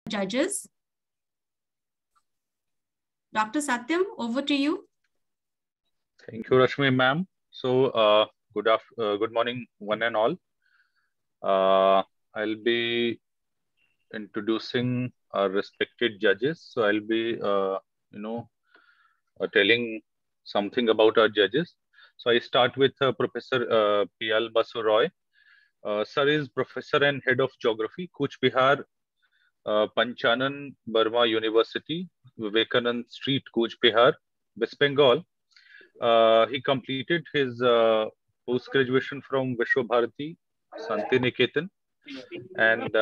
judges. Dr. Satyam, over to you. Thank you, Rashmi ma'am. So, good morning, one and all. I'll be introducing our respected judges. So, I'll be, telling something about our judges. So, I start with Professor P.L. Basu Roy. Sir is Professor and Head of Geography, Kuch Bihar, Panchanan Burma University, Vivekanand Street, Kuch Bihar, West Bengal. He completed his post-graduation from Vishwa Bharati, Santiniketan, and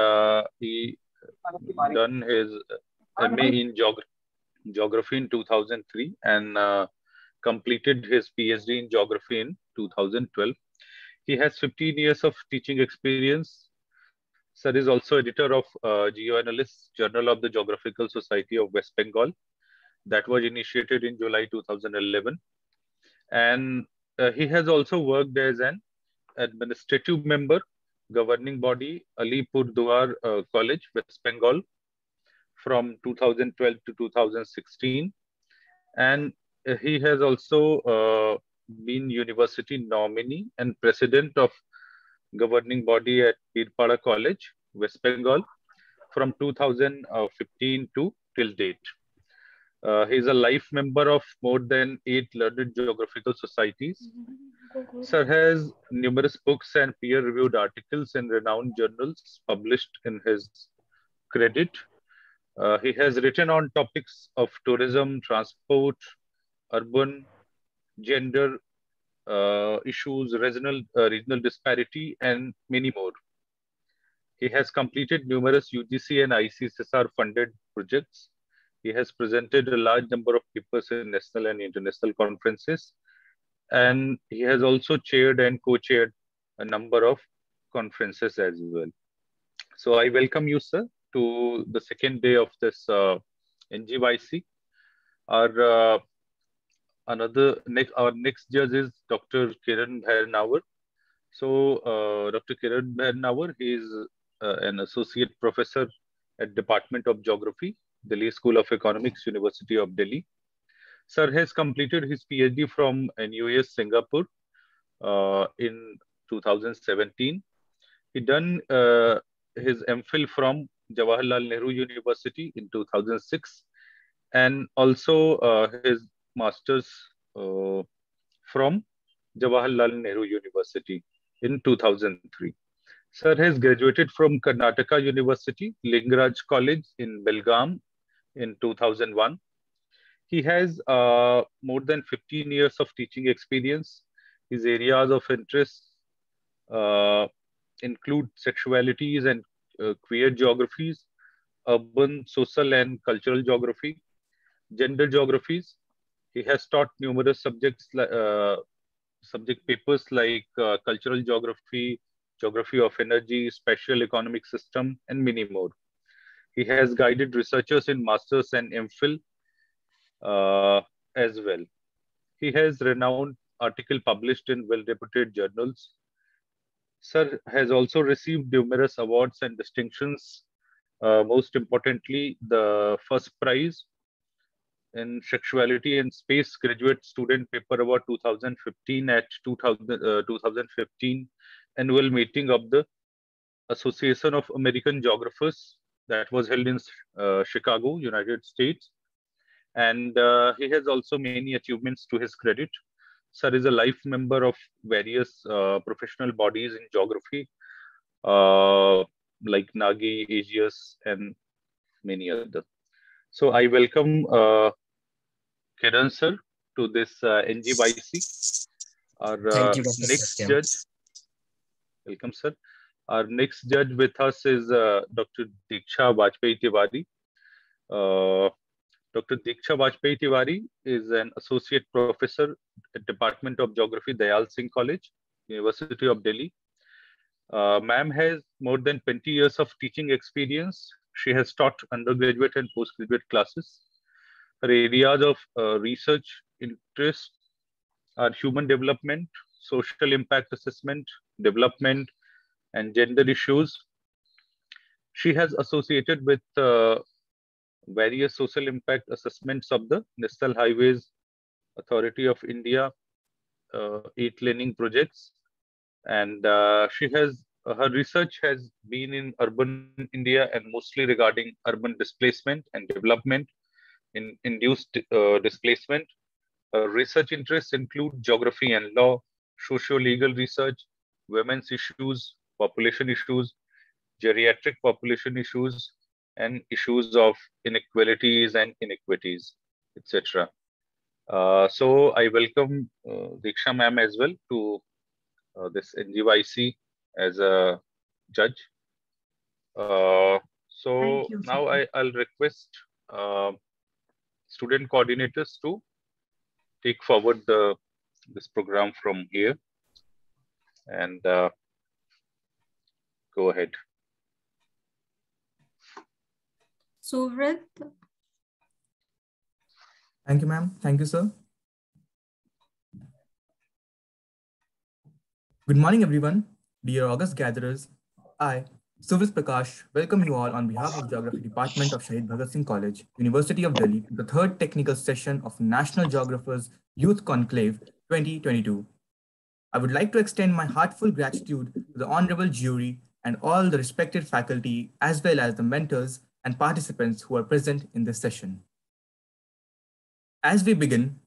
he done his MA in Geography in 2003 and completed his PhD in Geography in 2012. He has 15 years of teaching experience. Sir is also editor of GeoAnalyst, Journal of the Geographical Society of West Bengal. That was initiated in July 2011. And he has also worked as an administrative member, governing body, Alipurduar College, West Bengal, from 2012 to 2016. And he has also been university nominee and president of governing body at Pirpada College, West Bengal, from 2015 to till date. He is a life member of more than 8 learned geographical societies. Sir has numerous books and peer-reviewed articles in renowned journals published in his credit. He has written on topics of tourism, transport, urban, gender issues, regional disparity, and many more. He has completed numerous UGC and ICSR funded projects. He has presented a large number of papers in national and international conferences. And he has also chaired and co-chaired a number of conferences as well. So I welcome you, sir, to the second day of this NGYC. Our next judge is Dr. Kiran Bhairnawar. So Dr. Kiran Bhairnawar, he is an associate professor at Department of Geography, Delhi School of Economics, University of Delhi. Sir has completed his PhD from NUS Singapore in 2017. He done his MPhil from Jawaharlal Nehru University in 2006 and also his master's from Jawaharlal Nehru University in 2003. Sir has graduated from Karnataka University, Lingaraj College in Belgaum in 2001. He has more than 15 years of teaching experience. His areas of interest include sexualities and queer geographies, urban, social, and cultural geography, gender geographies. He has taught numerous subject papers like cultural geography, geography of energy, spatial economic system, and many more. He has guided researchers in masters and MPhil as well. He has renowned article published in well-reputed journals. Sir has also received numerous awards and distinctions. Most importantly, the first prize in Sexuality and Space Graduate Student Paper Award 2015 at 2015 annual meeting of the Association of American Geographers that was held in Chicago, United States. And he has also many achievements to his credit. Sir is a life member of various professional bodies in geography, like NAGI, AGIUS, and many others. So I welcome Kiran sir to this NGYC. Our next judge, welcome sir. Our next judge with us is Dr. Diksha Vajpayee Tiwari. Dr. Diksha Vajpayee Tiwari is an associate professor at Department of Geography, Dayal Singh College, University of Delhi. Ma'am has more than 20 years of teaching experience. She has taught undergraduate and postgraduate classes. Her areas of research interest are human development, social impact assessment, development, and gender issues. She has associated with various social impact assessments of the National Highways Authority of India, 8 laning projects, and her research has been in urban India and mostly regarding urban displacement and development in induced displacement. Research interests include geography and law, socio-legal research, women's issues, population issues, geriatric population issues, and issues of inequalities and inequities, etc. So I welcome Diksha ma'am as well to this NGYC as a judge. So Thank you, now Satyam. I'll request student coordinators to take forward this program from here and go ahead. Suvrit. Thank you, ma'am. Thank you, sir. Good morning, everyone. Dear August gatherers, I, Suvrit Prakash, welcome you all on behalf of Geography Department of Shaheed Bhagat Singh College, University of Delhi, to the third technical session of National Geographers Youth Conclave 2022. I would like to extend my heartfelt gratitude to the honorable jury and all the respected faculty, as well as the mentors and participants who are present in this session. As we begin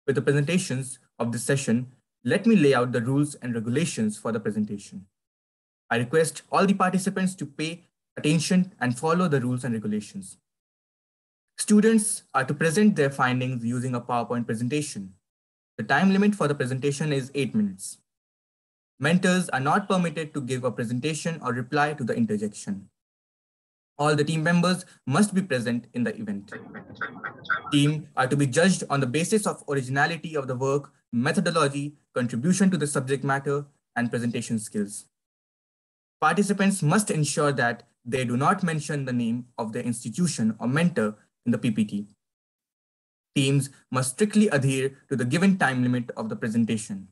with the presentations of this session, let me lay out the rules and regulations for the presentation. I request all the participants to pay attention and follow the rules and regulations. Students are to present their findings using a PowerPoint presentation. The time limit for the presentation is 8 minutes. Mentors are not permitted to give a presentation or reply to the interjection. All the team members must be present in the event. Team are to be judged on the basis of originality of the work, methodology, contribution to the subject matter, and presentation skills. Participants must ensure that they do not mention the name of their institution or mentor in the PPT. Teams must strictly adhere to the given time limit of the presentation.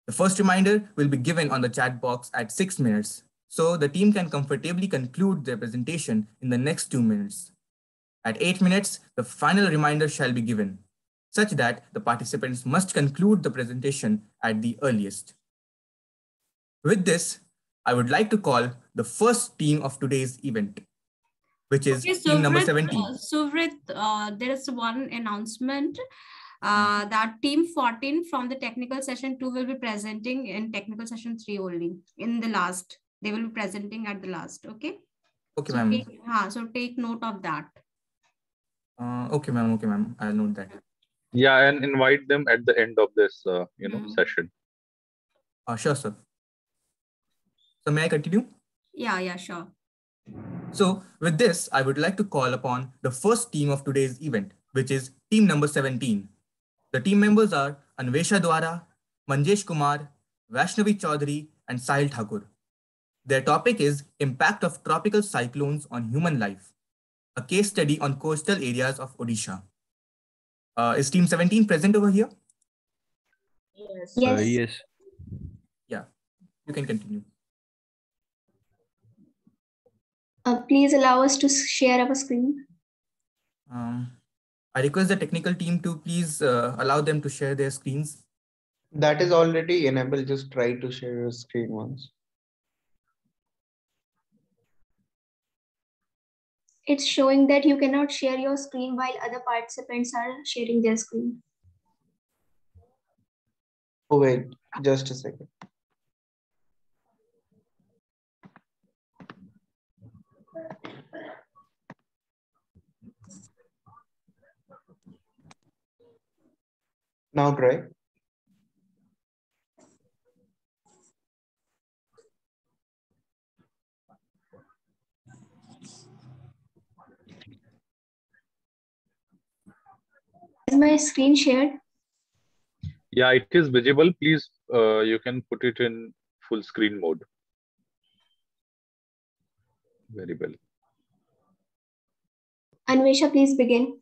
The first reminder will be given on the chat box at 6 minutes, so the team can comfortably conclude their presentation in the next 2 minutes. At 8 minutes, the final reminder shall be given, such that the participants must conclude the presentation at the earliest. With this, I would like to call the first team of today's event, which is team number 17. Suvrit, there is one announcement that team 14 from the technical session 2 will be presenting in technical session 3 only in the last. They will be presenting at the last. Okay. Okay, so ma'am. So take note of that. Okay, ma'am. Okay, ma'am. I'll note that. Yeah, and invite them at the end of this, session. Sure, sir. So may I continue? Yeah, sure. So with this, I would like to call upon the first team of today's event, which is team number 17. The team members are Anvesha Dwara, Manjesh Kumar, Vaishnavi Chaudhary, and Sahil Thakur. Their topic is Impact of Tropical Cyclones on Human Life, a case study on coastal areas of Odisha. Is team 17 present over here? Yes. Yes. Yeah, you can continue. Please allow us to share our screen. I request the technical team to please allow them to share their screens. That is already enabled. Just try to share your screen once. It's showing that you cannot share your screen while other participants are sharing their screen. Oh, wait, just a second. Now try. Is my screen shared? Yeah, it is visible. Please, you can put it in full screen mode. Very well. Anvesha, please begin.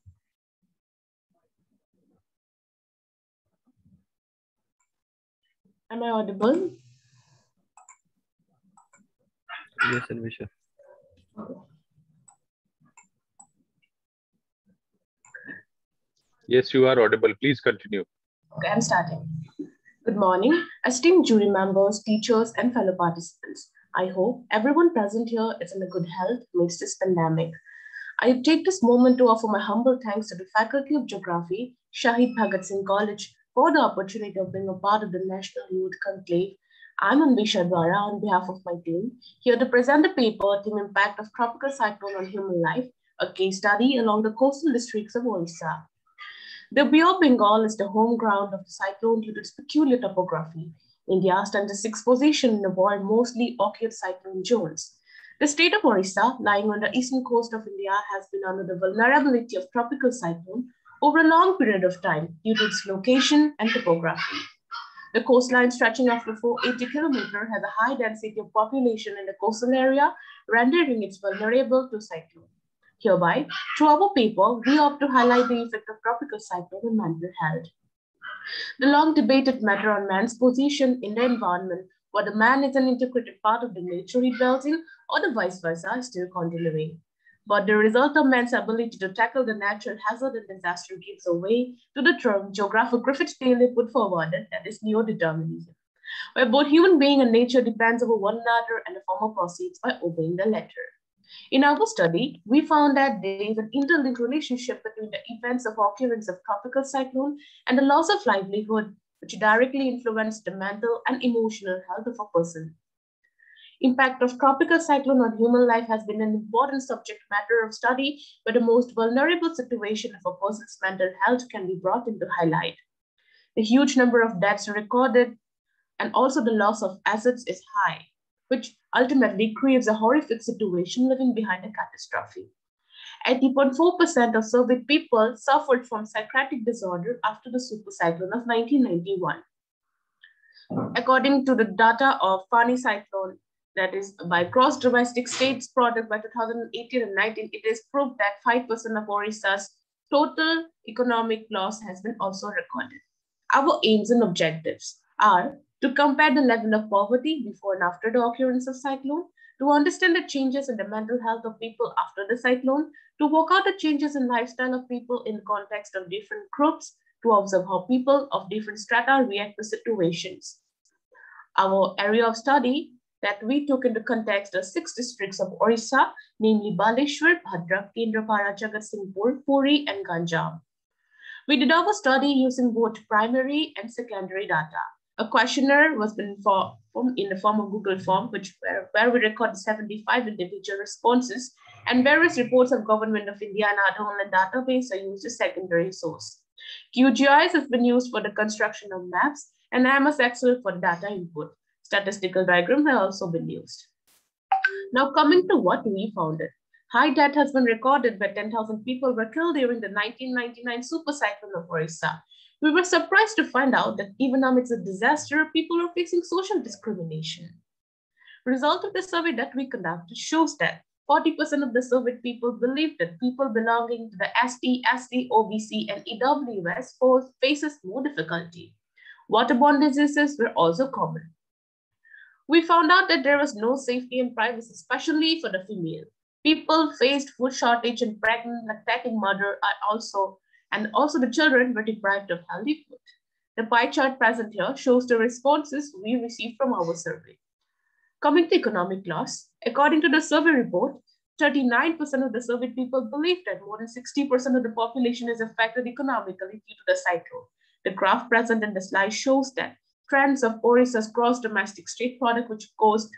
Am I audible? Yes, Anvesha. Yes, you are audible. Please continue. Okay, I'm starting. Good morning, esteemed jury members, teachers, and fellow participants. I hope everyone present here is in a good health amidst this pandemic. I take this moment to offer my humble thanks to the Faculty of Geography, Shaheed Bhagat Singh College, for the opportunity of being a part of the National Youth Conclave. I'm Anvisha Dwara on behalf of my team, here to present the paper Team Impact of Tropical Cyclone on Human Life, a case study along the coastal districts of Orissa. The Bay of Bengal is the home ground of the cyclone due to its peculiar topography. India stands a sixth position in the world mostly occurred cyclone zones. The state of Orissa, lying on the eastern coast of India, has been under the vulnerability of tropical cyclone over a long period of time due to its location and topography. The coastline stretching up to 480 kilometers has a high density of population in the coastal area, rendering it vulnerable to cyclone. Hereby, through our paper, we opt to highlight the effect of tropical cyclone on mental health. The long debated matter on man's position in the environment, whether man is an integrated part of the nature he dwells in, or the vice versa, is still continuing. But the result of man's ability to tackle the natural hazard and disaster gives way to the term geographer Griffith Taylor put forward, that is neo-determinism, where both human being and nature depends over one another and the former proceeds by obeying the latter. In our study, we found that there is an interlinked relationship between the events of occurrence of tropical cyclone and the loss of livelihood, which directly influence the mental and emotional health of a person. Impact of tropical cyclone on human life has been an important subject matter of study where the most vulnerable situation of a person's mental health can be brought into highlight. The huge number of deaths recorded and also the loss of assets is high, which ultimately creates a horrific situation living behind a catastrophe. 80.4% of surveyed people suffered from psychiatric disorder after the supercyclone of 1991. According to the data of Fani cyclone, that is by gross domestic states product by 2018 and 19, it is proved that 5% of Orissa's total economic loss has been also recorded. Our aims and objectives are to compare the level of poverty before and after the occurrence of cyclone, to understand the changes in the mental health of people after the cyclone, to work out the changes in lifestyle of people in the context of different groups, to observe how people of different strata react to situations. Our area of study that we took into context the 6 districts of Orissa, namely Baleshwar, Bhadrak, Kendrapara, Jagatsinghpur, Puri, and Ganjam. We did our study using both primary and secondary data. A questionnaire was been in the form of Google form, where we recorded 75 individual responses, and various reports of Government of India and other online database are used as secondary source. QGIS has been used for the construction of maps, and MS Excel for data input. Statistical diagram have also been used. Now coming to what we found. High death has been recorded where 10,000 people were killed during the 1999 supercyclone of Orissa. We were surprised to find out that even amidst a disaster, people are facing social discrimination. Result of the survey that we conducted shows that 40% of the surveyed people believe that people belonging to the ST, OBC, and EWS faces more difficulty. Waterborne diseases were also common. We found out that there was no safety and privacy, especially for the female. People faced food shortage and pregnant, lactating mother and also the children were deprived of healthy food. The pie chart present here shows the responses we received from our survey. Coming to economic loss, according to the survey report, 39% of the surveyed people believe that more than 60% of the population is affected economically due to the cyclone. The graph present in the slide shows that trends of Orissa's gross domestic state product, which goes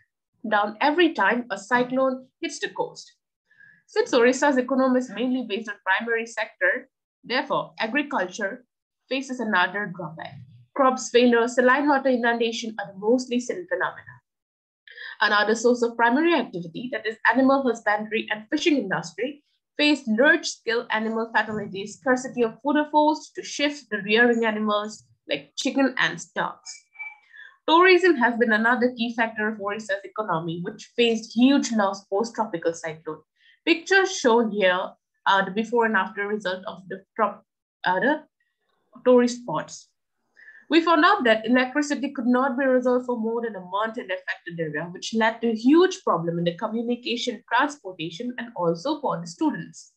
down every time a cyclone hits the coast. Since Orissa's economy is mainly based on primary sector, therefore, agriculture faces another drawback. Crops failure, saline water inundation are the mostly seen phenomena. Another source of primary activity, that is animal husbandry and fishing industry, face large-scale animal fatality, scarcity of food are forced to shift the rearing animals like chicken and ducks. Tourism has been another key factor of Orissa's economy, which faced huge loss post-tropical cyclone. Pictures shown here are the before and after result of the tourist spots. We found out that electricity could not be resolved for more than a month in the affected area, which led to a huge problem in the communication, transportation, and also for the students.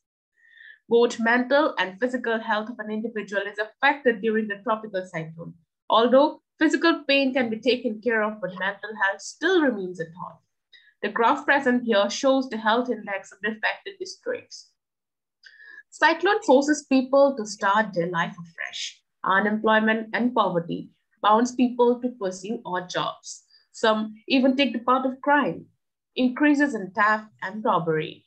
Both mental and physical health of an individual is affected during the tropical cyclone. Although physical pain can be taken care of, but mental health still remains a thought. The graph present here shows the health index of the affected districts. Cyclone forces people to start their life afresh. Unemployment and poverty bounce people to pursue odd jobs. Some even take the path of crime. Increases in theft and robbery.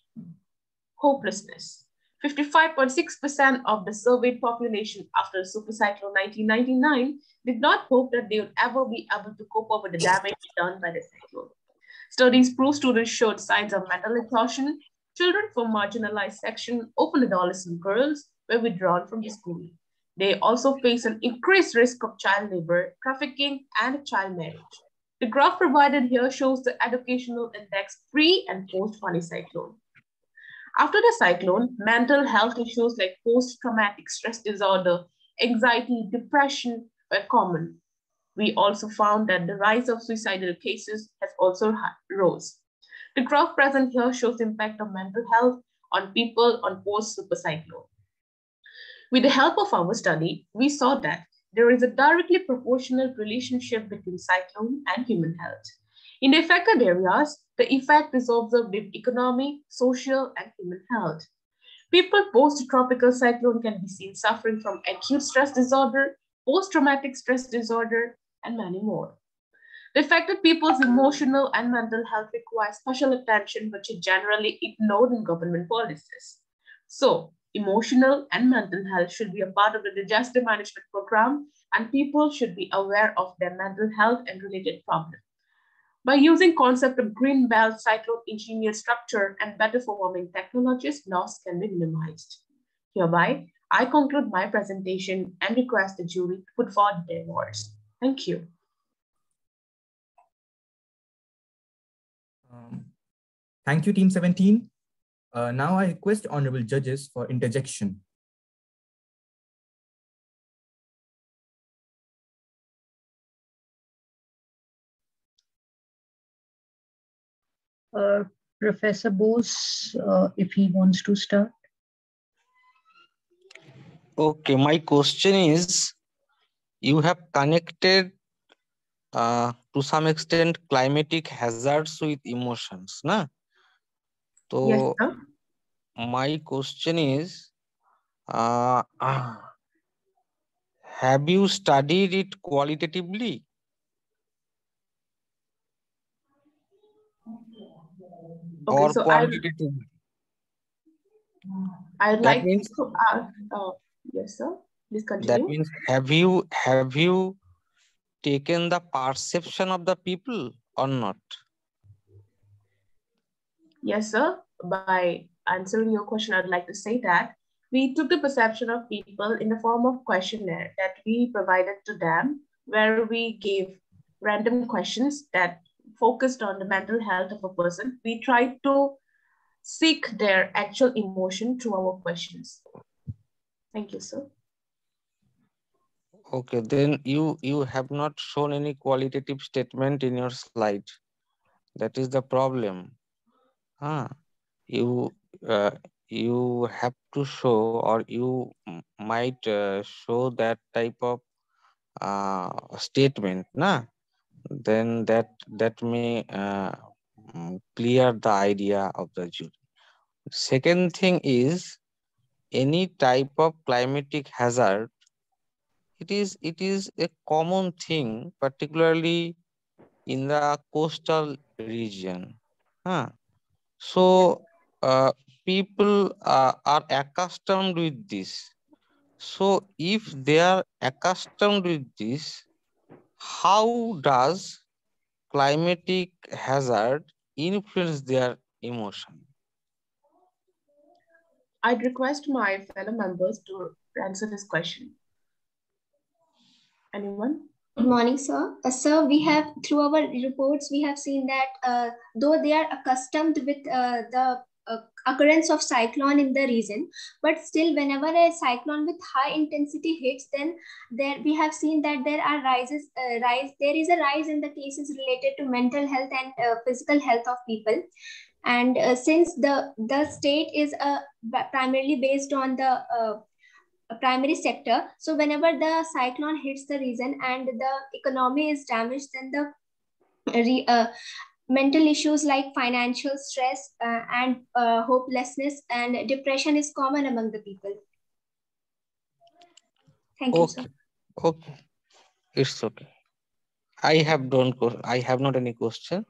Hopelessness. 55.6% of the surveyed population after Super Cyclone 1999 did not hope that they would ever be able to cope up with the damage done by the cyclone. Studies prove students showed signs of mental exhaustion. Children from marginalized sections, often adolescent girls, were withdrawn from the school. They also face an increased risk of child labor, trafficking, and child marriage. The graph provided here shows the educational index pre and post Fani cyclone. After the cyclone, mental health issues like post-traumatic stress disorder, anxiety, depression were common. We also found that the rise of suicidal cases has also rose. The graph present here shows the impact of mental health on people on post-super cyclone. With the help of our study, we saw that there is a directly proportional relationship between cyclone and human health. In the affected areas, the effect is observed in economy, social, and human health. People post-tropical cyclone can be seen suffering from acute stress disorder, post-traumatic stress disorder, and many more. The affected people's emotional and mental health require special attention, which is generally ignored in government policies. So, emotional and mental health should be a part of the disaster management program, and people should be aware of their mental health and related problems. By using concept of green belt cyclone engineered structure and better performing technologies, loss can be minimized. Hereby, I conclude my presentation and request the jury to put forward their awards. Thank you. Thank you, Team 17. Now I request honorable judges for interjection. Professor Bose, if he wants to start. Okay, my question is, you have connected to some extent climatic hazards with emotions, na? So, Yes, sir. my question is, have you studied it qualitatively? Okay, or so quantitatively? I'd That like means, to ask, yes, sir, please continue. that means have you taken the perception of the people or not? Yes, sir. By answering your question, I'd like to say that we took the perception of people in the form of questionnaire that we provided to them, where we gave random questions that focused on the mental health of a person. We tried to seek their actual emotion through our questions. Thank you, sir. Okay, then you have not shown any qualitative statement in your slide. That is the problem. You have to show, or you might show that type of statement, na? Then that may clear the idea of the jury. Second thing is, any type of climatic hazard, it is a common thing, particularly in the coastal region. So people are accustomed with this. So if they are accustomed with this, how does climatic hazard influence their emotion? I'd request my fellow members to answer this question. Anyone? Good morning, sir. Sir, we have, through our reports, we have seen that though they are accustomed with the occurrence of cyclone in the region, but still whenever a cyclone with high intensity hits, then there we have seen that there are there is a rise in the cases related to mental health and physical health of people. And since the state is primarily based on the primary sector, so whenever the cyclone hits the region and the economy is damaged, then the mental issues like financial stress and hopelessness and depression is common among the people. Thank you, sir. Okay, it's okay. I have not any question.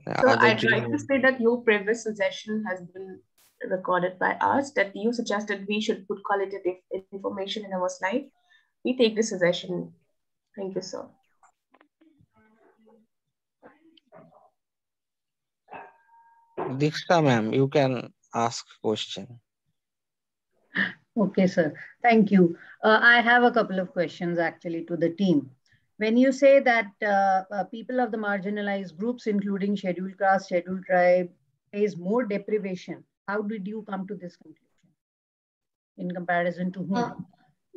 So I'd like to say that your previous suggestion has been recorded by us, that you suggested we should put qualitative information in our slide. We take this suggestion. Thank you, sir. Diksha ma'am, you can ask question. Okay, sir. Thank you. I have a couple of questions actually to the team. When you say that people of the marginalized groups, including scheduled caste, scheduled tribe, face more deprivation, how did you come to this conclusion in comparison to whom?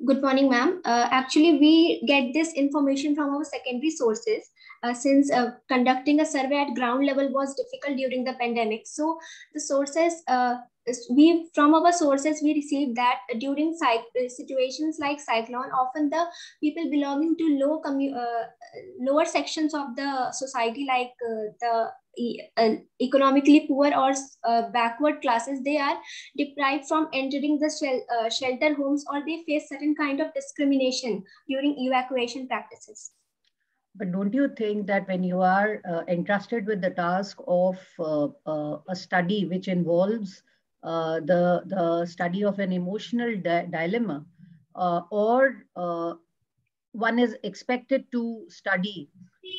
Good morning, ma'am. Actually, we get this information from our secondary sources since conducting a survey at ground level was difficult during the pandemic. So the sources, from our sources, we received that during situations like cyclone, often the people belonging to lower sections of the society, like the economically poor or backward classes, they are deprived from entering the shelter homes, or they face certain kind of discrimination during evacuation practices. But don't you think that when you are entrusted with the task of a study which involves the study of an emotional dilemma, or one is expected to study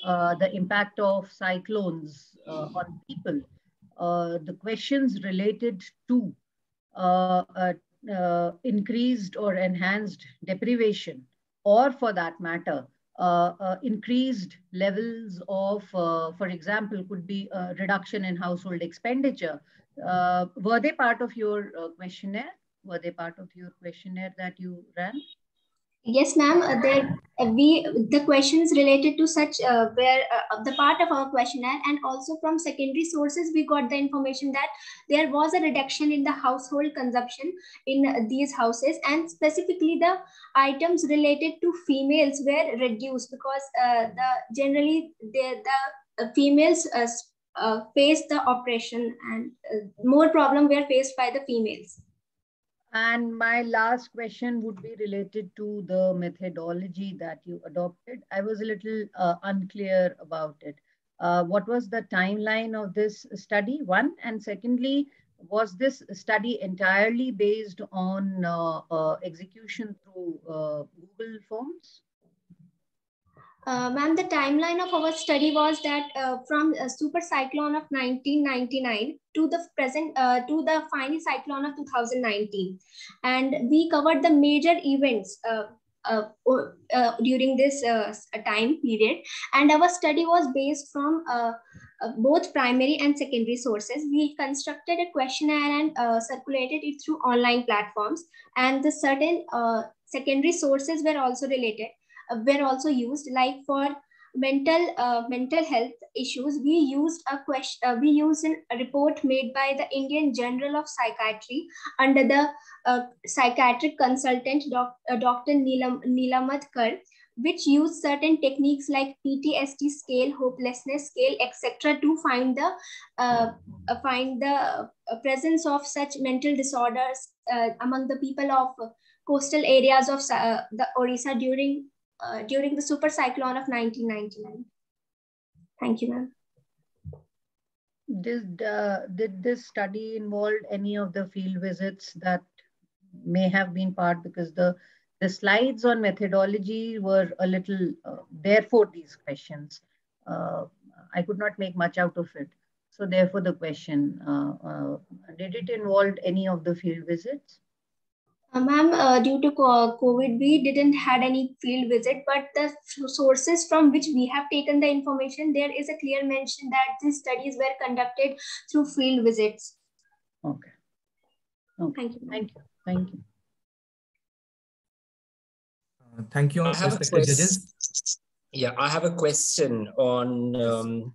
the impact of cyclones on people, the questions related to increased or enhanced deprivation, or for that matter, increased levels of, for example, could be a reduction in household expenditure. Were they part of your questionnaire? Were they part of your questionnaire that you ran? Yes, ma'am. The questions related to such were the part of our questionnaire, and also from secondary sources we got the information that there was a reduction in the household consumption in these houses, and specifically the items related to females were reduced because generally the females face the oppression, and more problem were faced by the females. And my last question would be related to the methodology that you adopted. I was a little unclear about it. What was the timeline of this study, one? And secondly, was this study entirely based on execution through Google Forms? Ma'am, the timeline of our study was that from a super cyclone of 1999 to the present, to the final cyclone of 2019. And we covered the major events during this time period. And our study was based from both primary and secondary sources. We constructed a questionnaire and circulated it through online platforms. And the certain secondary sources were also were also used, like for mental health issues. We used a report made by the Indian Journal of Psychiatry under the psychiatric consultant Dr. Neelamat Kar, which used certain techniques like PTSD scale, hopelessness scale, etc., to find the presence of such mental disorders among the people of coastal areas of the Orissa during the super cyclone of 1999. Thank you, ma'am. Did this study involve any of the field visits that may have been part, because the slides on methodology were a little, therefore these questions, I could not make much out of it. So therefore the question, did it involve any of the field visits? Ma'am, due to COVID, we didn't had any field visit, but the sources from which we have taken the information, there is a clear mention that these studies were conducted through field visits. Okay. Okay. Thank you. Thank you. Thank you. Thank you, I have respected judges. Yeah, I have a question on,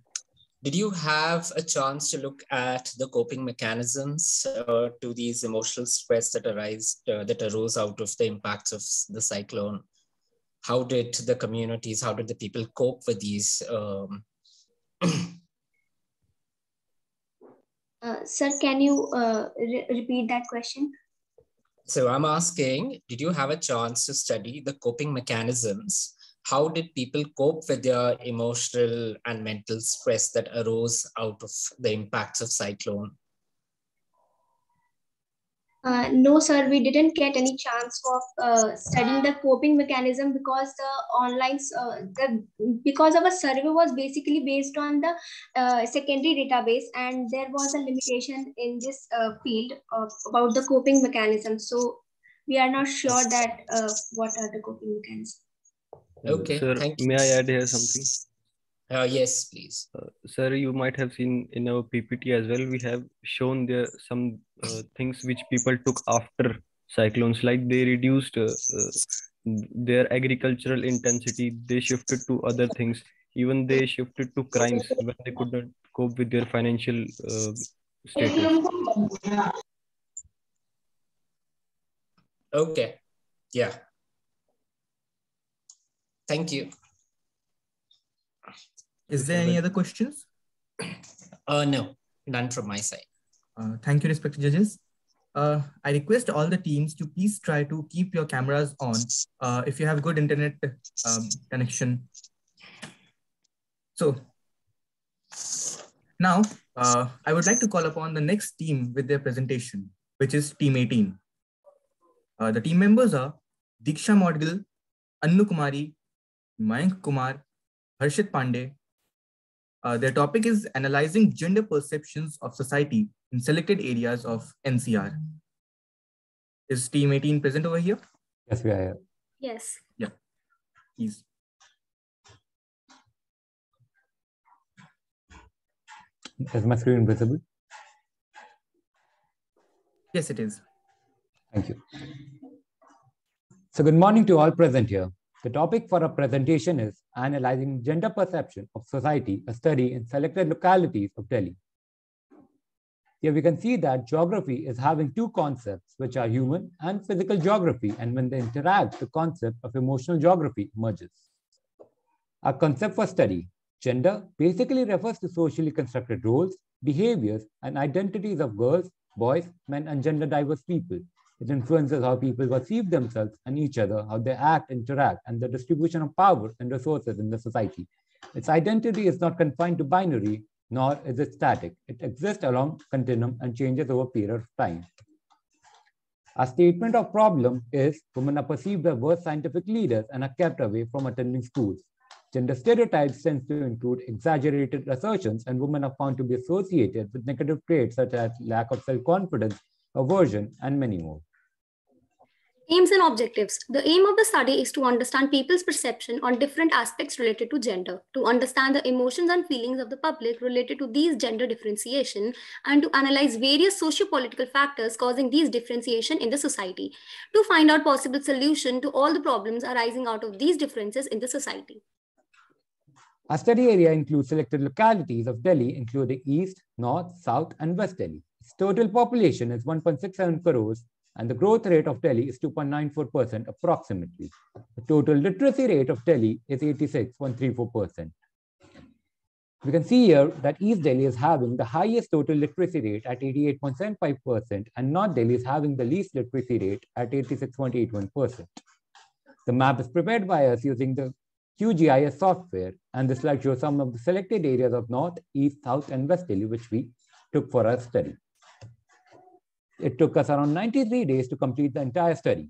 did you have a chance to look at the coping mechanisms to these emotional stress that arose out of the impacts of the cyclone? How did the communities, how did the people cope with these? Sir, can you repeat that question? So I'm asking, did you have a chance to study the coping mechanisms? How did people cope with their emotional and mental stress that arose out of the impacts of cyclone? No, sir, we didn't get any chance of studying the coping mechanism because because our survey was basically based on the secondary database, and there was a limitation in this field about the coping mechanism. So we are not sure that what are the coping mechanisms. Okay, Sir, thank you. may I add here something? Yes, please. Sir, you might have seen in our PPT as well, we have shown there some things which people took after cyclones, like they reduced their agricultural intensity, they shifted to other things, even they shifted to crimes when they could not cope with their financial status. Okay, yeah. Thank you. Is there any other questions? No, none from my side. Thank you, respected judges. I request all the teams to please try to keep your cameras on if you have good internet connection. So now I would like to call upon the next team with their presentation, which is Team 18. The team members are Diksha Modgil, Annu Kumari, Mayank Kumar, Harshit Pandey. Their topic is analyzing gender perceptions of society in selected areas of NCR. Is Team 18 present over here? Yes, we are here. Yes. Yeah, please. Is my screen visible? Yes, it is. Thank you. So good morning to all present here. The topic for our presentation is Analyzing Gender Perception of Society, a study in selected localities of Delhi. Here we can see that geography is having two concepts, which are human and physical geography, and when they interact, the concept of emotional geography emerges. Our concept for study, gender, basically refers to socially constructed roles, behaviors, and identities of girls, boys, men, and gender diverse people. It influences how people perceive themselves and each other, how they act, interact, and the distribution of power and resources in the society. Its identity is not confined to binary, nor is it static. It exists along continuum and changes over a period of time. Our statement of problem is women are perceived as worse scientific leaders and are kept away from attending schools. Gender stereotypes tend to include exaggerated assertions, and women are found to be associated with negative traits such as lack of self-confidence, aversion, and many more. Aims and objectives. The aim of the study is to understand people's perception on different aspects related to gender, to understand the emotions and feelings of the public related to these gender differentiation, and to analyze various socio-political factors causing these differentiation in the society, to find out possible solution to all the problems arising out of these differences in the society. Our study area includes selected localities of Delhi, including East, North, South, and West Delhi. Its total population is 1.67 crores, and the growth rate of Delhi is 2.94% approximately. The total literacy rate of Delhi is 86.34%. We can see here that East Delhi is having the highest total literacy rate at 88.75%, and North Delhi is having the least literacy rate at 86.81%. The map is prepared by us using the QGIS software, and this slide shows some of the selected areas of North, East, South, and West Delhi, which we took for our study. It took us around 93 days to complete the entire study.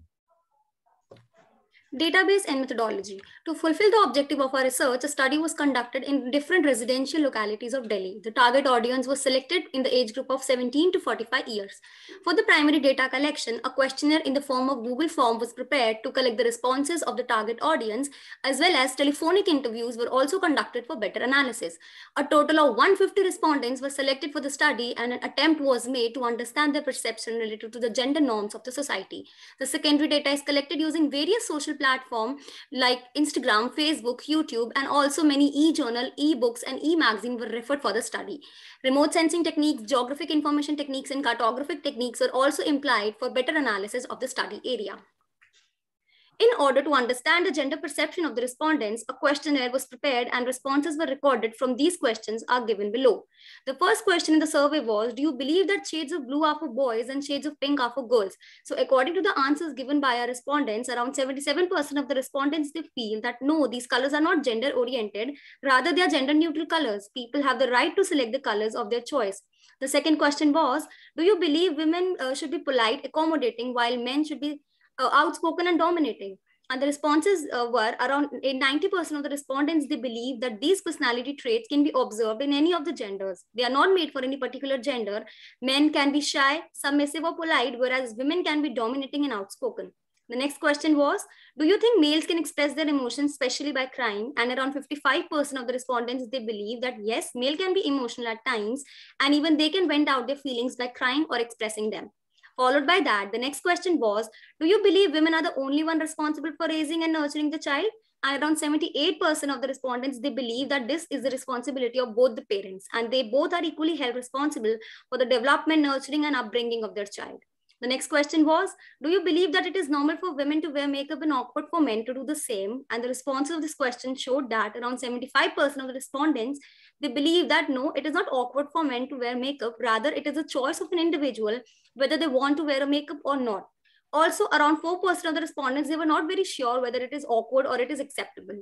Database and methodology. To fulfill the objective of our research, a study was conducted in different residential localities of Delhi. The target audience was selected in the age group of 17 to 45 years. For the primary data collection, a questionnaire in the form of Google form was prepared to collect the responses of the target audience, as well as telephonic interviews were also conducted for better analysis. A total of 150 respondents were selected for the study, and an attempt was made to understand their perception related to the gender norms of the society. The secondary data is collected using various social platforms like Instagram, Facebook, YouTube, and also many e-journal, e-books, and e-magazine were referred for the study. Remote sensing techniques, geographic information techniques, and cartographic techniques were also employed for better analysis of the study area. In order to understand the gender perception of the respondents, a questionnaire was prepared and responses were recorded from these questions are given below. The first question in the survey was, do you believe that shades of blue are for boys and shades of pink are for girls? So according to the answers given by our respondents, around 77% of the respondents, they feel that no, these colors are not gender oriented, rather they are gender neutral colors. People have the right to select the colors of their choice. The second question was, do you believe women should be polite, accommodating, while men should be outspoken and dominating? And the responses were around 90% of the respondents, they believe that these personality traits can be observed in any of the genders. They are not made for any particular gender. Men can be shy, submissive, or polite, whereas women can be dominating and outspoken. The next question was, do you think males can express their emotions, especially by crying? And around 55% of the respondents, they believe that yes, male can be emotional at times, and even they can vent out their feelings by crying or expressing them. Followed by that, the next question was, do you believe women are the only one responsible for raising and nurturing the child? And around 78% of the respondents, they believe that this is the responsibility of both the parents, and they both are equally held responsible for the development, nurturing, and upbringing of their child. The next question was, do you believe that it is normal for women to wear makeup and awkward for men to do the same? And the responses of this question showed that around 75% of the respondents, they believe that no, it is not awkward for men to wear makeup. Rather, it is a choice of an individual whether they want to wear a makeup or not. Also, around 4% of the respondents, they were not very sure whether it is awkward or it is acceptable.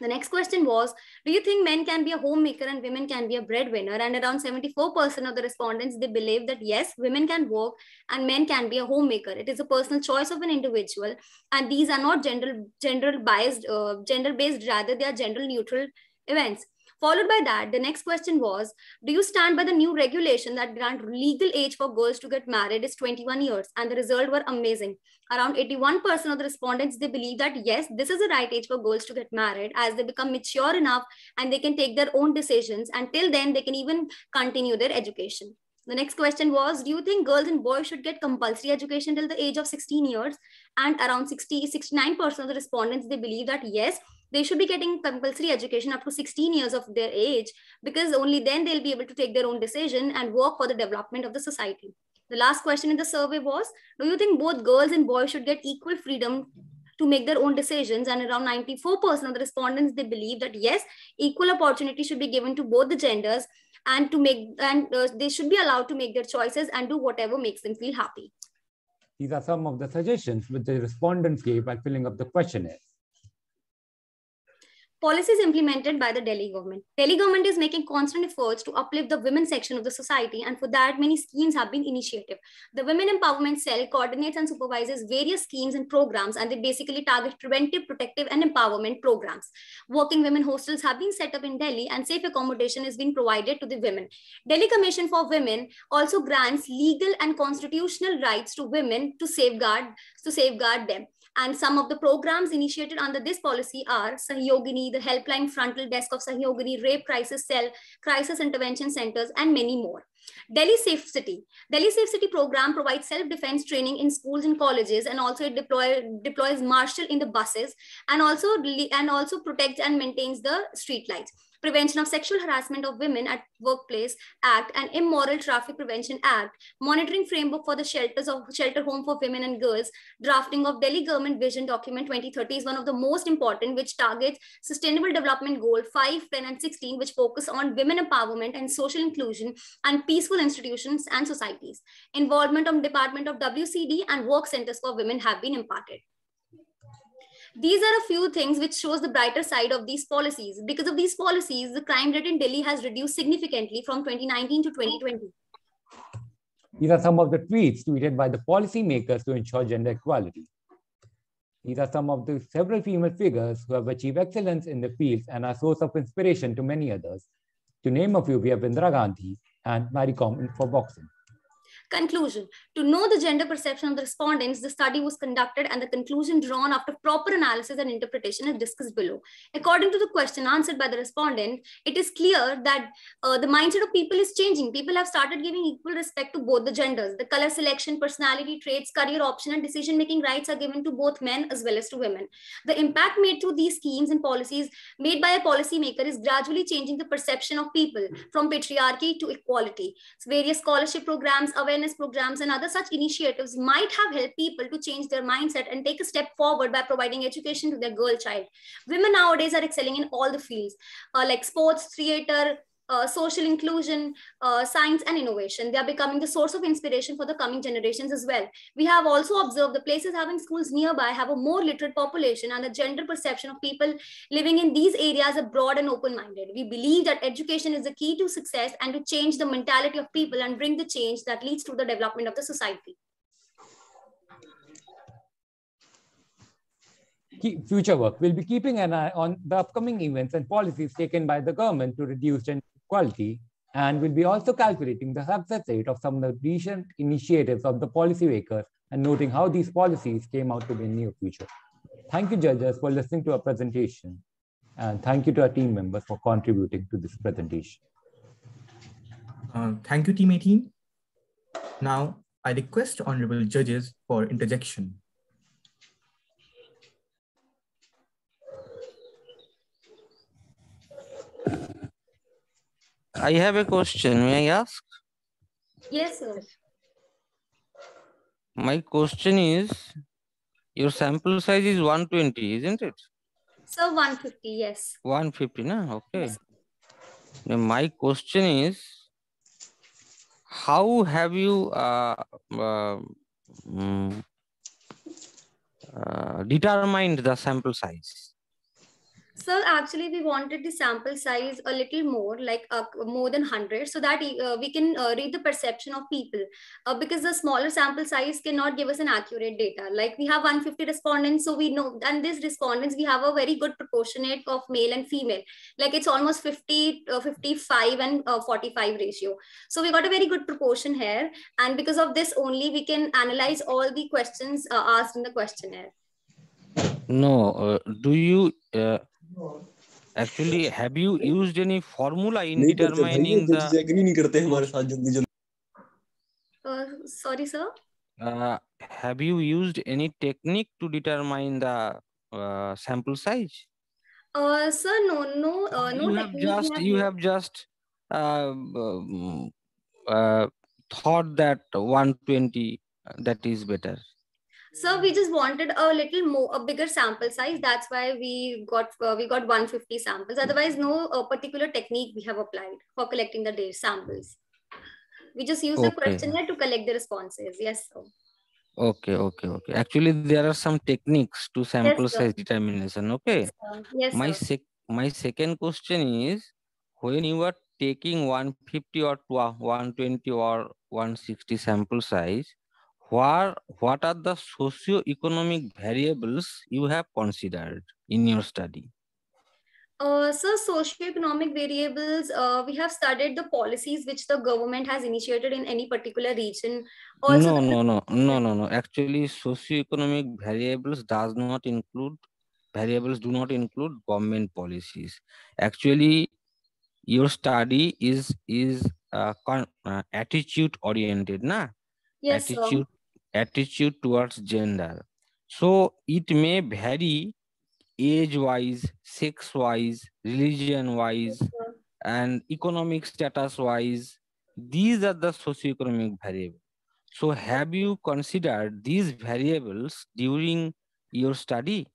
The next question was, do you think men can be a homemaker and women can be a breadwinner? And around 74% of the respondents, they believe that yes, women can work and men can be a homemaker. It is a personal choice of an individual, and these are not gender based, rather they are gender neutral events. Followed by that, the next question was, do you stand by the new regulation that grant legal age for girls to get married is 21 years? And the results were amazing. Around 81% of the respondents, they believe that yes, this is the right age for girls to get married as they become mature enough and they can take their own decisions. Until then, they can even continue their education. The next question was, do you think girls and boys should get compulsory education till the age of 16 years? And around 69% of the respondents, they believe that yes, they should be getting compulsory education up to 16 years of their age, because only then they'll be able to take their own decision and work for the development of the society. The last question in the survey was, do you think both girls and boys should get equal freedom to make their own decisions? And around 94% of the respondents, they believe that yes, equal opportunity should be given to both the genders and they should be allowed to make their choices and do whatever makes them feel happy. These are some of the suggestions which the respondents gave while filling up the questionnaire. Policies implemented by the Delhi government. Delhi government is making constant efforts to uplift the women section of the society, and for that, many schemes have been initiated. The Women Empowerment Cell coordinates and supervises various schemes and programs, and they basically target preventive, protective, and empowerment programs. Working women hostels have been set up in Delhi, and safe accommodation is being provided to the women. Delhi Commission for Women also grants legal and constitutional rights to women to safeguard them. And some of the programs initiated under this policy are Sahyogini, the helpline frontal desk of Sahyogini, rape crisis cell, crisis intervention centers, and many more. Delhi Safe City. Delhi Safe City program provides self-defense training in schools and colleges, and also it deploys marshal in the buses, and also protects and maintains the street lights. Prevention of Sexual Harassment of Women at Workplace Act and Immoral Traffic Prevention Act, monitoring framework for the shelter home for women and girls, drafting of Delhi Government Vision Document 2030 is one of the most important, which targets Sustainable Development Goal 5, 10, and 16, which focus on women empowerment and social inclusion and peaceful institutions and societies. Involvement of Department of WCD and work centers for women have been imparted. These are a few things which shows the brighter side of these policies. Because of these policies, the crime rate in Delhi has reduced significantly from 2019 to 2020. These are some of the tweets tweeted by the policymakers to ensure gender equality. These are some of the several female figures who have achieved excellence in the fields and are a source of inspiration to many others. To name a few, we have Indira Gandhi and Mary Kom for boxing. Conclusion. To know the gender perception of the respondents, the study was conducted and the conclusion drawn after proper analysis and interpretation is discussed below. According to the question answered by the respondent, it is clear that the mindset of people is changing. People have started giving equal respect to both the genders. The color selection, personality traits, career option, and decision-making rights are given to both men as well as to women. The impact made through these schemes and policies made by a policymaker is gradually changing the perception of people from patriarchy to equality. So various scholarship programs, awareness programs, and other such initiatives might have helped people to change their mindset and take a step forward by providing education to their girl child. Women nowadays are excelling in all the fields like sports, theater, social inclusion, science, and innovation. They are becoming the source of inspiration for the coming generations as well. We have also observed the places having schools nearby have a more literate population, and the gender perception of people living in these areas are broad and open-minded. We believe that education is the key to success and to change the mentality of people and bring the change that leads to the development of the society. Future work will be keeping an eye on the upcoming events and policies taken by the government to reduce gender equality, and will be also calculating the success rate of some of the recent initiatives of the policymakers and noting how these policies came out to be in the near future. Thank you, judges, for listening to our presentation, and thank you to our team members for contributing to this presentation. Thank you, Team 18. Now, I request honorable judges for interjection. I have a question. May I ask? Yes, sir. My question is, your sample size is 120, isn't it? So 150, yes. 150, no? Okay. Yes. Now, my question is, how have you determined the sample size? So actually, we wanted the sample size a little more, like more than 100, so that we can read the perception of people. Because the smaller sample size cannot give us an accurate data. Like we have 150 respondents, so we know, and these respondents, we have a very good proportionate of male and female. Like it's almost 50, 55 and 45 ratio. So we got a very good proportion here. And because of this only, we can analyze all the questions asked in the questionnaire. No, do you actually have you used any formula in determining the? Sorry, sir. Have you used any technique to determine the sample size? Sir, no technique. You have just thought that 120 that is better. So we just wanted a little more, a bigger sample size. That's why we got 150 samples. Otherwise, no particular technique we have applied for collecting the samples. We just use the questionnaire to collect the responses. Yes, sir. Okay. Actually, there are some techniques to sample size determination. Okay. Yes, sir. My second question is, when you are taking 150 or 120 or 160 sample size, what are the socio-economic variables you have considered in your study? So socio-economic variables, we have studied the policies which the government has initiated in any particular region. Also, no. Actually, socio-economic variables do not include government policies. Actually, your study is attitude oriented, na? Yes, attitude towards gender. So it may vary age-wise, sex-wise, religion-wise, and economic status-wise. These are the socioeconomic variables. So have you considered these variables during your study?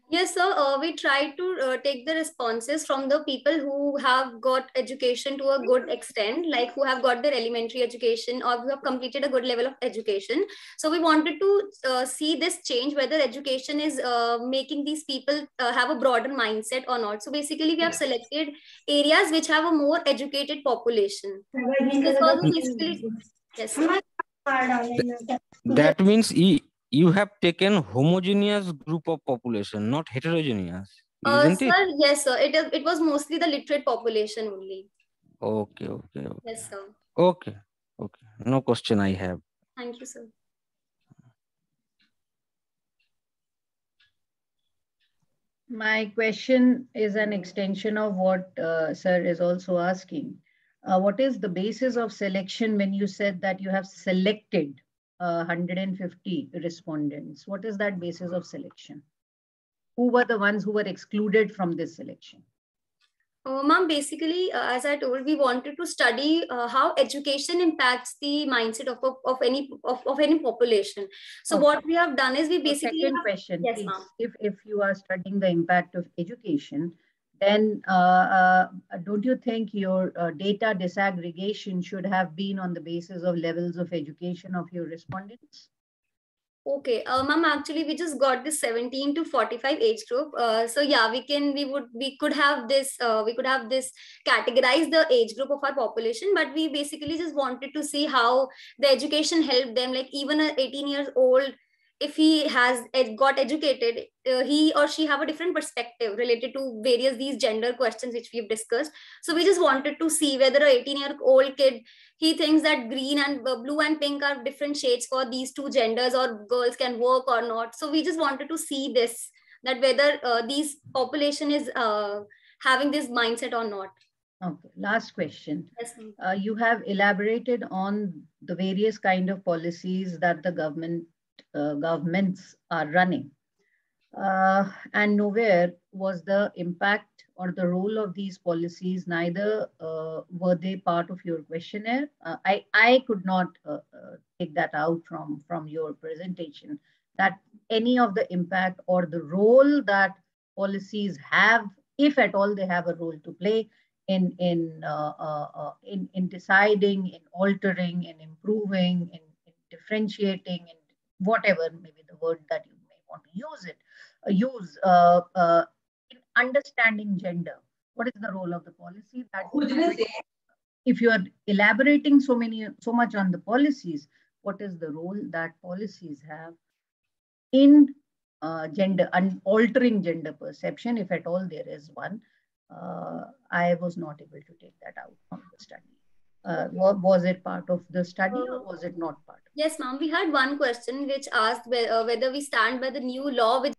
Yes, sir. We try to take the responses from the people who have got education to a good extent, like who have got their elementary education or who have completed a good level of education. So we wanted to see this change, whether education is making these people have a broader mindset or not. So basically, we have selected areas which have a more educated population. Yes, sir. That means you have taken homogeneous group of population, not heterogeneous, isn't it? Sir, yes, sir. It was mostly the literate population only. Okay, okay, okay. Yes, sir. Okay, okay. No question I have. Thank you, sir. My question is an extension of what sir is also asking. What is the basis of selection when you said that you have selected 150 respondents? What is that basis of selection? Who were the ones who were excluded from this selection? Ma'am, basically, as I told, we wanted to study how education impacts the mindset of any population. So Okay. what we have done is we basically Second question, yes, please. ma'am. If you are studying the impact of education, then don't you think your data disaggregation should have been on the basis of levels of education of your respondents? Okay, ma'am, actually we just got this 17 to 45 age group. So yeah, we could have this categorize the age group of our population, but we basically just wanted to see how the education helped them. Like even a 18 years old, if he has got educated, he or she have a different perspective related to various these gender questions which we've discussed. So we just wanted to see whether a 18-year-old kid, he thinks that green and blue and pink are different shades for these two genders, or girls can work or not. So we just wanted to see this, that whether these population is having this mindset or not. Okay, last question. Yes, you have elaborated on the various kind of policies that the governments are running. And nowhere was the impact or the role of these policies, neither were they part of your questionnaire. I could not take that out from your presentation, that any of the impact or the role that policies have, if at all they have a role to play in deciding, in altering, in improving, in differentiating, in whatever maybe the word that you may want to use it. In understanding gender. What is the role of the policy? That if you are elaborating so much on the policies, what is the role that policies have in gender and altering gender perception, if at all there is one? I was not able to take that out from the study. Was it part of the study or was it not part? Yes, ma'am. We had one question which asked whether we stand by the new law which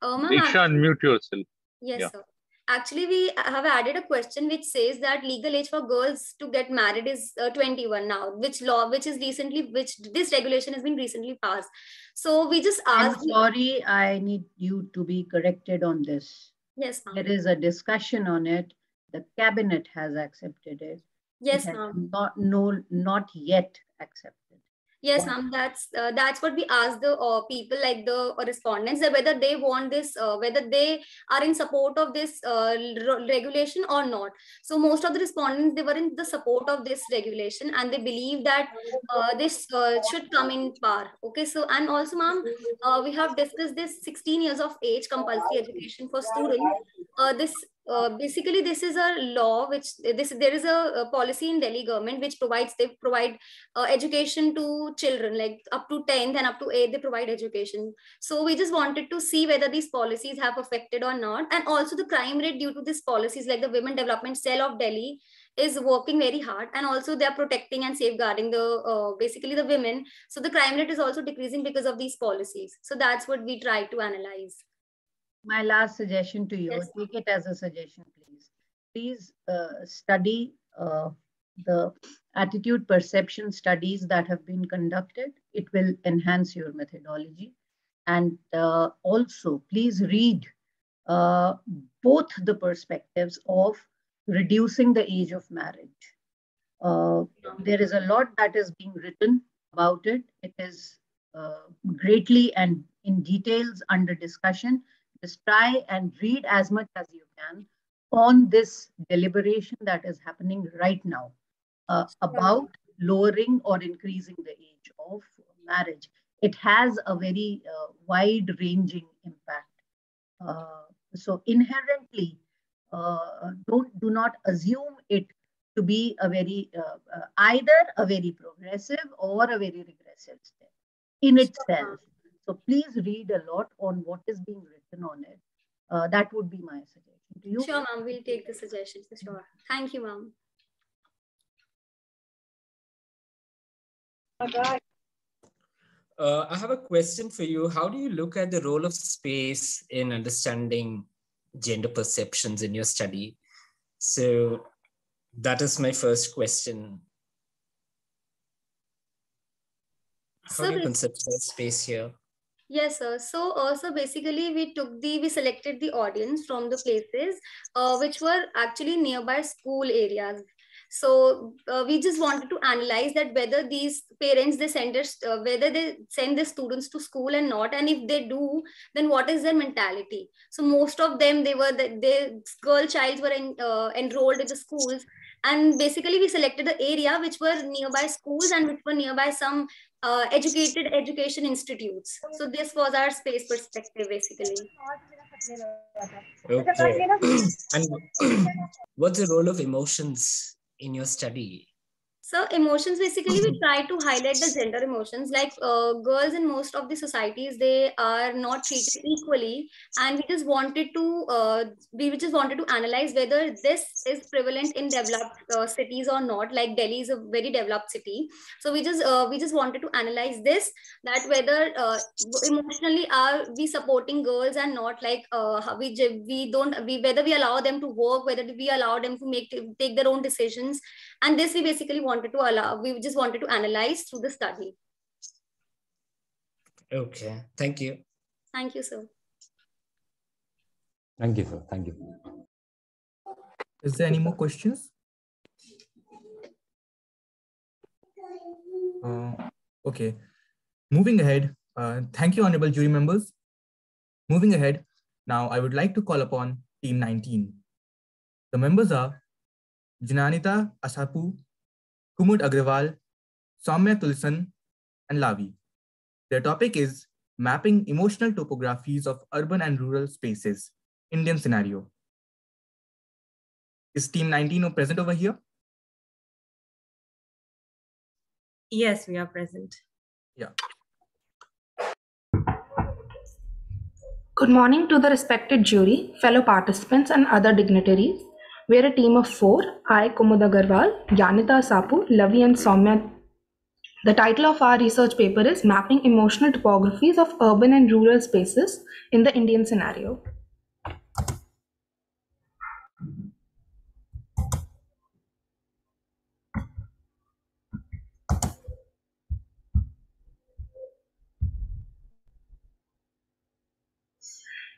Diksha, unmute yourself. Yes, Yeah. sir. Actually, we have added a question which says that legal age for girls to get married is 21 now, which this regulation has been recently passed. So we just asked. I'm sorry, I need you to be corrected on this. Yes, ma'am. There is a discussion on it. The cabinet has accepted it. Yes, ma'am. Not yet accepted. Yes, ma'am. That's what we asked the people, like the respondents, that whether they want this, whether they are in support of this regulation or not. So most of the respondents, they were in the support of this regulation, and they believe that this should come in power. Okay, so and also, ma'am, we have discussed this 16 years of age compulsory education for students. Basically this is a law which there is a policy in Delhi government which they provide education to children, like up to 10th and up to 8th they provide education. So we just wanted to see whether these policies have affected or not. And also the crime rate due to these policies, like the Women Development Cell of Delhi is working very hard, and also they are protecting and safeguarding the basically the women. So the crime rate is also decreasing because of these policies. So that's what we try to analyze. My last suggestion to you, yes, take it as a suggestion, please. Please study the attitude perception studies that have been conducted. It will enhance your methodology. And also, please read both the perspectives of reducing the age of marriage. There is a lot that is being written about it. It is greatly and in details under discussion. Just try and read as much as you can on this deliberation that is happening right now about lowering or increasing the age of marriage. It has a very wide-ranging impact. So inherently, do not assume it to be a very either a very progressive or a very regressive step in itself. So please read a lot on what is being written on it. That would be my suggestion to you. Sure, ma'am. We'll take the suggestions for sure. Thank you, ma'am. I have a question for you. How do you look at the role of space in understanding gender perceptions in your study? So that is my first question. How do you conceptualize space here? Yes, sir. So basically we selected the audience from the places which were actually nearby school areas. So we just wanted to analyze that whether these parents, whether they send their students to school and not, and if they do, then what is their mentality? So most of them, the girl childs were enrolled in the schools, and basically we selected the area which were nearby schools and which were nearby some educated education institutes. So this was our space perspective, basically. Okay. And what's the role of emotions in your study? So emotions, basically, we try to highlight the gender emotions. Like girls in most of the societies, they are not treated equally, and we just wanted to analyze whether this is prevalent in developed cities or not. Like Delhi is a very developed city, so we just wanted to analyze this, that whether emotionally are we supporting girls and not, like whether we allow them to work, whether we allow them to take their own decisions. And this we basically we just wanted to analyze through the study. Okay, thank you. Thank you, sir. Thank you, sir. Thank you. Is there any more questions? Okay. Moving ahead, thank you, honorable jury members. Moving ahead, now I would like to call upon Team 19. The members are Jananita Asapu, Kumud Agrawal, Soumya Tulsan, and Lavi. Their topic is Mapping Emotional Topographies of Urban and Rural Spaces, Indian Scenario. Is Team 19 present over here? Yes, we are present. Yeah. Good morning to the respected jury, fellow participants, and other dignitaries. We are a team of 4. I, Kumud Agarwal, Janita Asapu, Lavi, and Soumya. The title of our research paper is Mapping Emotional Topographies of Urban and Rural Spaces in the Indian Scenario.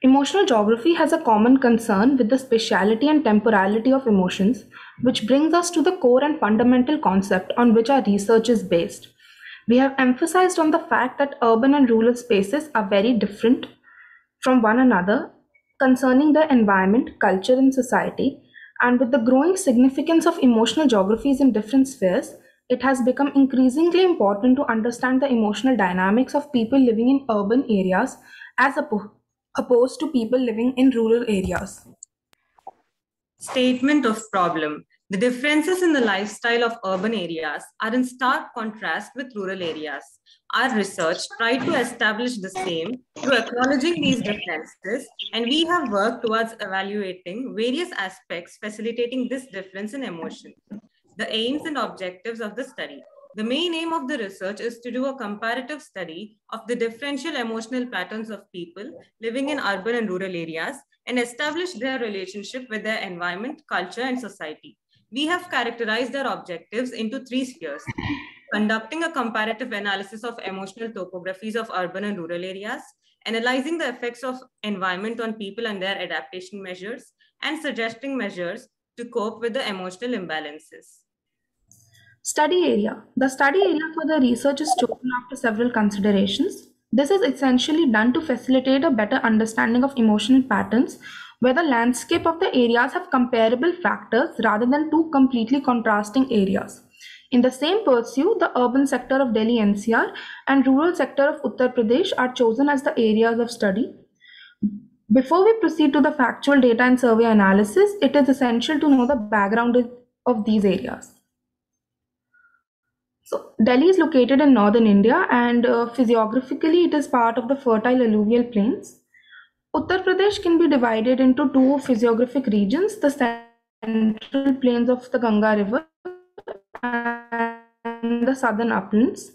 Emotional geography has a common concern with the spatiality and temporality of emotions, which brings us to the core and fundamental concept on which our research is based. We have emphasized on the fact that urban and rural spaces are very different from one another concerning their environment, culture, and society, and with the growing significance of emotional geographies in different spheres, it has become increasingly important to understand the emotional dynamics of people living in urban areas as opposed to people living in rural areas. Statement of problem. The differences in the lifestyle of urban areas are in stark contrast with rural areas. Our research tried to establish the same through acknowledging these differences, and we have worked towards evaluating various aspects facilitating this difference in emotion. The aims and objectives of the study. The main aim of the research is to do a comparative study of the differential emotional patterns of people living in urban and rural areas and establish their relationship with their environment, culture, and society. We have characterized their objectives into 3 spheres: conducting a comparative analysis of emotional topographies of urban and rural areas, analyzing the effects of environment on people and their adaptation measures, and suggesting measures to cope with the emotional imbalances. Study area. The study area for the research is chosen after several considerations. This is essentially done to facilitate a better understanding of emotional patterns where the landscape of the areas have comparable factors rather than 2 completely contrasting areas. In the same pursuit, the urban sector of Delhi NCR and rural sector of Uttar Pradesh are chosen as the areas of study. Before we proceed to the factual data and survey analysis, it is essential to know the background of these areas. So Delhi is located in northern India, and physiographically it is part of the fertile alluvial plains. Uttar Pradesh can be divided into two physiographic regions, the central plains of the Ganga River and the southern uplands.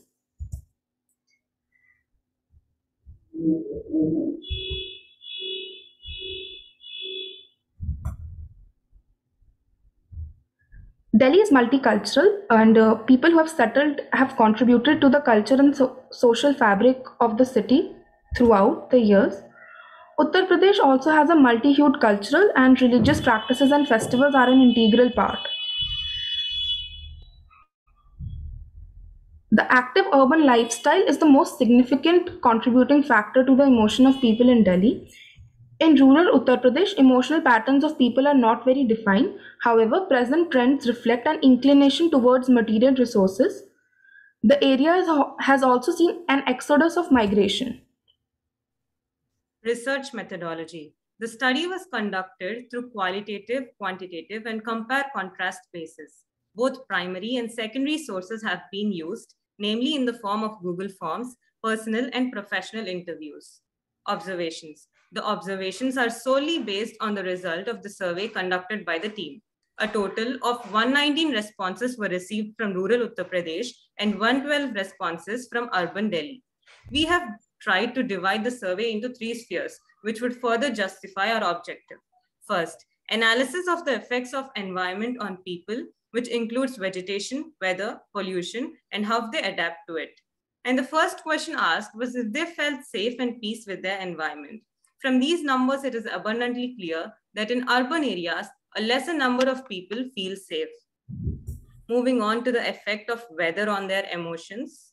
Delhi is multicultural, and people who have settled have contributed to the culture and social fabric of the city throughout the years. Uttar Pradesh also has a multi-hued cultural and religious practices, and festivals are an integral part. The active urban lifestyle is the most significant contributing factor to the emotion of people in Delhi. In rural Uttar Pradesh, emotional patterns of people are not very defined. However, present trends reflect an inclination towards material resources. The area has also seen an exodus of migration. Research methodology. The study was conducted through qualitative, quantitative, and compare-contrast basis. Both primary and secondary sources have been used, namely in the form of Google Forms, personal and professional interviews. Observations. The observations are solely based on the result of the survey conducted by the team. A total of 119 responses were received from rural Uttar Pradesh and 112 responses from urban Delhi. We have tried to divide the survey into three spheres, which would further justify our objective. First, analysis of the effects of environment on people, which includes vegetation, weather, pollution, and how they adapt to it. And the first question asked was if they felt safe and peace with their environment. From these numbers, it is abundantly clear that in urban areas, a lesser number of people feel safe. Moving on to the effect of weather on their emotions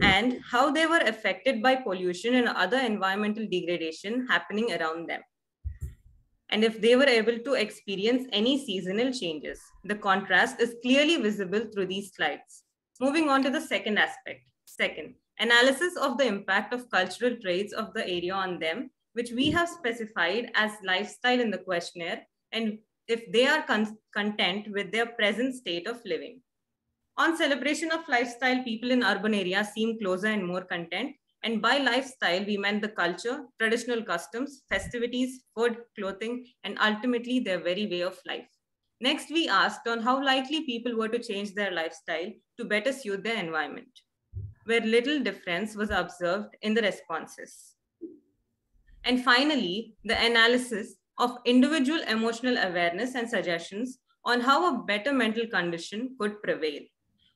and how they were affected by pollution and other environmental degradation happening around them, and if they were able to experience any seasonal changes. The contrast is clearly visible through these slides. Moving on to the second aspect. Second, analysis of the impact of cultural traits of the area on them, which we have specified as lifestyle in the questionnaire, and if they are content with their present state of living. On celebration of lifestyle, people in urban areas seem closer and more content. And by lifestyle, we meant the culture, traditional customs, festivities, food, clothing, and ultimately their very way of life. Next, we asked on how likely people were to change their lifestyle to better suit their environment, where little difference was observed in the responses. And finally, the analysis of individual emotional awareness and suggestions on how a better mental condition could prevail.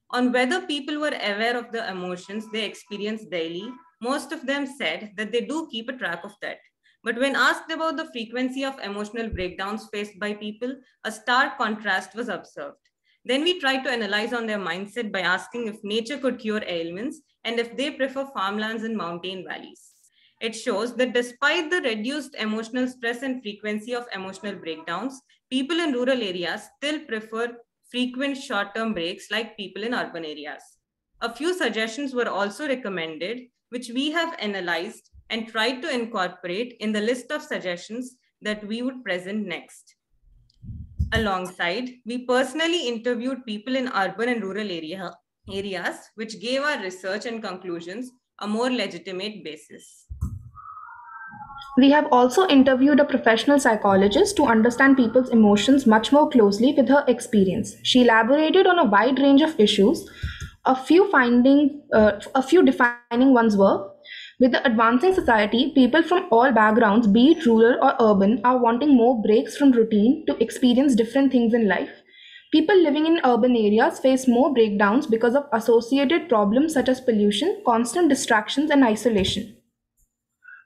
On whether people were aware of the emotions they experience daily, most of them said that they do keep a track of that. But when asked about the frequency of emotional breakdowns faced by people, a stark contrast was observed. Then we tried to analyze on their mindset by asking if nature could cure ailments and if they prefer farmlands and mountain valleys. It shows that despite the reduced emotional stress and frequency of emotional breakdowns, people in rural areas still prefer frequent short-term breaks like people in urban areas. A few suggestions were also recommended, which we have analyzed and tried to incorporate in the list of suggestions that we would present next. Alongside, we personally interviewed people in urban and rural areas, which gave our research and conclusions a more legitimate basis. We have also interviewed a professional psychologist to understand people's emotions much more closely with her experience. She elaborated on a wide range of issues. A few defining ones were: with the advancing society, people from all backgrounds, be it rural or urban, are wanting more breaks from routine to experience different things in life. People living in urban areas face more breakdowns because of associated problems such as pollution, constant distractions, and isolation.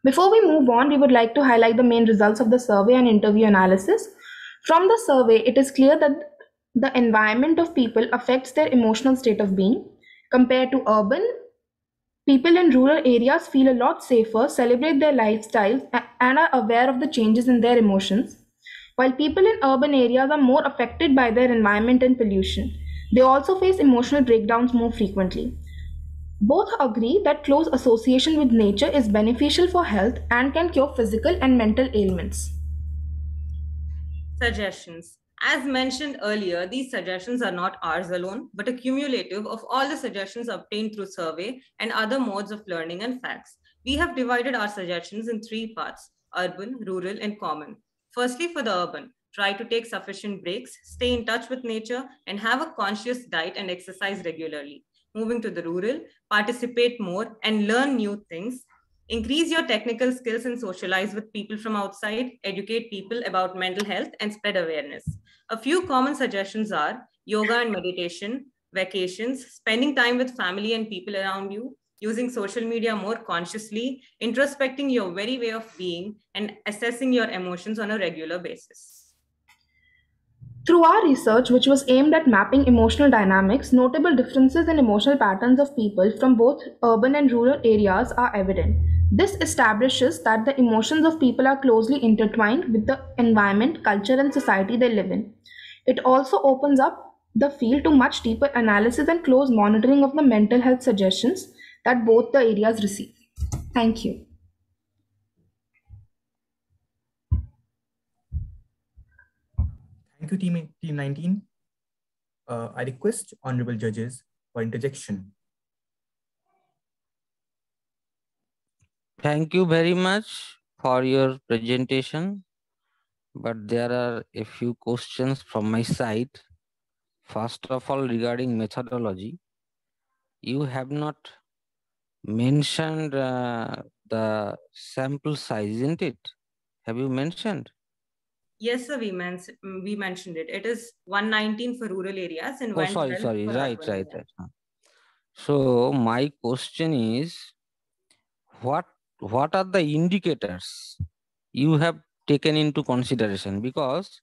Before we move on, we would like to highlight the main results of the survey and interview analysis. From the survey, it is clear that the environment of people affects their emotional state of being. Compared to urban, people in rural areas feel a lot safer, celebrate their lifestyles, and are aware of the changes in their emotions, while people in urban areas are more affected by their environment and pollution. They also face emotional breakdowns more frequently. Both agree that close association with nature is beneficial for health and can cure physical and mental ailments. Suggestions. As mentioned earlier, these suggestions are not ours alone, but a cumulative of all the suggestions obtained through survey and other modes of learning and facts. We have divided our suggestions in three parts: urban, rural, and common. Firstly, for the urban, try to take sufficient breaks, stay in touch with nature, and have a conscious diet and exercise regularly. Moving to the rural, participate more and learn new things. Increase your technical skills and socialize with people from outside, educate people about mental health, and spread awareness. A few common suggestions are yoga and meditation, vacations, spending time with family and people around you, using social media more consciously, introspecting your very way of being, and assessing your emotions on a regular basis. Through our research, which was aimed at mapping emotional dynamics, notable differences in emotional patterns of people from both urban and rural areas are evident. This establishes that the emotions of people are closely intertwined with the environment, culture, and society they live in. It also opens up the field to much deeper analysis and close monitoring of the mental health suggestions that both the areas receive. Thank you. Thank you, Team 19. I request honorable judges for interjection. Thank you very much for your presentation, but there are a few questions from my side. First of all, regarding methodology, you have not mentioned the sample size, isn't it? Have you mentioned? Yes, sir, we mentioned it. It is 119 for rural areas and 112 sorry. for Right. urban areas. So my question is, what are the indicators you have taken into consideration? Because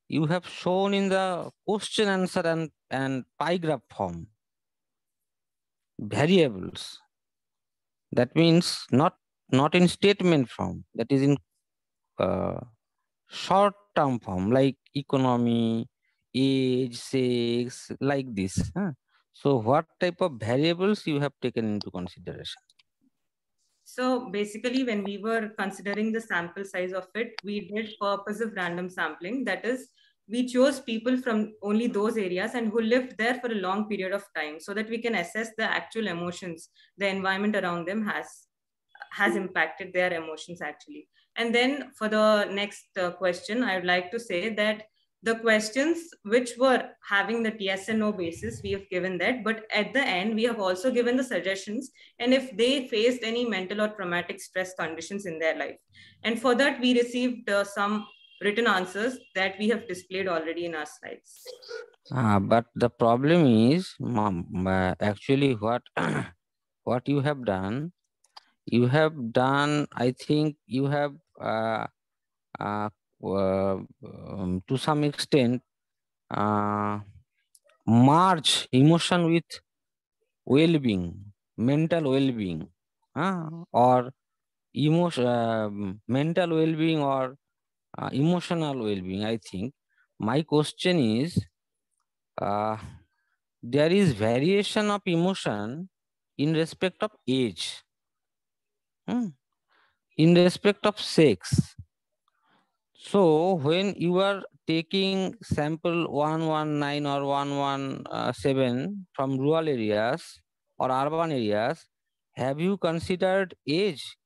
you have shown in the question answer and pie graph form variables. That means not in statement form. That is in short term form, like economy, age, sex, like this. So what type of variables you have taken into consideration? So basically, when we were considering the sample size of it, we did purposive random sampling. That is, we chose people from only those areas and who lived there for a long period of time, so that we can assess the actual emotions the environment around them has impacted their emotions actually. And then for the next question, I would like to say that the questions which were having the yes and no basis, we have given that, but at the end, we have also given the suggestions and if they faced any mental or traumatic stress conditions in their life. And for that, we received some written answers that we have displayed already in our slides. But the problem is, actually what what you have done, I think you have to some extent merge emotion with well-being, mental well-being, or mental well-being or emotional well-being. I think my question is, there is variation of emotion in respect of age, in respect of sex. So when you are taking sample 119 or 117 from rural areas or urban areas, have you considered age?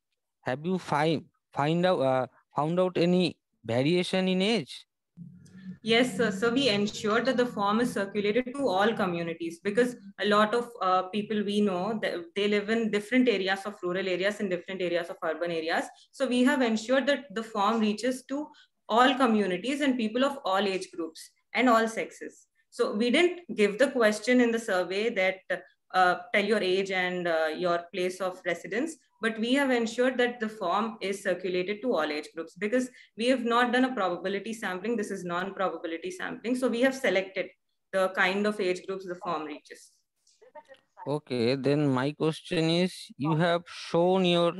Have you found out any variation in age? Yes, sir. So we ensure that the form is circulated to all communities because a lot of people we know that they live in different areas of rural areas and different areas of urban areas. So we have ensured that the form reaches to all communities and people of all age groups and all sexes. So we didn't give the question in the survey that tell your age and your place of residence, but we have ensured that the form is circulated to all age groups because we have not done a probability sampling. This is non-probability sampling. So we have selected the kind of age groups the form reaches. Okay, then my question is, you have shown your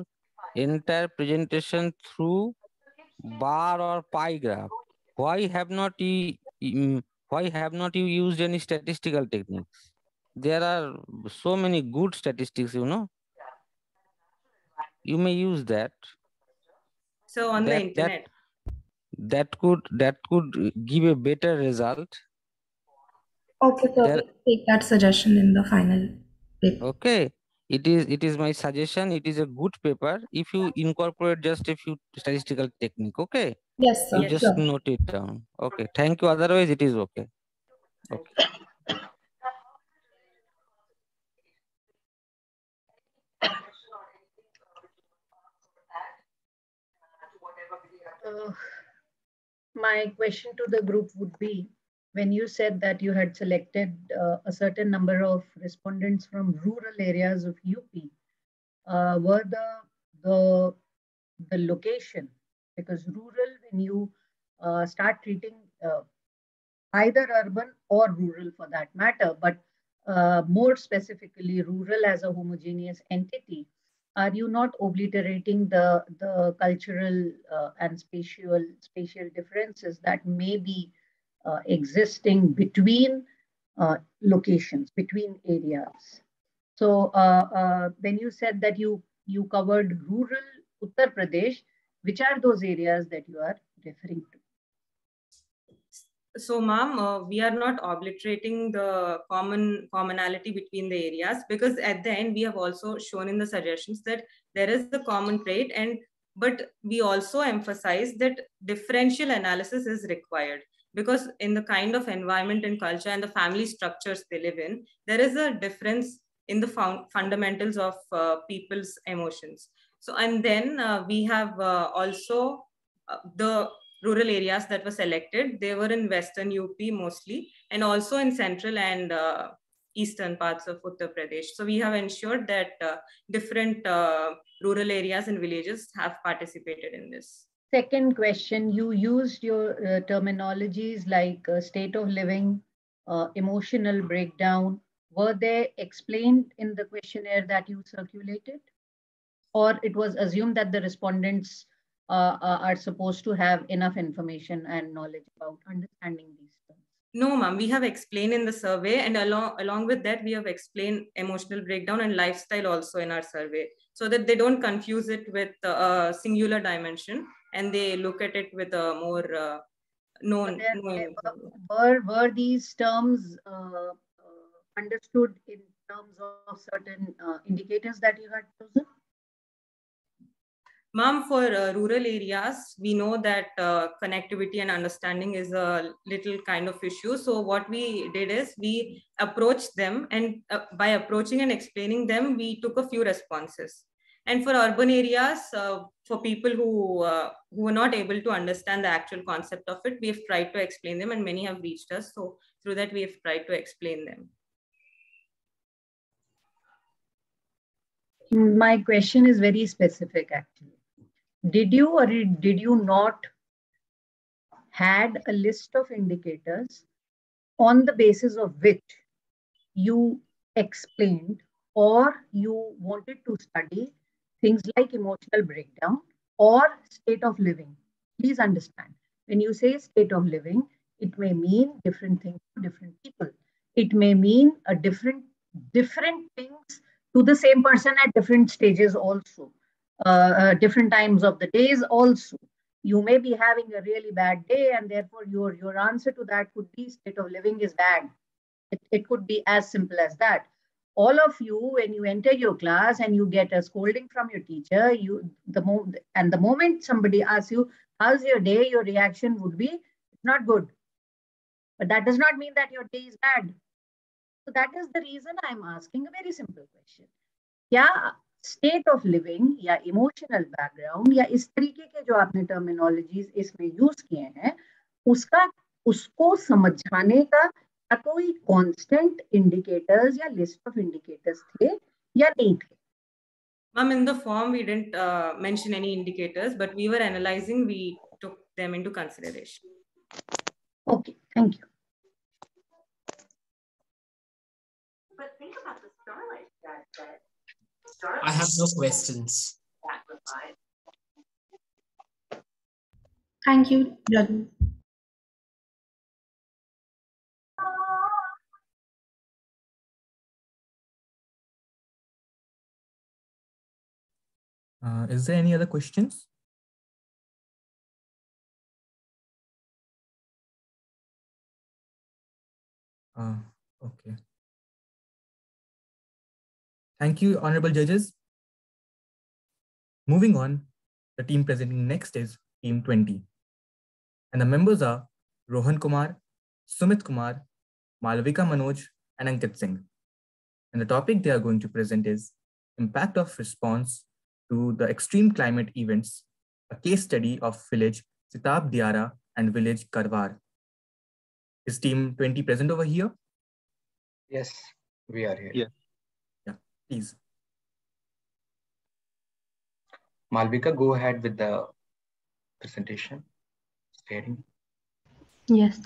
entire presentation through bar or pie graph. Why have not you used any statistical techniques? There are so many good statistics, you may use that. So on the internet. that could give a better result. Okay, so There, we'll take that suggestion in the final paper. okay. It is my suggestion. It is a good paper if you incorporate just a few statistical technique. Okay. Yes, You sir. just Sure. note it down. Okay. Thank you. Otherwise, it is okay. Okay. My question to the group would be, when you said that you had selected a certain number of respondents from rural areas of UP, were the the location, because rural, when you start treating either urban or rural for that matter, but more specifically rural as a homogeneous entity, are you not obliterating the cultural and spatial differences that may be existing between locations, between areas? So when you said that you covered rural Uttar Pradesh, which are those areas that you are referring to? So, ma'am, we are not obliterating the commonality between the areas, because at the end we have also shown in the suggestions that there is the common trait, but we also emphasize that differential analysis is required, because in the kind of environment and culture and the family structures they live in, there is a difference in the fundamentals of people's emotions. So, and then we have also the rural areas that were selected. They were in Western UP mostly, and also in central and eastern parts of Uttar Pradesh. So we have ensured that different rural areas and villages have participated in this. Second question, you used your terminologies like state of living, emotional breakdown. Were they explained in the questionnaire that you circulated? Or it was assumed that the respondents are supposed to have enough information and knowledge about understanding these terms? No, ma'am, we have explained in the survey, and along with that, we have explained emotional breakdown and lifestyle also in our survey, so that they don't confuse it with a singular dimension and they look at it with a more known. Were these terms understood in terms of certain indicators that you had chosen? Ma'am, for rural areas, we know that connectivity and understanding is a little kind of issue. So what we did is we approached them, and by approaching and explaining them, we took a few responses. And for urban areas, for people who were not able to understand the actual concept of it, we have tried to explain them, and many have reached us. So through that, we have tried to explain them. My question is very specific, actually. Did you or did you not had a list of indicators on the basis of which you explained or you wanted to study things like emotional breakdown or state of living? Please understand, when you say state of living, it may mean different things to different people. It may mean a different things to the same person at different stages also, different times of the days also. You may be having a really bad day, and therefore your answer to that could be state of living is bad. It could be as simple as that. All of you, when you enter your class and you get a scolding from your teacher, the moment somebody asks you, how's your day, your reaction would be, it's not good. But that does not mean that your day is bad. So that is the reason I'm asking a very simple question. क्या state of living या emotional background या इस तरीके के जो आपने terminologies इसमें use किए हैं, उसको समझाने का कोई कांस्टेंट इंडिकेटर्स या लिस्ट ऑफ इंडिकेटर्स थे या नहीं थे? Ma'am, in the form, we didn't mention any indicators, but we were analyzing, we took them into consideration. Okay, thank you. But think about the starlight that I have no questions. Thank you, judges. Is there any other questions? Okay. Thank you, honorable judges. Moving on, the team presenting next is Team 20. And the members are Rohan Kumar, Sumit Kumar, Malavika Manoj, and Ankit Singh. And the topic they are going to present is Impact of Response to the Extreme Climate Events, a case study of village Sitab Diara and village Karwar. Is Team 20 present over here? Yes, we are here. Yeah, please. Malvika, go ahead with the presentation. Sharing. Yes.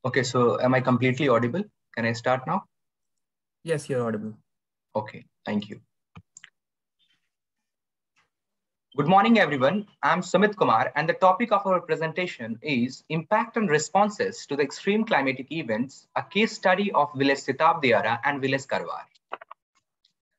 Okay, so am I completely audible? Can I start now? Yes, you're audible. Okay, thank you. Good morning, everyone. I'm Sumit Kumar, and the topic of our presentation is Impact and Responses to the Extreme Climatic Events, a case study of village Sitab Diara and village Karwar.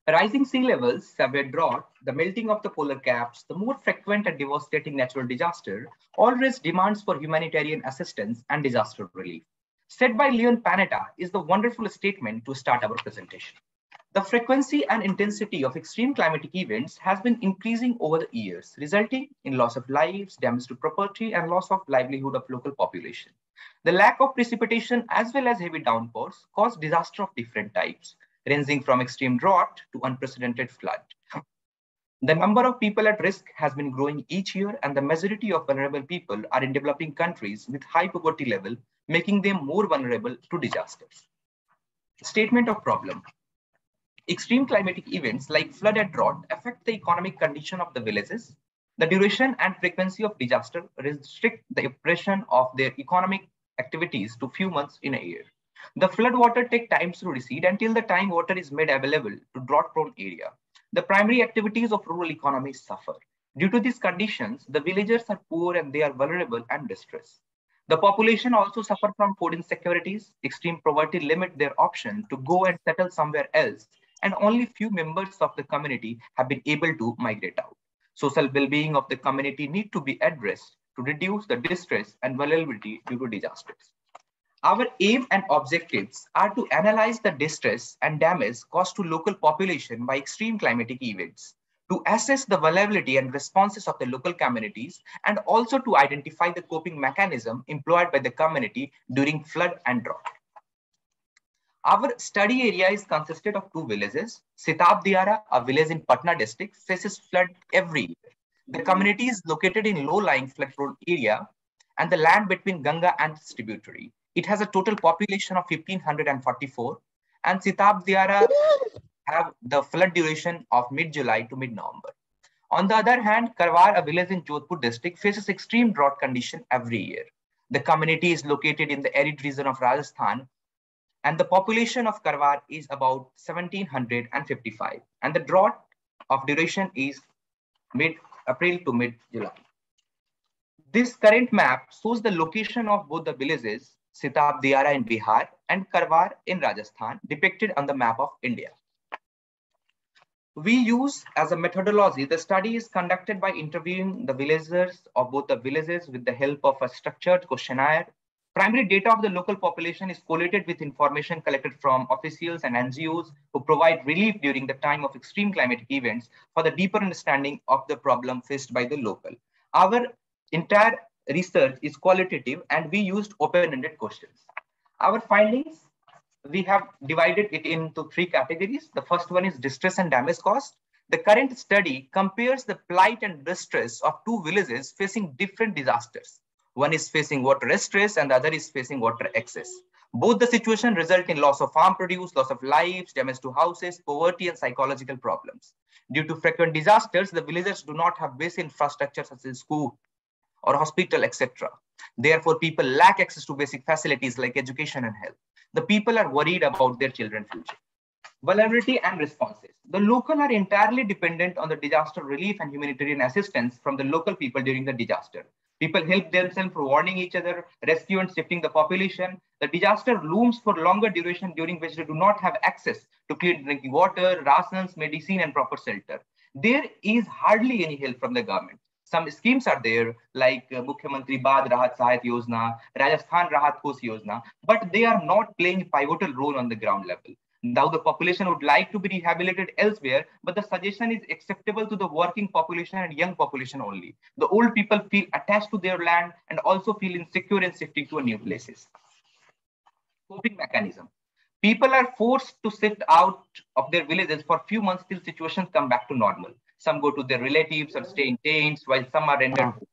Rising sea levels, severe drought, the melting of the polar caps, the more frequent and devastating natural disaster all raise demands for humanitarian assistance and disaster relief. Said by Leon Panetta is the wonderful statement to start our presentation. The frequency and intensity of extreme climatic events has been increasing over the years, resulting in loss of lives, damage to property, and loss of livelihood of local population. The lack of precipitation as well as heavy downpours cause disaster of different types, ranging from extreme drought to unprecedented flood. The number of people at risk has been growing each year, and the majority of vulnerable people are in developing countries with high poverty level, making them more vulnerable to disasters. Statement of problem. Extreme climatic events like flood and drought affect the economic condition of the villages. The duration and frequency of disaster restrict the oppression of their economic activities to few months in a year. The flood water takes time to recede until the time water is made available to drought-prone area. The primary activities of rural economies suffer. Due to these conditions, the villagers are poor and they are vulnerable and distressed. The population also suffer from food insecurities. Extreme poverty limit their option to go and settle somewhere else, and only few members of the community have been able to migrate out. Social well-being of the community need to be addressed to reduce the distress and vulnerability due to disasters. Our aim and objectives are to analyze the distress and damage caused to local population by extreme climatic events, to assess the vulnerability and responses of the local communities, and also to identify the coping mechanism employed by the community during flood and drought. Our study area is consisted of two villages. Sitab Diara, a village in Patna district, faces flood every year. The community is located in low-lying flood-prone area and the land between Ganga and its tributary. It has a total population of 1,544, and Sitab Diara have the flood duration of mid-July to mid-November. On the other hand, Karwar, a village in Jodhpur district, faces extreme drought condition every year. The community is located in the arid region of Rajasthan, and the population of Karwar is about 1,755, and the drought of duration is mid-April to mid-July. This current map shows the location of both the villages, Sitab Diara in Bihar and Karwar in Rajasthan, depicted on the map of India. We use as a methodology, the study is conducted by interviewing the villagers of both the villages with the help of a structured questionnaire. Primary data of the local population is collated with information collected from officials and NGOs who provide relief during the time of extreme climatic events for the deeper understanding of the problem faced by the local. Our entire research is qualitative and we used open-ended questions. Our findings, we have divided it into three categories. The first one is distress and damage caused. The current study compares the plight and distress of two villages facing different disasters. One is facing water stress and the other is facing water excess. Both the situation result in loss of farm produce, loss of lives, damage to houses, poverty and psychological problems. Due to frequent disasters, the villagers do not have basic infrastructure such as school or hospital, etc. Therefore, people lack access to basic facilities like education and health. The people are worried about their children's future. Vulnerability and responses. The local are entirely dependent on the disaster relief and humanitarian assistance from the local people during the disaster. People help themselves for warning each other, rescue and shifting the population. The disaster looms for longer duration during which they do not have access to clean drinking water, rations, medicine, and proper shelter. There is hardly any help from the government. Some schemes are there like Mukhyamantri Baad Rahat Sahat Yojana, Rajasthan Rahat Kosh Yojana, but they are not playing a pivotal role on the ground level. Now the population would like to be rehabilitated elsewhere, but the suggestion is acceptable to the working population and young population only. The old people feel attached to their land and also feel insecure in shifting to new places. Coping mechanism. People are forced to shift out of their villages for a few months till situations come back to normal. Some go to their relatives or stay in tents, while some are rendered homeless.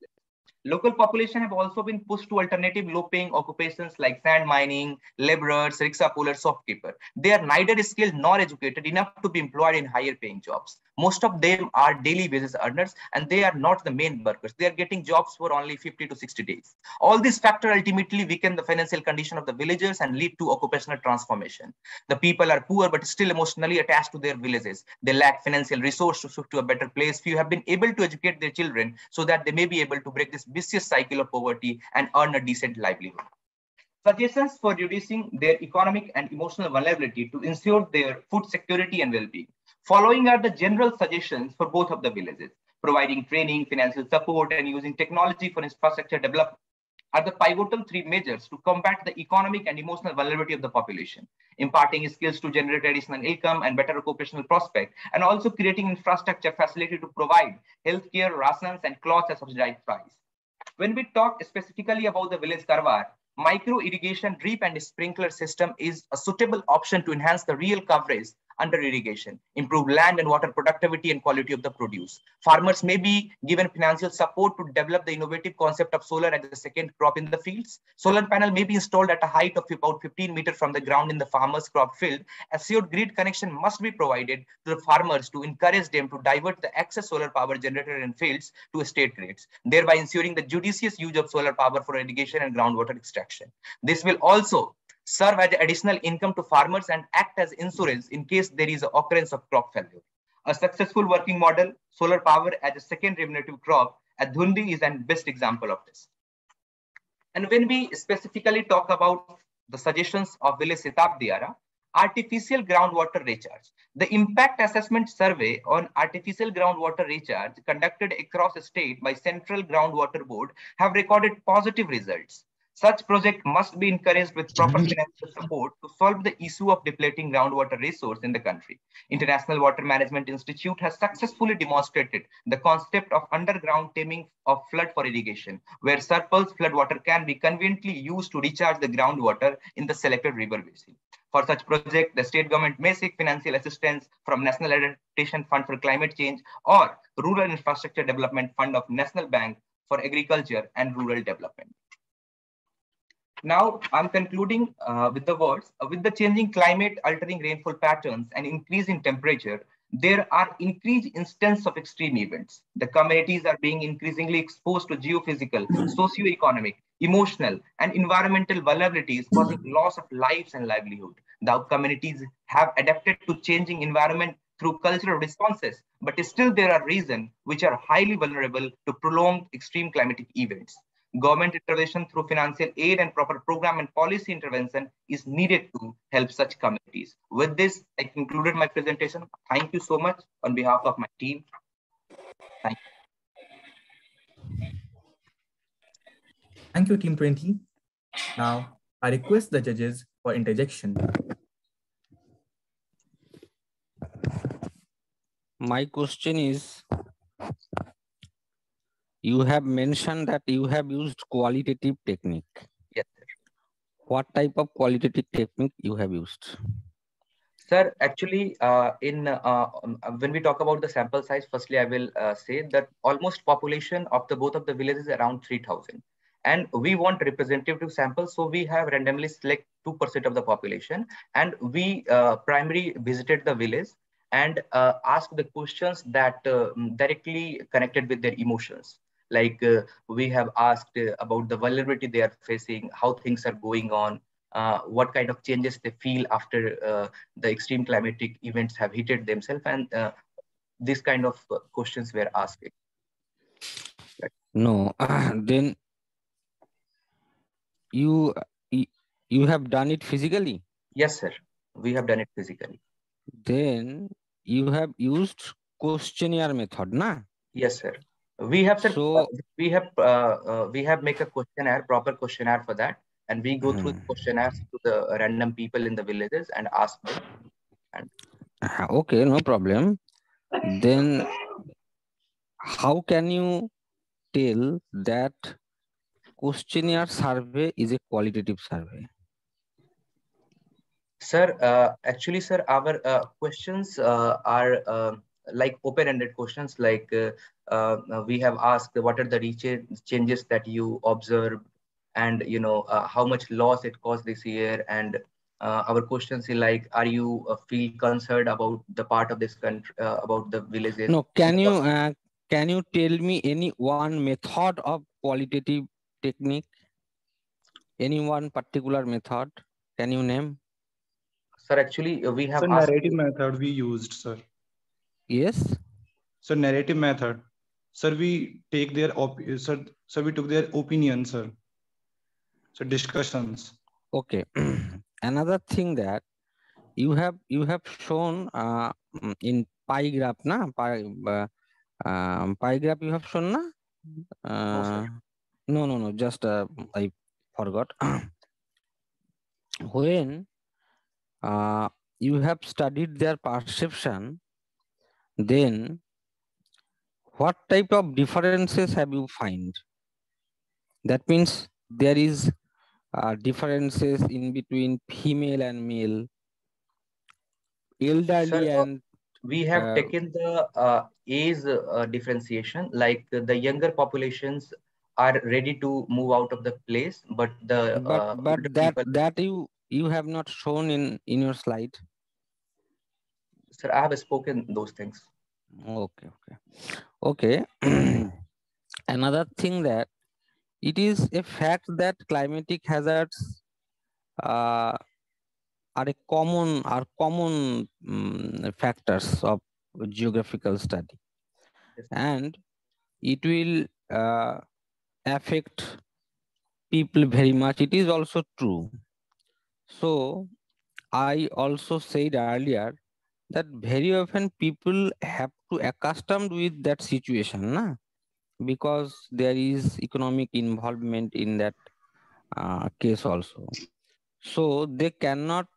Local population have also been pushed to alternative low-paying occupations like sand mining, laborers, rickshaw pullers, shopkeeper. They are neither skilled nor educated enough to be employed in higher-paying jobs. Most of them are daily basis earners, and they are not the main workers. They are getting jobs for only 50 to 60 days. All these factors ultimately weaken the financial condition of the villagers and lead to occupational transformation. The people are poor but still emotionally attached to their villages. They lack financial resource to shift to a better place. Few have been able to educate their children so that they may be able to break this vicious cycle of poverty and earn a decent livelihood. Suggestions for reducing their economic and emotional vulnerability to ensure their food security and well-being. Following are the general suggestions for both of the villages. Providing training, financial support, and using technology for infrastructure development are the pivotal three measures to combat the economic and emotional vulnerability of the population. Imparting skills to generate additional income and better occupational prospect, and also creating infrastructure facility to provide healthcare, rations, and clothes at subsidized price. When we talk specifically about the village Karwar, micro irrigation drip and sprinkler system is a suitable option to enhance the real coverage under irrigation, improve land and water productivity and quality of the produce. Farmers may be given financial support to develop the innovative concept of solar as the second crop in the fields. Solar panel may be installed at a height of about 15 meters from the ground in the farmer's crop field. Assured grid connection must be provided to the farmers to encourage them to divert the excess solar power generated in fields to state grids, thereby ensuring the judicious use of solar power for irrigation and groundwater extraction. This will also serve as additional income to farmers and act as insurance in case there is an occurrence of crop failure. A successful working model, solar power as a second remunerative crop at Dhundi is an best example of this. And when we specifically talk about the suggestions of village Sitab Diara, artificial groundwater recharge. The impact assessment survey on artificial groundwater recharge conducted across the state by Central Groundwater Board have recorded positive results. Such project must be encouraged with proper financial support to solve the issue of depleting groundwater resource in the country. International Water Management Institute has successfully demonstrated the concept of underground taming of flood for irrigation, where surplus floodwater can be conveniently used to recharge the groundwater in the selected river basin. For such project, the state government may seek financial assistance from National Adaptation Fund for Climate Change or Rural Infrastructure Development Fund of National Bank for Agriculture and Rural Development. Now, I'm concluding with the words, with the changing climate, altering rainfall patterns, and increase in temperature, there are increased instances of extreme events. The communities are being increasingly exposed to geophysical, socio-economic, emotional, and environmental vulnerabilities, causing loss of lives and livelihood. The communities have adapted to changing environment through cultural responses, but still there are regions which are highly vulnerable to prolonged extreme climatic events. Government intervention through financial aid and proper program and policy intervention is needed to help such communities. With this, I concluded my presentation. Thank you so much on behalf of my team. Thank you. Thank you, Team 20. Now, I request the judges for interjection. My question is, you have mentioned that you have used qualitative technique. Yes, sir. What type of qualitative technique you have used? Sir, actually, when we talk about the sample size, firstly, I will say that almost population of the both of the villages is around 3,000. And we want representative samples, so we have randomly select 2% of the population, and we primarily visited the village and asked the questions that directly connected with their emotions. Like we have asked about the vulnerability they are facing, how things are going on, what kind of changes they feel after the extreme climatic events have hit themselves, and this kind of questions were asked. No, then you you have done it physically? Yes, sir. We have done it physically. Then you have used questionnaire method, na? Yes, sir. We have, sir. So We have make a questionnaire, proper questionnaire for that, and we go through the questionnaires to the random people in the villages and ask them. And okay, no problem. Then how can you tell that questionnaire survey is a qualitative survey? Sir, actually, sir, our questions are like open-ended questions. Like we have asked, what are the changes that you observe, and how much loss it caused this year. And our questions is like, are you feel concerned about the part of this country, about the villages? No, can you tell me any one method of qualitative technique? Any one particular method? Can you name? Sir, actually, we have So asked. narrative method we used, sir. Yes. So narrative method, sir. We take their sir. We took their opinion, sir. So discussions. Okay. Another thing that you have shown in pie graph, na? Pie graph you have shown, na? No, sir. No. Just I forgot. When you have studied their perception, then what type of differences have you find? That means there is differences in between female and male, elderly Sir, and we have taken the age differentiation, like the younger populations are ready to move out of the place, but the but older that people. you have not shown in your slide. Sir, I have spoken those things. Okay. Another thing that it is a fact that climatic hazards are common factors of geographical study, and it will affect people very much. It is also true. So I also said earlier that very often people have to accustomed with that situation, na? Because there is economic involvement in that case also. So they cannot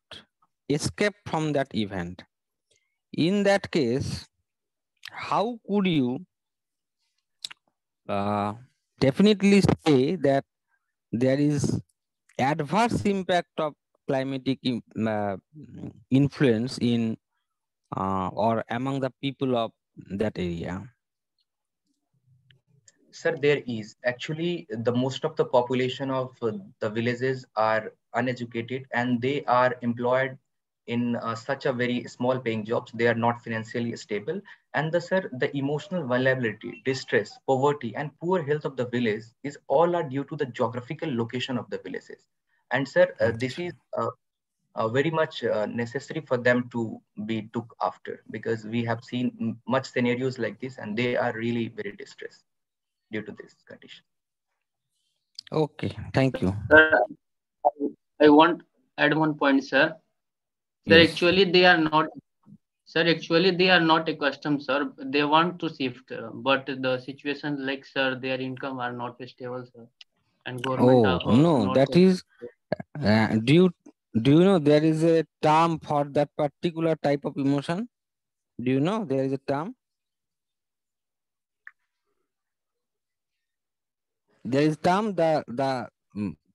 escape from that event. In that case, how could you definitely say that there is adverse impact of climatic influence in or among the people of that area? Sir, there is actually the most of the population of the villages are uneducated, and they are employed in such a very small paying jobs. They are not financially stable, and the emotional vulnerability, distress, poverty, and poor health of the village is all are due to the geographical location of the villages. And sir, this is very much necessary for them to be took after, because we have seen much scenarios like this, and they are really very distressed due to this condition. Okay, thank you. Sir, I want add one point, sir. Sir, yes. actually they are not. Sir, actually they are not accustomed, sir. They want to shift, but the situation, like, sir, their income are not stable, sir, and government are no, not. that is do you know there is a term for that particular type of emotion? Do you know there is a term? There is term, the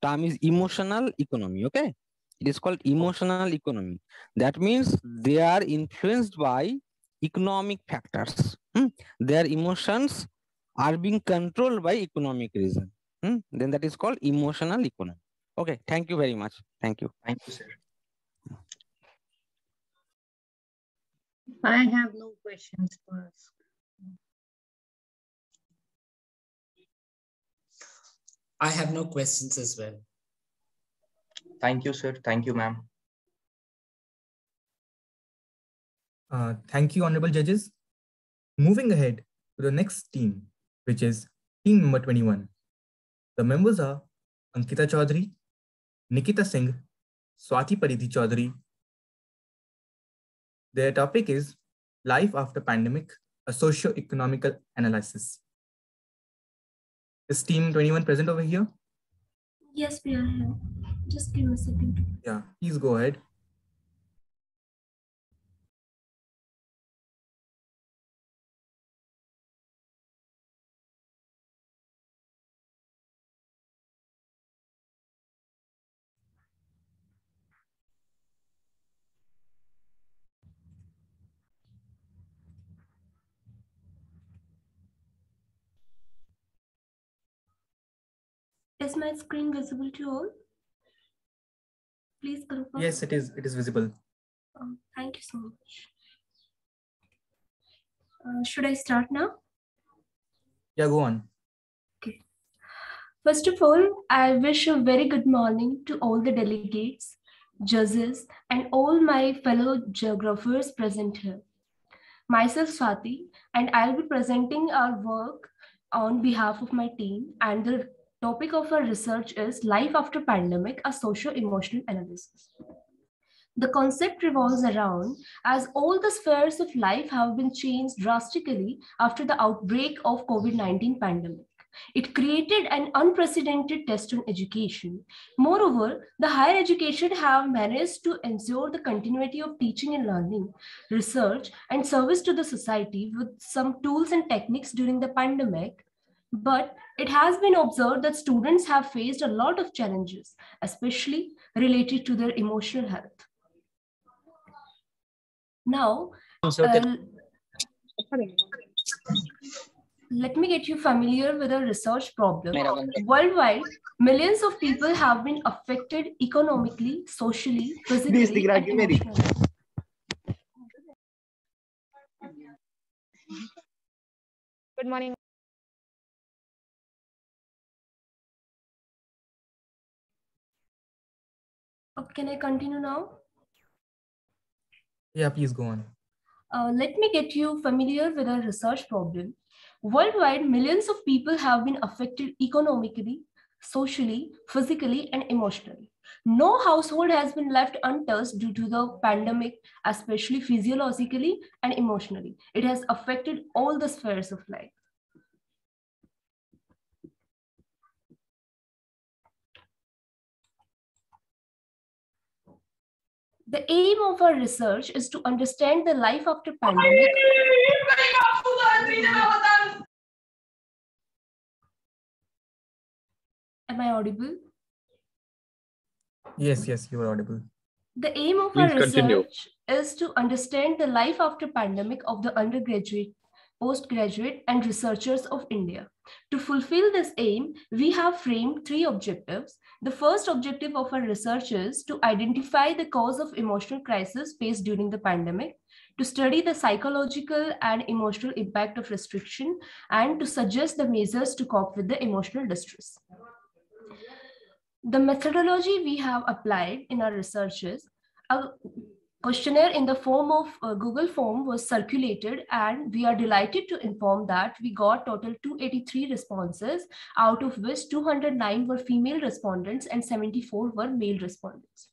term is emotional economy. Okay, it is called emotional economy. That means they are influenced by economic factors. Their emotions are being controlled by economic reason. Then that is called emotional economy. Okay, thank you very much. Thank you. Thank you, sir. I have no questions to ask. I have no questions as well. Thank you, sir. Thank you, ma'am. Thank you, honorable judges. Moving ahead to the next team, which is team number 21. The members are Ankita Chaudhary, Nikita Singh, Swati Paridhi Chaudhary. Their topic is Life After Pandemic, a Socio-Economical Analysis. Is team 21 present over here? Yes, we are here. Just give me a second. Yeah, please go ahead. Is my screen visible to all? Please confirm. Yes, it is visible. Thank you so much. Should I start now? Yeah, go on. Okay. First of all, I wish a very good morning to all the delegates, judges, and all my fellow geographers present here. Myself, Swati, and I'll be presenting our work on behalf of my team, and the topic of our research is Life After Pandemic, a Socio-Emotional Analysis. The concept revolves around as all the spheres of life have been changed drastically after the outbreak of COVID-19 pandemic. It created an unprecedented test on education. Moreover, the higher education have managed to ensure the continuity of teaching and learning, research, and service to the society with some tools and techniques during the pandemic. But it has been observed that students have faced a lot of challenges, especially related to their emotional health. Now, let me get you familiar with a research problem. Worldwide, millions of people have been affected economically, socially, physically, and emotionally. Good morning. Can I continue now? Yeah, please go on. Let me get you familiar with a research problem. Worldwide, millions of people have been affected economically, socially, physically, and emotionally. No household has been left untouched due to the pandemic, especially physiologically and emotionally. It has affected all the spheres of life. The aim of our research is to understand the life after pandemic. Am I audible? Yes, you are audible. The aim of our research is to understand the life after pandemic of the undergraduate, postgraduate, and researchers of India. To fulfill this aim, we have framed 3 objectives. The first objective of our research is to identify the cause of emotional crisis faced during the pandemic, to study the psychological and emotional impact of restriction, and to suggest the measures to cope with the emotional distress. The methodology we have applied in our research is a questionnaire in the form of a Google form was circulated, and we are delighted to inform that we got total 283 responses, out of which 209 were female respondents and 74 were male respondents.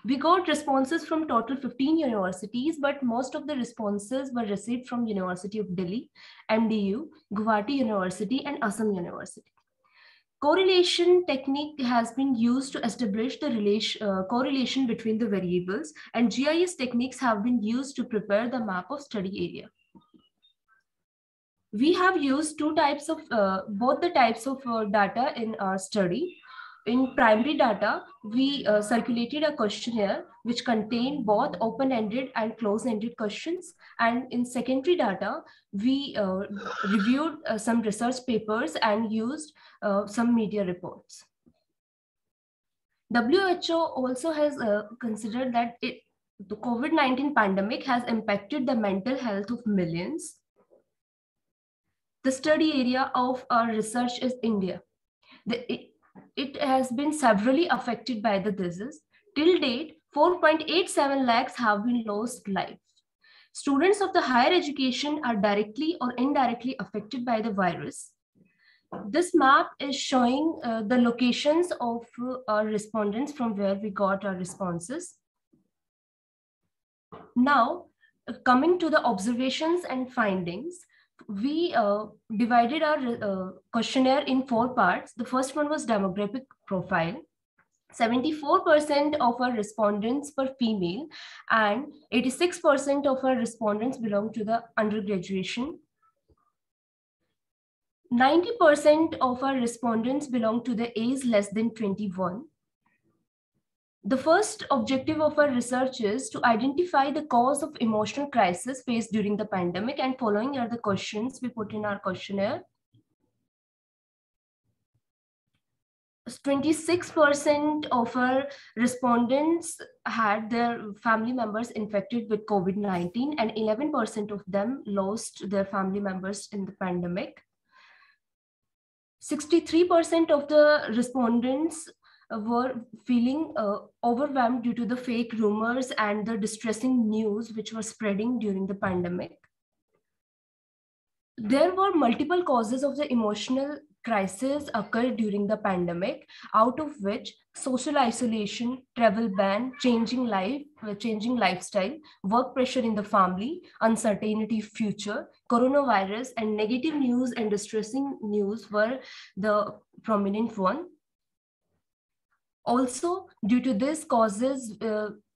We got responses from total 15 universities, but most of the responses were received from University of Delhi, MDU, Guwahati University, and Assam University. Correlation technique has been used to establish the correlation between the variables, and GIS techniques have been used to prepare the map of study area. We have used both the types of data in our study. In primary data, we circulated a questionnaire which contained both open-ended and closed-ended questions. And in secondary data, we reviewed some research papers and used some media reports. WHO also has considered that the COVID-19 pandemic has impacted the mental health of millions. The study area of our research is India. It has been severely affected by the disease. Till date, 4.87 lakhs have been lost life. Students of the higher education are directly or indirectly affected by the virus. This map is showing the locations of our respondents from where we got our responses. Now, coming to the observations and findings, we divided our questionnaire in 4 parts. The first one was demographic profile. 74% of our respondents were female and 86% of our respondents belong to the undergraduation. 90% of our respondents belong to the age less than 21. The first objective of our research is to identify the cause of emotional crisis faced during the pandemic, and following are the questions we put in our questionnaire. 26% of our respondents had their family members infected with COVID-19, and 11% of them lost their family members in the pandemic. 63% of the respondents were feeling overwhelmed due to the fake rumors and the distressing news which was spreading during the pandemic. There were multiple causes of the emotional crisis occurred during the pandemic, out of which social isolation, travel ban, changing lifestyle, work pressure in the family, uncertainty of future, coronavirus, and negative news and distressing news were the prominent one. Also, due to this causes,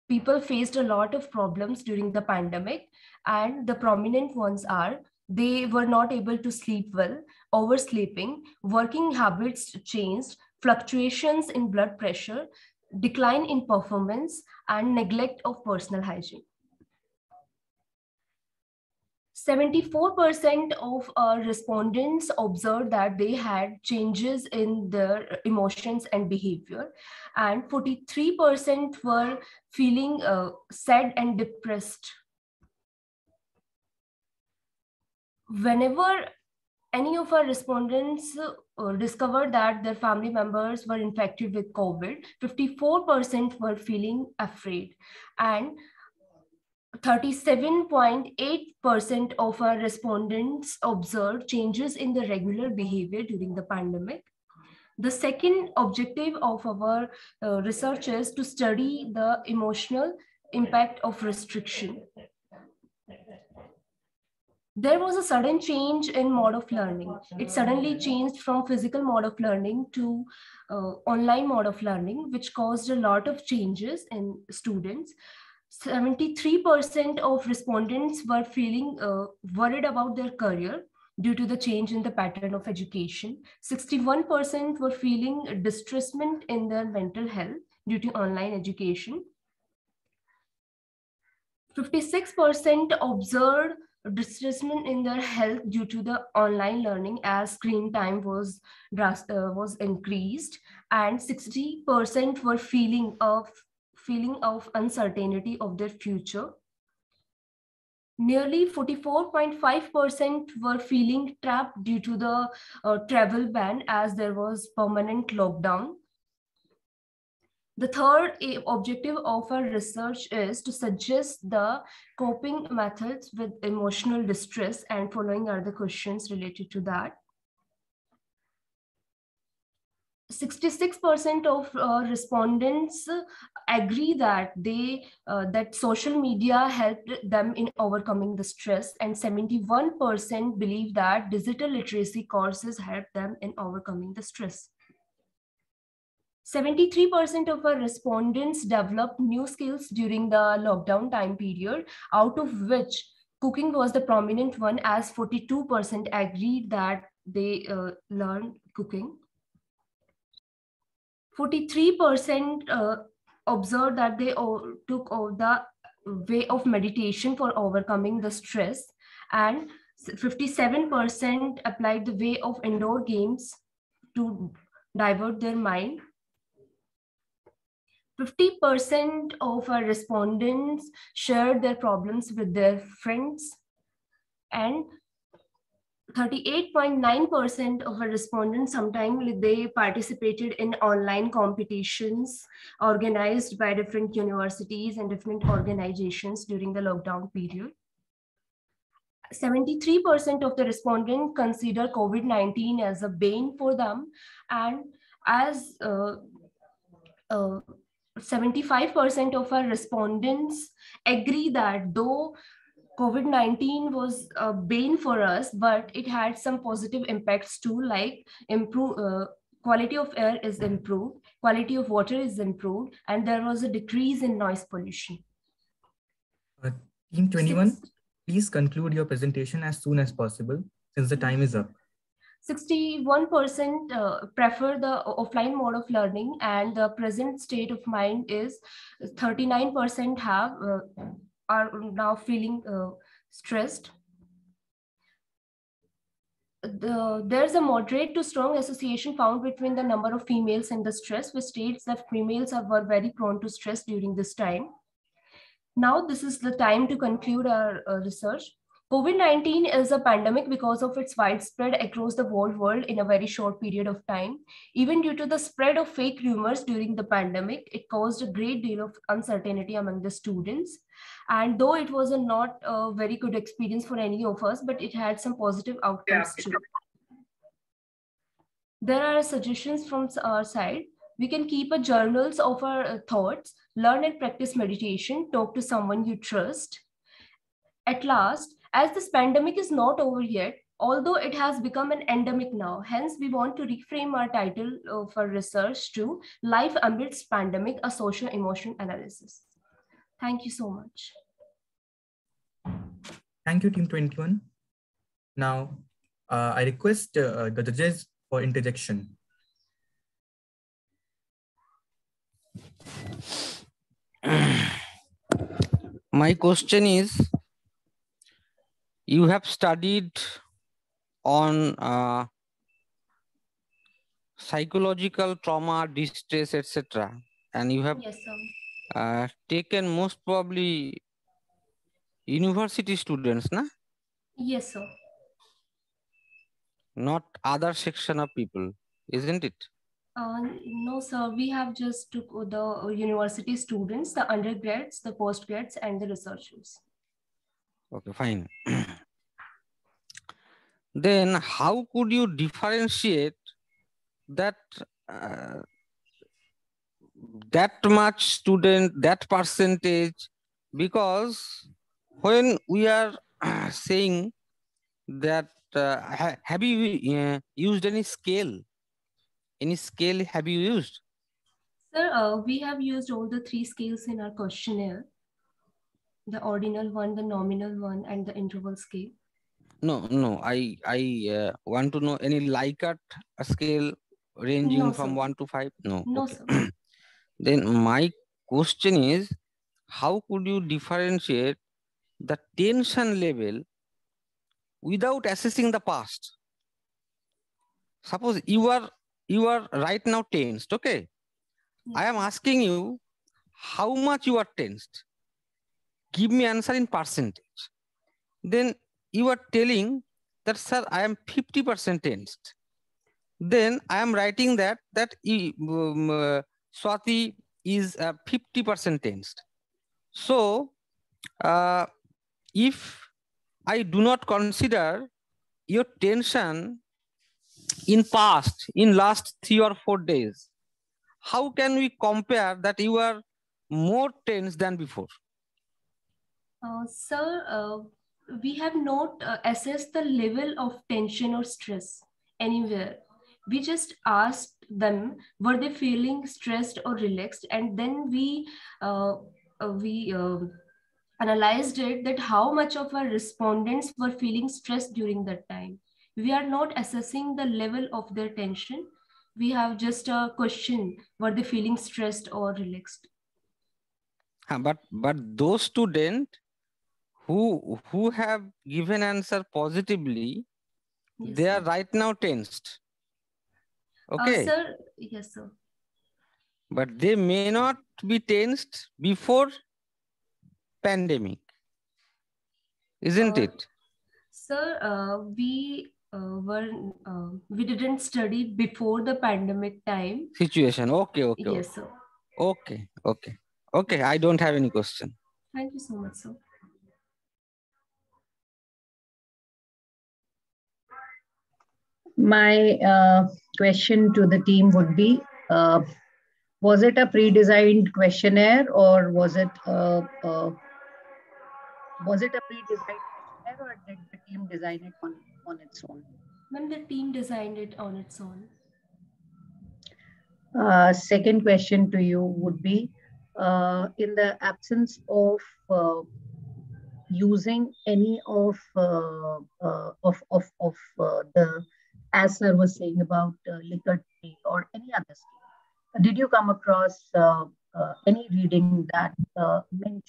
people faced a lot of problems during the pandemic, and the prominent ones are they were not able to sleep well, oversleeping, working habits changed, fluctuations in blood pressure, decline in performance, and neglect of personal hygiene. 74% of respondents observed that they had changes in their emotions and behavior, and 43% were feeling sad and depressed. Whenever any of our respondents discovered that their family members were infected with COVID, 54% were feeling afraid, and 37.8% of our respondents observed changes in the regular behavior during the pandemic. The second objective of our research is to study the emotional impact of restriction. There was a sudden change in mode of learning. It suddenly changed from physical mode of learning to online mode of learning, which caused a lot of changes in students. 73% of respondents were feeling worried about their career due to the change in the pattern of education. 61% were feeling distressment in their mental health due to online education. 56% observed distressment in their health due to the online learning as screen time was increased, and 60% were feeling of uncertainty of their future. Nearly 44.5% were feeling trapped due to the travel ban as there was permanent lockdown. The third objective of our research is to suggest the coping methods with emotional distress, and following are the questions related to that. 66% of respondents agree that that social media helped them in overcoming the stress, and 71% believe that digital literacy courses helped them in overcoming the stress. 73% of our respondents developed new skills during the lockdown time period, out of which cooking was the prominent one, as 42% agreed that they learned cooking. 43% observed that they took the way of meditation for overcoming the stress, and 57% applied the way of indoor games to divert their mind. 50% of our respondents shared their problems with their friends, and 38.9% of our respondents, sometimes they participated in online competitions organized by different universities and different organizations during the lockdown period. 73% of the respondents consider COVID-19 as a bane for them, and as 75% of our respondents agree that though COVID-19 was a bane for us, but it had some positive impacts too, like quality of air is improved, quality of water is improved, and there was a decrease in noise pollution. Team 21, please conclude your presentation as soon as possible since the time is up. 61% prefer the offline mode of learning, and the present state of mind is 39% are now feeling stressed. There's a moderate to strong association found between the number of females and the stress, which states that females were very prone to stress during this time. Now, this is the time to conclude our research. COVID-19 is a pandemic because of its widespread across the whole world in a very short period of time. Even due to the spread of fake rumors during the pandemic, it caused a great deal of uncertainty among the students. And though it was not a very good experience for any of us, but it had some positive outcomes too. There are suggestions from our side. We can keep a journals of our thoughts, learn and practice meditation, talk to someone you trust. At last, as this pandemic is not over yet, although it has become an endemic now, hence we want to reframe our title of our research to Life Amidst Pandemic, a Social Emotion Analysis. Thank you so much. Thank you, Team 21. Now, I request the judges for interjection. My question is, you have studied on psychological trauma, distress, etc. And you have taken most probably university students, na? Yes, sir. Not other section of people, isn't it? No, sir. We have just took the university students, the undergrads, the postgrads, and the researchers. Okay, fine. Then how could you differentiate that that much student, that percentage? Because when we are saying that, have you used any scale? Any scale have you used? Sir, we have used all the 3 scales in our questionnaire. The ordinal one, the nominal one, and the interval scale. No. I want to know any Likert scale ranging from 1 to 5. No. Okay. Sir. Then my question is, how could you differentiate the tension level without assessing the past? Suppose you are right now tensed, okay? Yes. I am asking you how much you are tensed. Give me answer in percentage. Then you are telling that, sir, I am 50% tensed. Then I am writing that Swati is 50% tensed. So if I do not consider your tension in last 3 or 4 days, how can we compare that you are more tense than before? Sir, we have not assessed the level of tension or stress anywhere. We just asked them, were they feeling stressed or relaxed? And then we analyzed it, that how much of our respondents were feeling stressed during that time. We are not assessing the level of their tension. We have just a question, were they feeling stressed or relaxed? But those students who have given answer positively, yes, they are right now tensed. Okay. Sir, yes, sir. But they may not be tensed before pandemic, isn't it? Sir, we we didn't study before the pandemic time. Situation. Okay. Yes, sir. Okay. I don't have any question. Thank you so much, sir. My question to the team would be, was it a pre-designed questionnaire, or was it a pre-designed questionnaire, or did the team design it on its own? When the team designed it on its own. Second question to you would be, in the absence of using any of the, as sir was saying about liquor trade or any other scheme, did you come across any reading that mentioned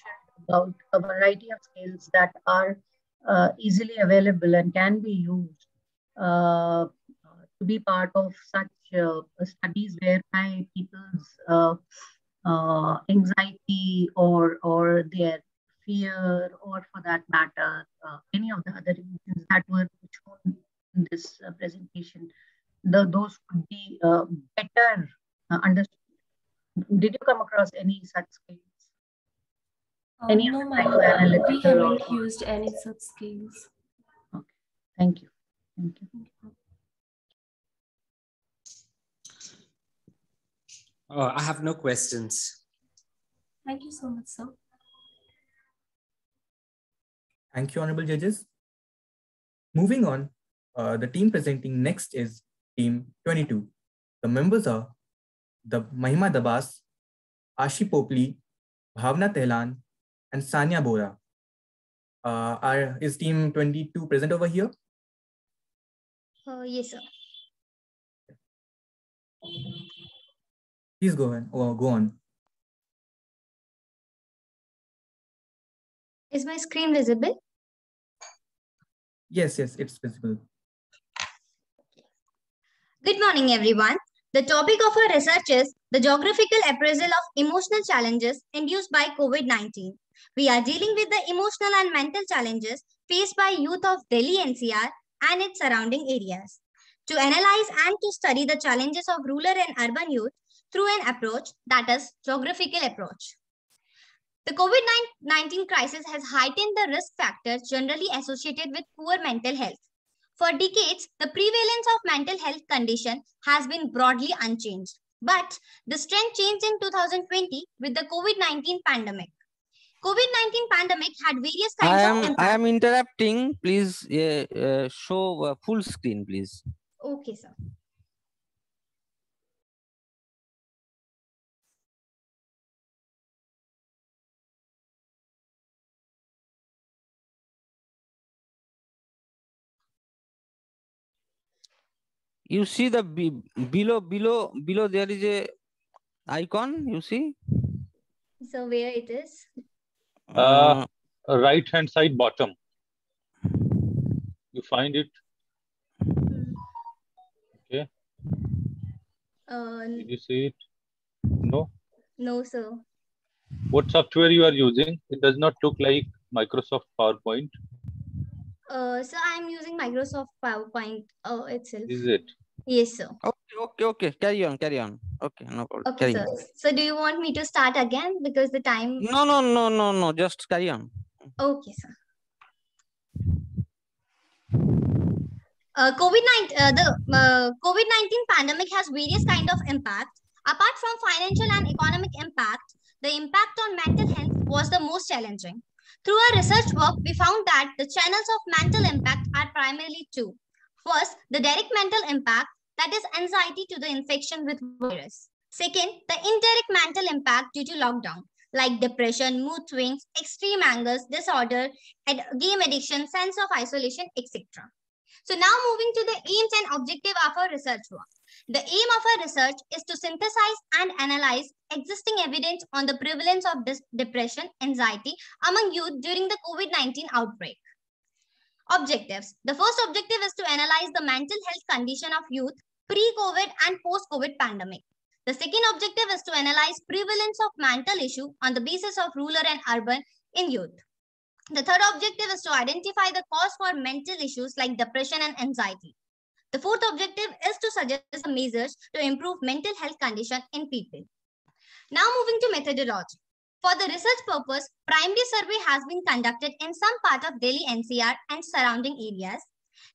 about a variety of skills that are easily available and can be used to be part of such studies whereby people's anxiety or their fear, or for that matter, any of the other emotions that were shown in this presentation, those could be better understood? Did you come across any such skills? Any No, of the ma'am. We haven't or... used any such skills. Okay. Thank you. Thank you. I have no questions. Thank you so much, sir. Thank you, honorable judges. Moving on, the team presenting next is team 22. The members are the Mahima Dabas, Ashi Popli, Bhavna Tehlan, and Sanya Bora. Is team 22 present over here? Yes, sir. Please go ahead. Go on. Is my screen visible? Yes, it's visible. Good morning, everyone. The topic of our research is the geographical appraisal of emotional challenges induced by COVID-19. We are dealing with the emotional and mental challenges faced by youth of Delhi NCR and its surrounding areas. To analyze and to study the challenges of rural and urban youth through an approach that is geographical approach. The COVID-19 crisis has heightened the risk factors generally associated with poor mental health. For decades, the prevalence of mental health condition has been broadly unchanged. But this trend changed in 2020 with the COVID-19 pandemic. COVID-19 pandemic had various kinds of impacts. I am interrupting. Please show full screen, please. Okay, sir. You see the below there is a icon, you see? So where it is? Right hand side bottom. You find it? Okay. Did you see it? No? No, sir. What software you are using? It does not look like Microsoft PowerPoint. So I'm using Microsoft PowerPoint itself. Is it? Yes, sir. Okay. Carry on. Okay, no problem. Okay, sir. So do you want me to start again because the time? No. Just carry on. Okay, sir. COVID-19 pandemic has various kind of impact. Apart from financial and economic impact, the impact on mental health was the most challenging. Through our research work, we found that the channels of mental impact are primarily two. First, the direct mental impact, that is anxiety to the infection with virus. Second, the indirect mental impact due to lockdown, like depression, mood swings, extreme anger, disorder, game addiction, sense of isolation, etc. So now moving to the aims and objective of our research work. The aim of our research is to synthesize and analyze existing evidence on the prevalence of depression, anxiety among youth during the COVID-19 outbreak. Objectives. The first objective is to analyze the mental health condition of youth pre-COVID and post-COVID pandemic. The second objective is to analyze prevalence of mental issue on the basis of rural and urban in youth. The third objective is to identify the cause for mental issues like depression and anxiety. The fourth objective is to suggest the measures to improve mental health condition in people. Now moving to methodology. For the research purpose, primary survey has been conducted in some part of Delhi NCR and surrounding areas,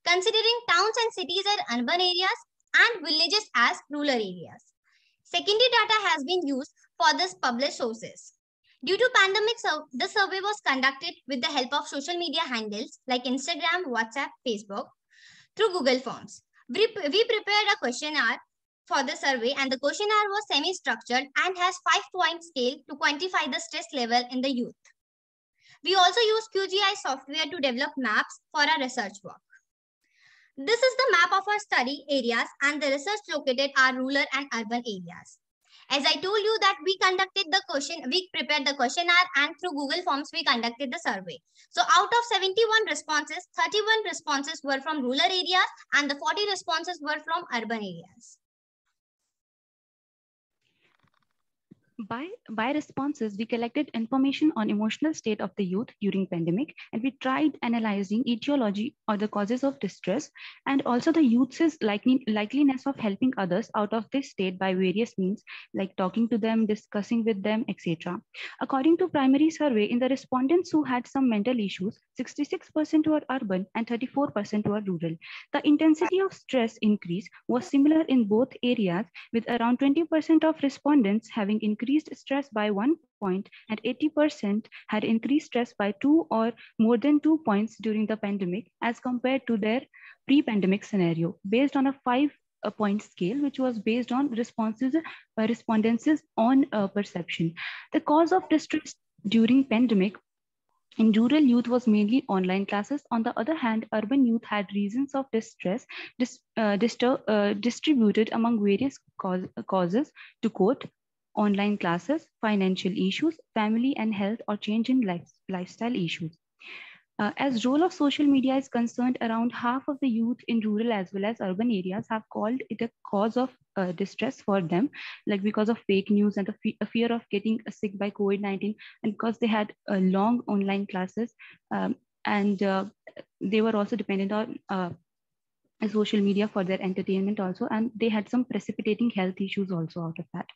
considering towns and cities as urban areas and villages as rural areas. Secondary data has been used for this published sources. Due to pandemic, the survey was conducted with the help of social media handles like Instagram, WhatsApp, Facebook, through Google Forms. We prepared a questionnaire for the survey, and the questionnaire was semi-structured and has 5-point scale to quantify the stress level in the youth. We also use QGI software to develop maps for our research work. This is the map of our study areas, and the research located are rural and urban areas. As I told you that we prepared the questionnaire, and through Google Forms we conducted the survey. So out of 71 responses, 31 responses were from rural areas and the 40 responses were from urban areas. By responses, we collected information on emotional state of the youth during pandemic, and we tried analyzing etiology or the causes of distress, and also the youth's likeliness of helping others out of this state by various means, like talking to them, discussing with them, etc. According to primary survey, in the respondents who had some mental issues, 66% were urban and 34% were rural. The intensity of stress increase was similar in both areas, with around 20% of respondents having increased stress by 1 point and 80% had increased stress by 2 or more than 2 points during the pandemic as compared to their pre-pandemic scenario, based on a 5-point scale, which was based on responses by respondents on perception. The cause of distress during pandemic in rural youth was mainly online classes. On the other hand, urban youth had reasons of distress distributed among various causes, to quote, online classes, financial issues, family and health, or change in lifestyle issues. As role of social media is concerned, around half of the youth in rural as well as urban areas have called it a cause of distress for them, like because of fake news and a fear of getting sick by COVID-19, and because they had long online classes, and they were also dependent on social media for their entertainment also, and they had some precipitating health issues also out of that.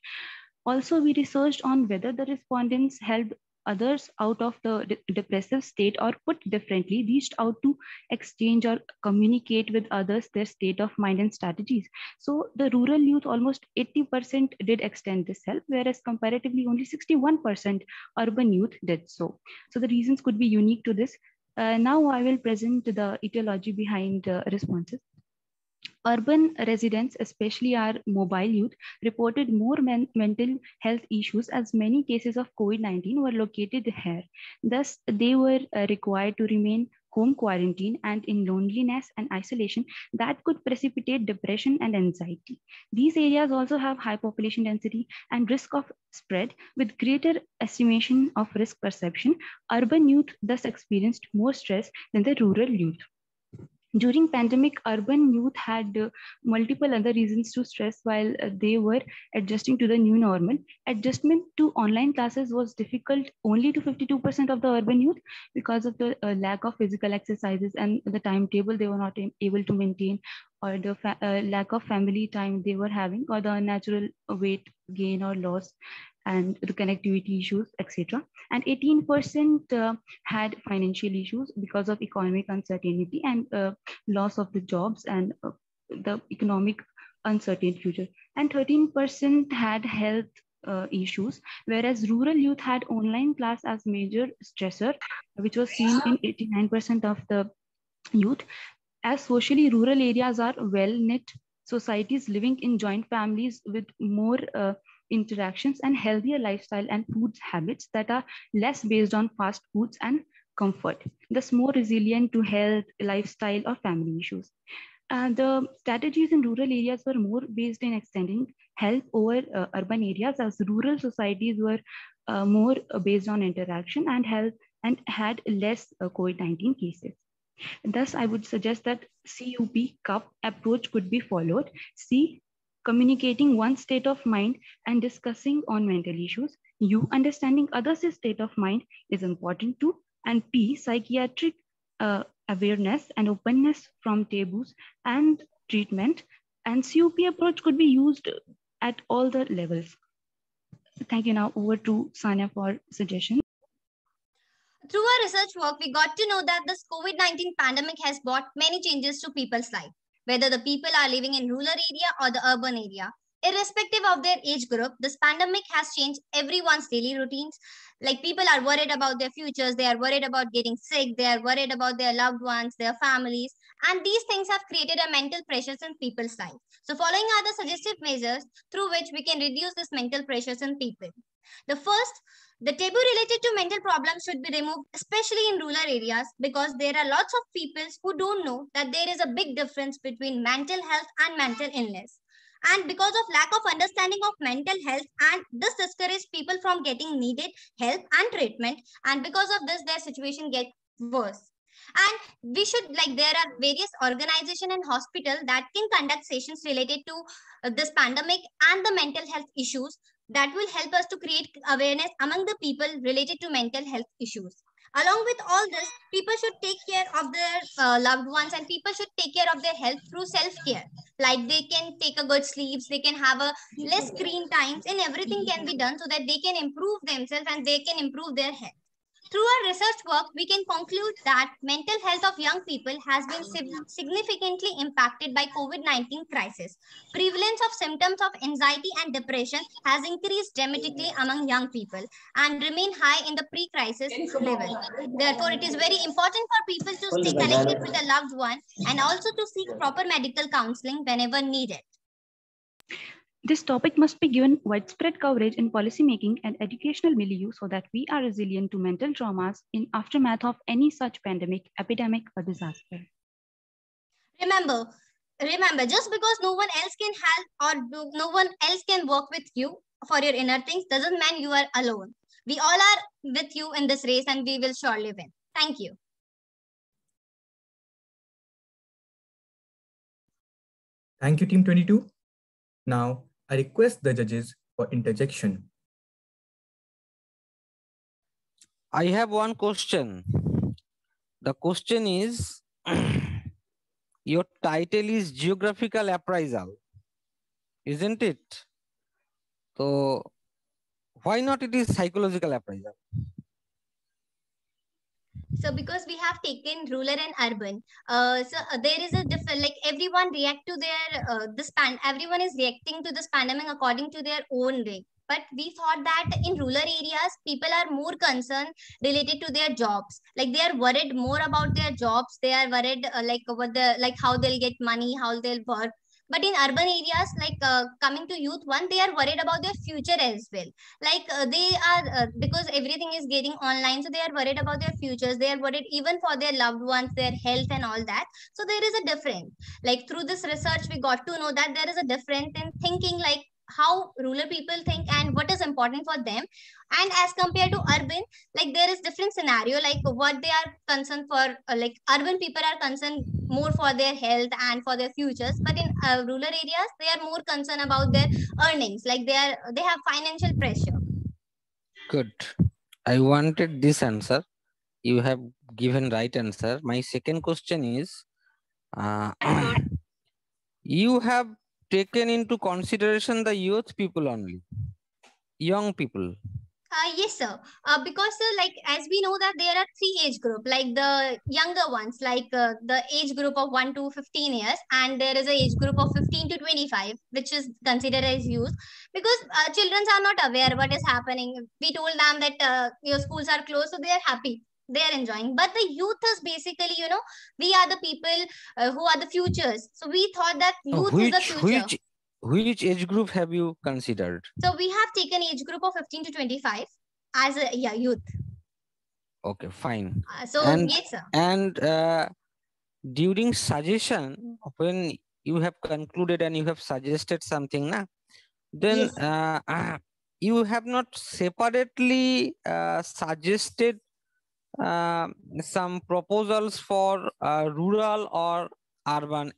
Also, we researched on whether the respondents helped others out of the depressive state, or put differently, reached out to exchange or communicate with others their state of mind and strategies. So the rural youth, almost 80% did extend this help, whereas comparatively only 61% urban youth did so. So the reasons could be unique to this. Now I will present the etiology behind responses. Urban residents, especially our mobile youth, reported more mental health issues, as many cases of COVID-19 were located here. Thus, they were required to remain home quarantine and in loneliness and isolation that could precipitate depression and anxiety. These areas also have high population density and risk of spread, with greater estimation of risk perception. Urban youth thus experienced more stress than the rural youth. During pandemic, urban youth had multiple other reasons to stress while they were adjusting to the new normal. Adjustment to online classes was difficult only to 52% of the urban youth because of the lack of physical exercises and the timetable they were not able to maintain, or the lack of family time they were having, or the unnatural weight gain or loss, and the connectivity issues, etc. And 18% had financial issues because of economic uncertainty and loss of the jobs and the economic uncertain future. And 13% had health issues, whereas rural youth had online class as major stressor, which was seen in 89% of the youth. As socially rural areas are well-knit societies living in joint families with more interactions and healthier lifestyle and food habits that are less based on fast foods and comfort, thus more resilient to health, lifestyle, or family issues. The strategies in rural areas were more based in extending help over urban areas, as rural societies were more based on interaction and health and had less COVID-19 cases. Thus, I would suggest that CUP approach could be followed. C, communicating one's state of mind and discussing on mental issues. U, understanding others' state of mind is important too. And P, psychiatric awareness and openness from taboos and treatment. And COP approach could be used at all the levels. Thank you. Now over to Sanya for suggestions. Through our research work, we got to know that this COVID-19 pandemic has brought many changes to people's life, whether the people are living in rural area or the urban area. Irrespective of their age group, this pandemic has changed everyone's daily routines. Like people are worried about their futures, they are worried about getting sick, they are worried about their loved ones, their families, and these things have created a mental pressures in people's life. So following are the suggestive measures through which we can reduce this mental pressures in people. The first, the taboo related to mental problems should be removed, especially in rural areas, because there are lots of people who don't know that there is a big difference between mental health and mental illness. And because of lack of understanding of mental health, and this discourages people from getting needed help and treatment. And because of this, their situation gets worse. And we should, like, there are various organizations and hospitals that can conduct sessions related to this pandemic and the mental health issues that will help us to create awareness among the people related to mental health issues. Along with all this, people should take care of their loved ones, and people should take care of their health through self-care. Like they can take a good sleeps, they can have a less screen times, and everything can be done so that they can improve themselves and they can improve their health. Through our research work, we can conclude that mental health of young people has been significantly impacted by COVID-19 crisis. Prevalence of symptoms of anxiety and depression has increased dramatically among young people and remain high in the pre-crisis level. Therefore, it is very important for people to stay connected with a loved one and also to seek proper medical counseling whenever needed. This topic must be given widespread coverage in policymaking and educational milieu so that we are resilient to mental traumas in aftermath of any such pandemic, epidemic, or disaster. Remember, just because no one else can help or no one else can work with you for your inner things doesn't mean you are alone. We all are with you in this race and we will surely win. Thank you. Thank you, Team 22. Now, I request the judges for interjection. I have one question. The question is, your title is Geographical Appraisal, isn't it? So, why not it is Psychological Appraisal? So because we have taken rural and urban, there is a different, like everyone react to their, everyone is reacting to this pandemic according to their own way. But we thought that in rural areas, people are more concerned related to their jobs. Like they are worried more about their jobs. They are worried like how they'll get money, how they'll work. But in urban areas, like coming to youth one, they are worried about their future as well. Like they are, because everything is getting online, so they are worried about their futures. They are worried even for their loved ones, their health and all that. So there is a difference. Like through this research, we got to know that there is a difference in thinking, like how rural people think and what is important for them, and as compared to urban, like there is different scenario, like what they are concerned for, like urban people are concerned more for their health and for their futures, but in rural areas they are more concerned about their earnings, like they have financial pressure. Good. I wanted this answer. You have given right answer. My second question is, you have taken into consideration the youth people only, young people. Yes, sir. Because like as we know that there are three age group, like the younger ones, like the age group of 1 to 15 years, and there is a age group of 15 to 25, which is considered as youth. Because children are not aware what is happening. We told them that your schools are closed, so they are happy. They are enjoying. But the youth is basically, we are the people who are the futures. So we thought that youth is the future. Which age group have you considered? So we have taken age group of 15 to 25 as a youth. Okay, fine. Yes, sir. And during suggestion, when you have concluded and you have suggested something, then yes, you have not separately suggested some proposals for rural or urban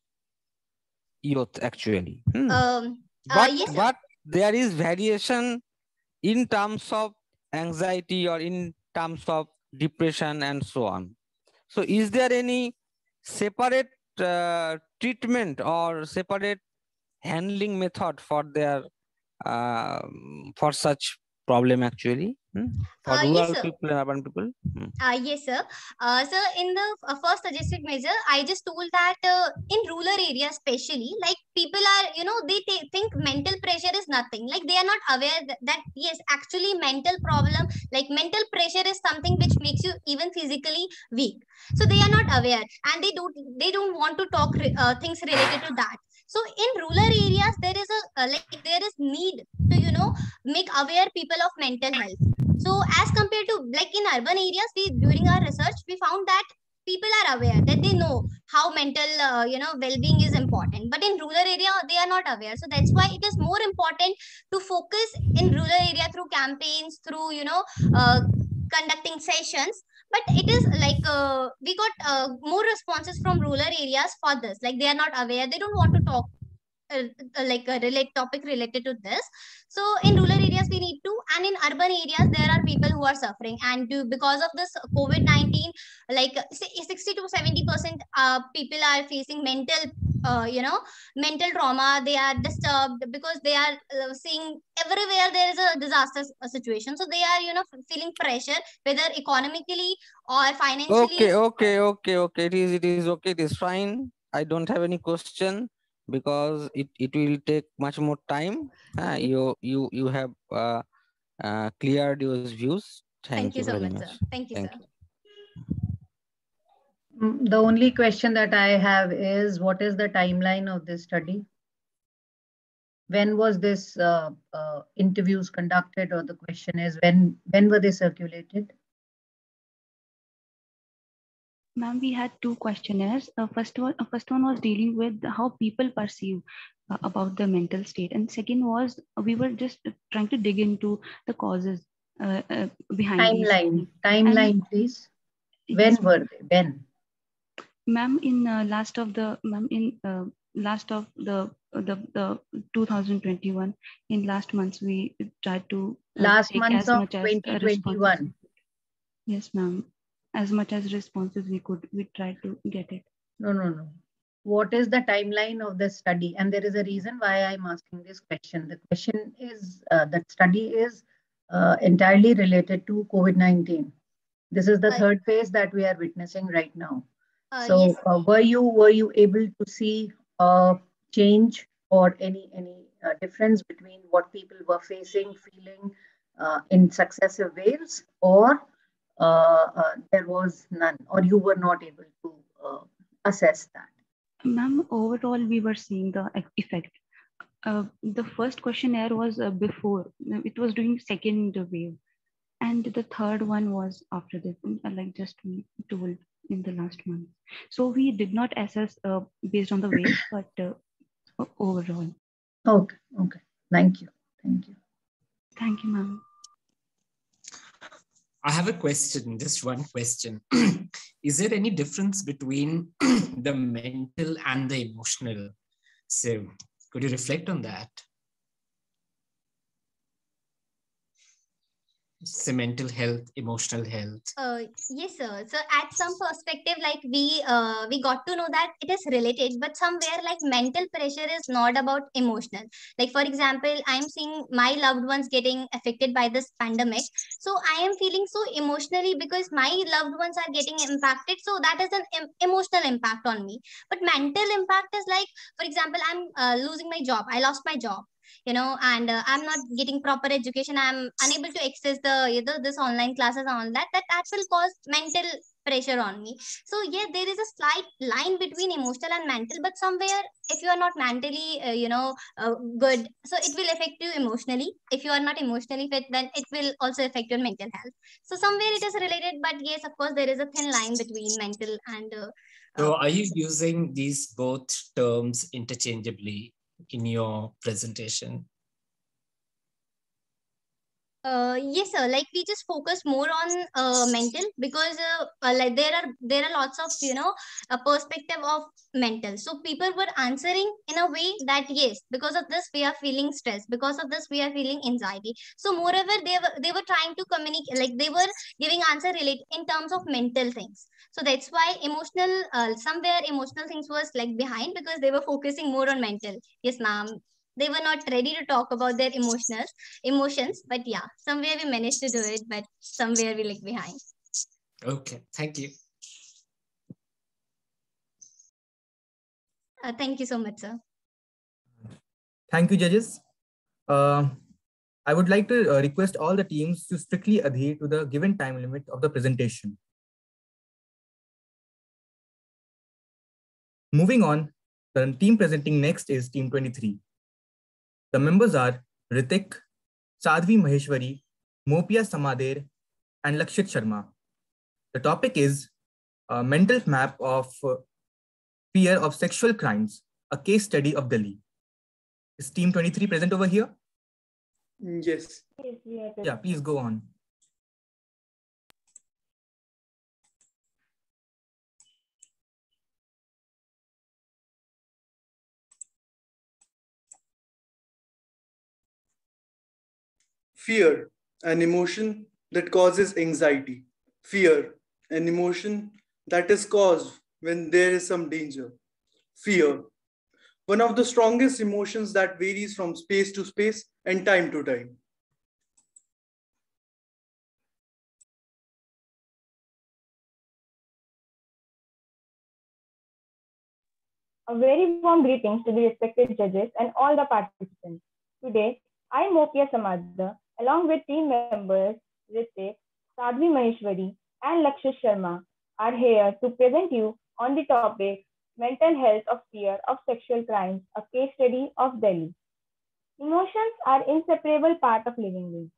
youth actually. Yes, but there is variation in terms of anxiety or in terms of depression, and so on. So is there any separate treatment or separate handling method for their for such problem actually for Yes, rural sir. people and urban people? Yes, sir. So in the first suggested measure, I just told that in rural areas, especially, like people are, they think mental pressure is nothing. Like they are not aware that yes, actually, mental problem, like mental pressure is something which makes you even physically weak. So they are not aware, and they don't want to talk things related to that. So in rural areas, there is there is need to make aware people of mental health. So as compared to like in urban areas, we during our research we found that people are aware that they know how mental well-being is important, but in rural area they are not aware. So that's why it is more important to focus in rural area through campaigns, through conducting sessions. But it is like we got more responses from rural areas for this. Like they are not aware, they don't want to talk like a relate topic related to this. So in rural areas we need to, and in urban areas there are people who are suffering, and because of this COVID-19, like 60 to 70% people are facing mental mental trauma. They are disturbed because they are seeing everywhere there is a disaster situation. So they are feeling pressure, whether economically or financially. Okay. It is okay. It is fine. I don't have any question because it will take much more time. You have cleared your views. Thank Thank you you so very much, much. sir. Thank you, Thank sir. The only question that I have is, what is the timeline of this study? When was this interviews conducted, or the question is when were they circulated? Ma'am, we had two questionnaires. First one was dealing with how people perceive about the mental state, and second was we were just trying to dig into the causes behind these. Timeline, please. When Yes, were they? When? Ma'am, in last of the 2021, in last months we tried to Last take months as of much as responses. 2021. Yes, ma'am. As much as responses we could, we tried to get it. No. What is the timeline of the study? And there is a reason why I'm asking this question. The question is that study is entirely related to COVID-19. This is the third phase that we are witnessing right now. So Yes. were you able to see a change or any difference between what people were facing, feeling in successive waves, or there was none, or you were not able to assess that? Ma'am, overall, we were seeing the effect. The first questionnaire was before, it was during second wave. And the third one was after this, like just we told in the last month. So we did not assess based on the waves, but overall. Okay. Thank you. Thank you, ma'am. I have a question, just one question. Is there any difference between the mental and the emotional? So could you reflect on that? So mental health, emotional health. Yes, sir. So at some perspective, like we got to know that it is related, but somewhere like mental pressure is not about emotional. Like for example, I'm seeing my loved ones getting affected by this pandemic, so I am feeling so emotionally because my loved ones are getting impacted. So that is an emotional impact on me. But mental impact is like, for example, I'm losing my job. I lost my job, and I'm not getting proper education. I'm unable to access the this online classes and all that will cause mental pressure on me. So yeah, there is a slight line between emotional and mental, but somewhere if you are not mentally good, so it will affect you emotionally. If you are not emotionally fit, then it will also affect your mental health. So somewhere it is related, but yes, of course there is a thin line between mental and so are you using these both terms interchangeably in your presentation? Yes, sir. Like we just focus more on mental because like there are lots of a perspective of mental. So people were answering in a way that yes, because of this we are feeling stress. Because of this we are feeling anxiety. So moreover, they were trying to communicate, like they were giving answer related in terms of mental things. So that's why emotional somewhere emotional things was like behind because they were focusing more on mental. Yes, ma'am. They were not ready to talk about their emotions, but yeah, somewhere we managed to do it, but somewhere we lag behind. Okay, thank you. Thank you so much, sir. Thank you, judges. I would like to request all the teams to strictly adhere to the given time limit of the presentation. Moving on, the team presenting next is Team 23. The members are Ritik, Sadhvi Maheshwari, Mopia Samader, and Lakshit Sharma. The topic is a mental map of fear of sexual crimes, a case study of Delhi. Is Team 23 present over here? Yes. Yeah, please go on. Fear, an emotion that causes anxiety. Fear, an emotion that is caused when there is some danger. Fear, one of the strongest emotions that varies from space to space and time to time. A very warm greetings to the respected judges and all the participants. Today, I, Mopia Samadha, along with team members Ritik, Sadhvi Maheshwari, and Lakshit Sharma, are here to present you on the topic Mental Health of Fear of Sexual Crimes, a case study of Delhi. Emotions are inseparable part of living beings.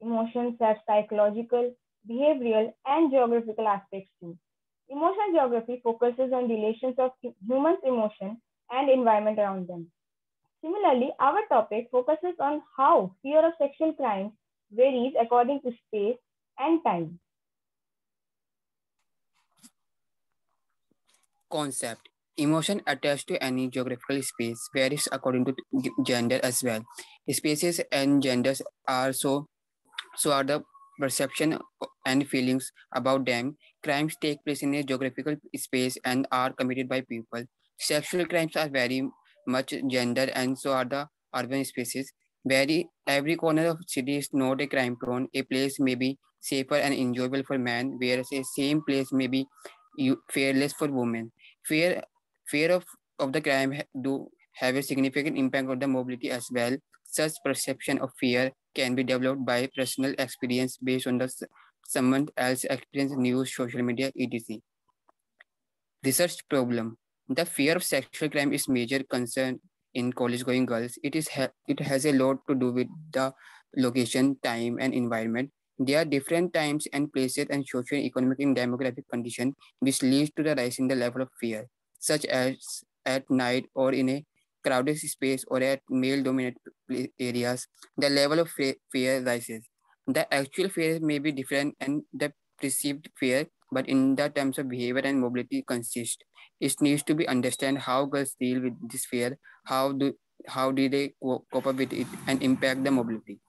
Emotions have psychological, behavioral, and geographical aspects too. Emotion geography focuses on relations of humans' emotion and environment around them. Similarly, our topic focuses on how fear of sexual crimes varies according to space and time. Concept. Emotion attached to any geographical space varies according to gender as well. Spaces and genders are so are the perception and feelings about them. Crimes take place in a geographical space and are committed by people. Sexual crimes are very much gender and so are the urban spaces. Every corner of city is not a crime prone. A place may be safer and enjoyable for men, whereas a same place may be fearless for women. Fear, fear of the crime do have a significant impact on the mobility as well. Such perception of fear can be developed by personal experience based on the someone else's experience, news, social media, etc. Research problem. The fear of sexual crime is major concern in college-going girls. It has a lot to do with the location, time, and environment. There are different times and places and socio-economic and demographic conditions which leads to the rise in the level of fear, such as at night or in a crowded space or at male-dominated areas. The level of fear rises. The actual fear may be different and the perceived fear, but in the terms of behavior and mobility consist. It needs to be understand how girls deal with this fear, how do they cope up with it and impact the mobility.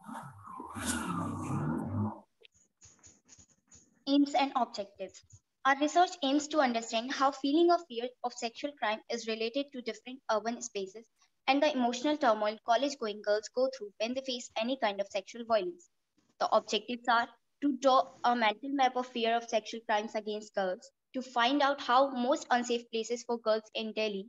Aims and objectives. Our research aims to understand how feeling of fear of sexual crime is related to different urban spaces and the emotional turmoil college-going girls go through when they face any kind of sexual violence. The objectives are to draw a mental map of fear of sexual crimes against girls, to find out how most unsafe places for girls in Delhi,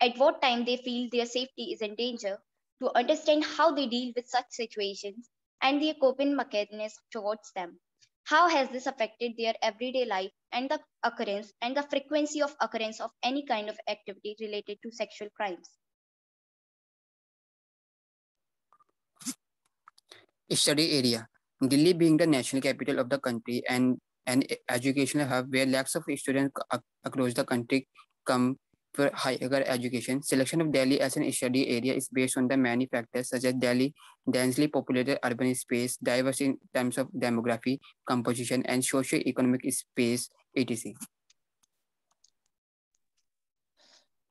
at what time they feel their safety is in danger, to understand how they deal with such situations and their coping mechanisms towards them. How has this affected their everyday life and the occurrence and the frequency of occurrence of any kind of activity related to sexual crimes? Study area. Delhi being the national capital of the country and an educational hub where lakhs of students across the country come for higher education. Selection of Delhi as an study area is based on the many factors such as Delhi, densely populated urban space, diverse in terms of demography, composition, and socio-economic space, etc.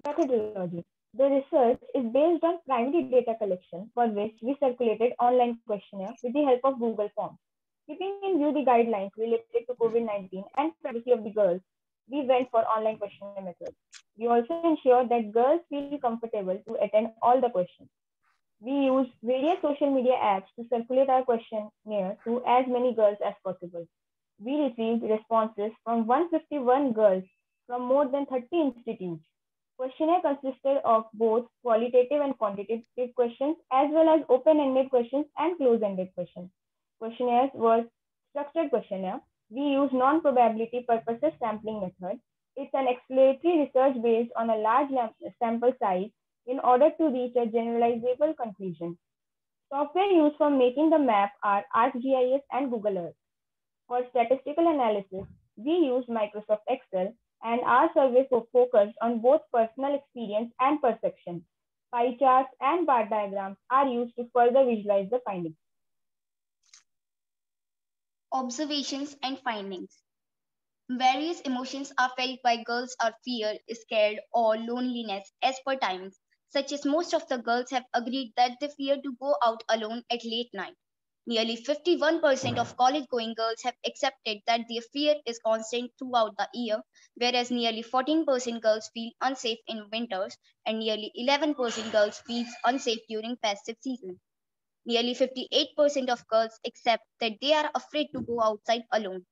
Methodology. The research is based on primary data collection for which we circulated online questionnaire with the help of Google Forms. Keeping in view the guidelines related to COVID-19 and privacy of the girls, we went for online questionnaire methods. We also ensured that girls feel comfortable to attend all the questions. We used various social media apps to circulate our questionnaire to as many girls as possible. We received responses from 151 girls from more than 30 institutes. Questionnaire consisted of both qualitative and quantitative questions as well as open-ended questions and close-ended questions. Questionnaires were structured questionnaire. We use non-probability purposes sampling method. It's an exploratory research based on a large sample size in order to reach a generalizable conclusion. Software used for making the map are ArcGIS and Google Earth. For statistical analysis, we used Microsoft Excel, and our survey focused on both personal experience and perception. Pie charts and bar diagrams are used to further visualize the findings. Observations and findings. Various emotions are felt by girls are fear, scared, or loneliness as per times, such as most of the girls have agreed that they fear to go out alone at late night. Nearly 51% of college-going girls have accepted that their fear is constant throughout the year, whereas nearly 14% girls feel unsafe in winters and nearly 11% girls feel unsafe during festive season. Nearly 58% of girls accept that they are afraid to go outside alone.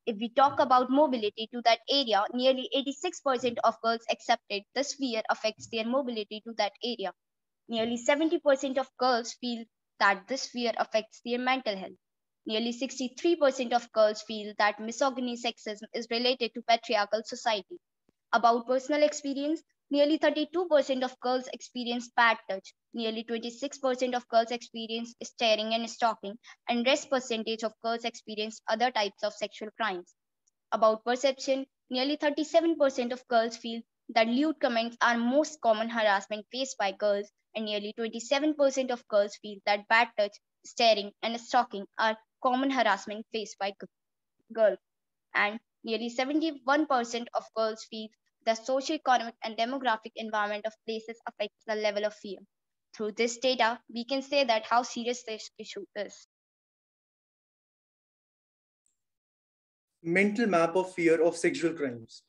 If we talk about mobility to that area, nearly 86% of girls accepted this fear affects their mobility to that area. Nearly 70% of girls feel that this fear affects their mental health. Nearly 63% of girls feel that misogyny sexism is related to patriarchal society. About personal experience, nearly 32% of girls experience bad touch. Nearly 26% of girls experience staring and stalking, and rest percentage of girls experience other types of sexual crimes. About perception, nearly 37% of girls feel that lewd comments are most common harassment faced by girls, and nearly 27% of girls feel that bad touch, staring, and stalking are common harassment faced by girls. And nearly 71% of girls feel the socio-economic and demographic environment of places affects the level of fear. Through this data, we can say that how serious this issue is. Mental map of fear of sexual crimes.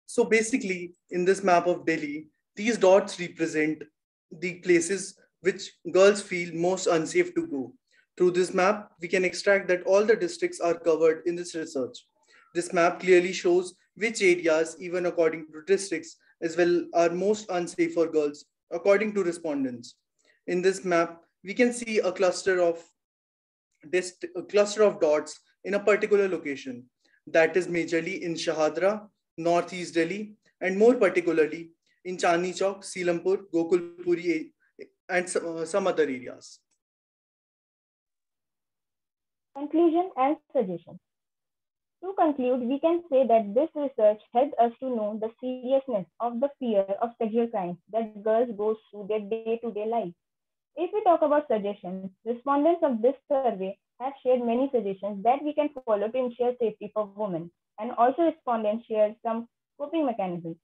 So basically, in this map of Delhi, these dots represent the places which girls feel most unsafe to go. Through this map, we can extract that all the districts are covered in this research. This map clearly shows which areas, even according to districts, as well are most unsafe for girls, according to respondents. In this map, we can see a cluster of dots in a particular location. That is majorly in Shahadra, Northeast Delhi, and more particularly in Chandni Chowk, Silampur, Gokulpuri, and some other areas. Conclusion and suggestions. To conclude, we can say that this research helped us to know the seriousness of the fear of sexual crimes that girls go through their day-to-day life. If we talk about suggestions, respondents of this survey have shared many suggestions that we can follow to ensure safety for women, and also respondents shared some coping mechanisms.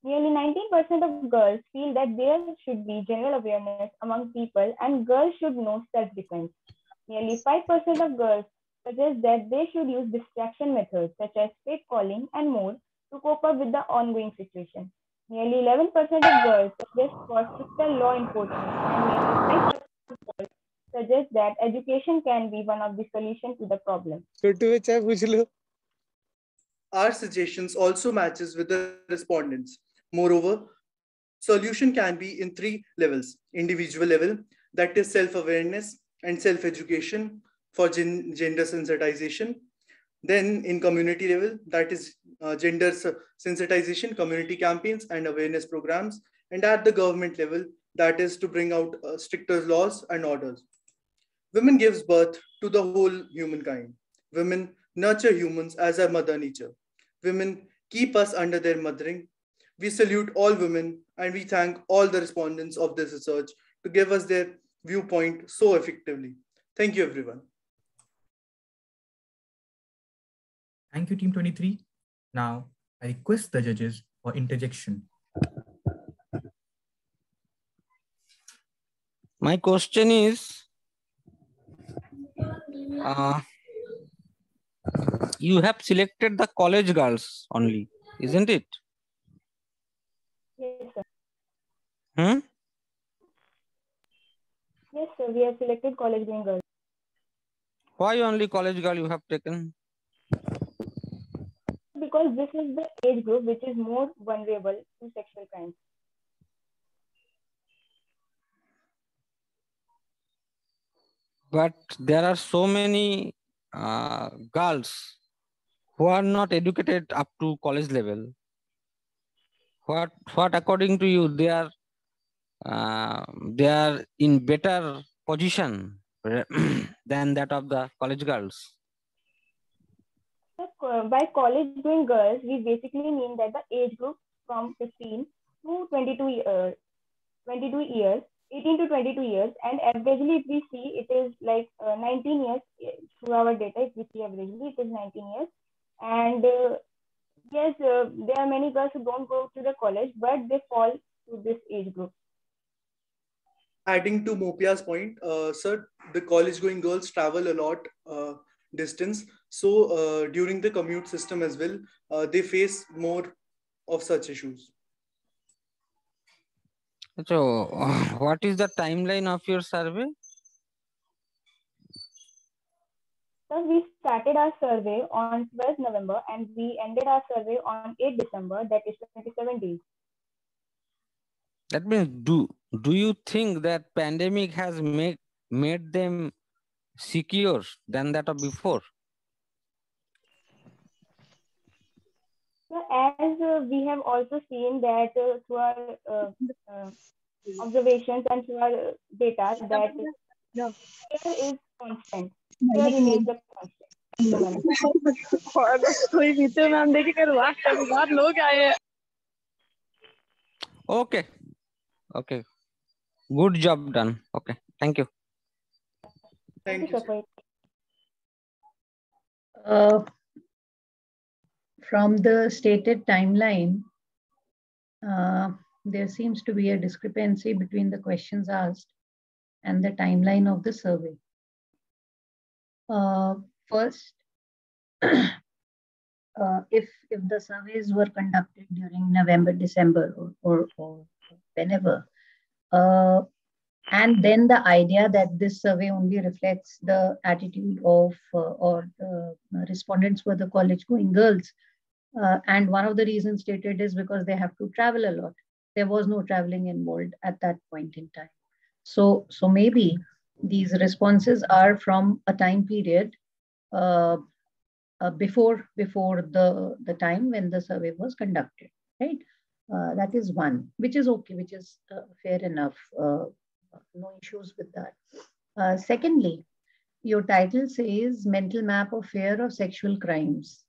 Nearly 19% of girls feel that there should be general awareness among people and girls should know self-defense. Nearly 5% of girls suggest that they should use distraction methods such as fake calling and more to cope up with the ongoing situation. Nearly 11% of girls suggest for stricter law enforcement, and nearly 5% of girls suggest that education can be one of the solutions to the problem. Our suggestions also matches with the respondents. Moreover, solution can be in three levels: individual level, that is self-awareness and self-education for gender sensitization. Then in community level, that is gender sensitization, community campaigns and awareness programs. And at the government level, that is to bring out stricter laws and orders. Women gives birth to the whole humankind. Women nurture humans as our mother nature. women keep us under their mothering. We salute all women and we thank all the respondents of this research to give us their viewpoint so effectively. Thank you, everyone. Thank you, Team 23. Now, I request the judges for interjection. My question is, you have selected the college girls only, isn't it? Yes, sir. Hmm? Yes, sir. We have selected college going girls. Why only college girl you have taken? Because this is the age group which is more vulnerable to sexual crimes. But there are so many girls who are not educated up to college level. What according to you, they are in better position than that of the college girls? So, by college going girls, we basically mean that the age group from 15 to 22 years, 18 to 22 years, and averagely if we see it is like 19 years through our data. If we see averagely it is 19 years, and yes, there are many girls who don't go to the college, but they fall to this age group. Adding to Mopia's point, sir, the college-going girls travel a lot distance. So during the commute system as well, they face more of such issues. So, what is the timeline of your survey? So we started our survey on 12th November and we ended our survey on 8th December, that is 27 days. That means, do you think that pandemic has made them secure than that of before? So as we have also seen that through our observations and through our data that fear is constant. Fear remains the constant. Okay. Okay. Good job done. Okay. Thank you. Thank you, sir. From the stated timeline, there seems to be a discrepancy between the questions asked and the timeline of the survey. First, if the surveys were conducted during November, December, or whenever, and then the idea that this survey only reflects the attitude of or the respondents were the college-going girls, and one of the reasons stated is because they have to travel a lot. There was no traveling involved at that point in time. So maybe these responses are from a time period before the time when the survey was conducted, right? That is one, which is okay, which is fair enough. No issues with that. Secondly, your title says mental map of fear of sexual crimes,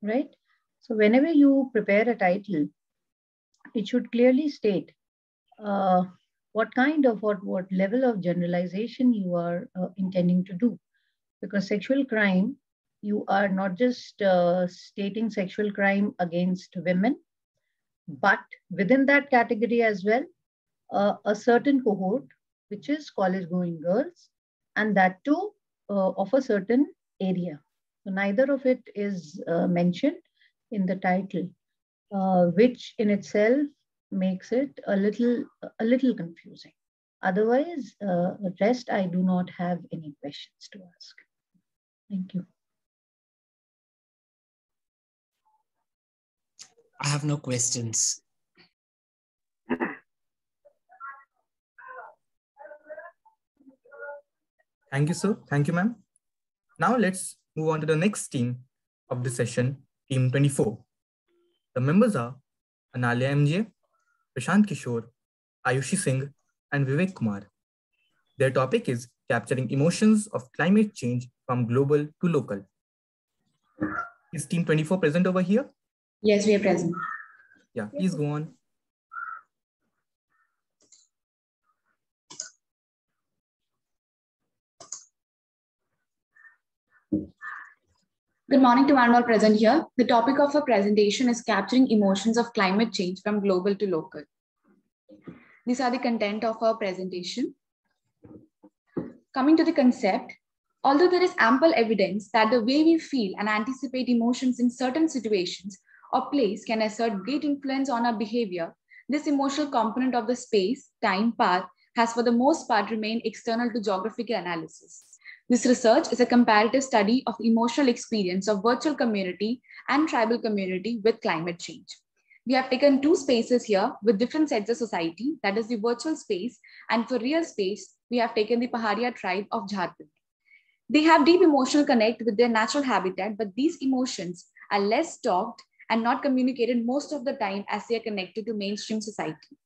right? So whenever you prepare a title, it should clearly state what kind of, what level of generalization you are intending to do. Because sexual crime, you are not just stating sexual crime against women, but within that category as well, a certain cohort, which is college-going girls, and that too of a certain area. So neither of it is mentioned in the title, which in itself makes it a little confusing. Otherwise, the rest I do not have any questions to ask. Thank you. I have no questions. Thank you, sir. Thank you, ma'am. Now let's move on to the next team of the session, Team 24. The members are Analya MJ, Prashant Kishore, Ayushi Singh, and Vivek Kumar. Their topic is capturing emotions of climate change from global to local. Is Team 24 present over here? Yes, we are present. Yeah, please go on. Good morning to one all present here. The topic of our presentation is capturing emotions of climate change from global to local. These are the content of our presentation. Coming to the concept, although there is ample evidence that the way we feel and anticipate emotions in certain situations or place can exert great influence on our behavior, this emotional component of the space, time, path has for the most part remained external to geographical analysis. This research is a comparative study of emotional experience of virtual community and tribal community with climate change. We have taken two spaces here with different sets of society, that is the virtual space, and for real space, we have taken the Paharia tribe of Jharkhand. They have deep emotional connect with their natural habitat, but these emotions are less talked and not communicated most of the time as they are connected to mainstream society.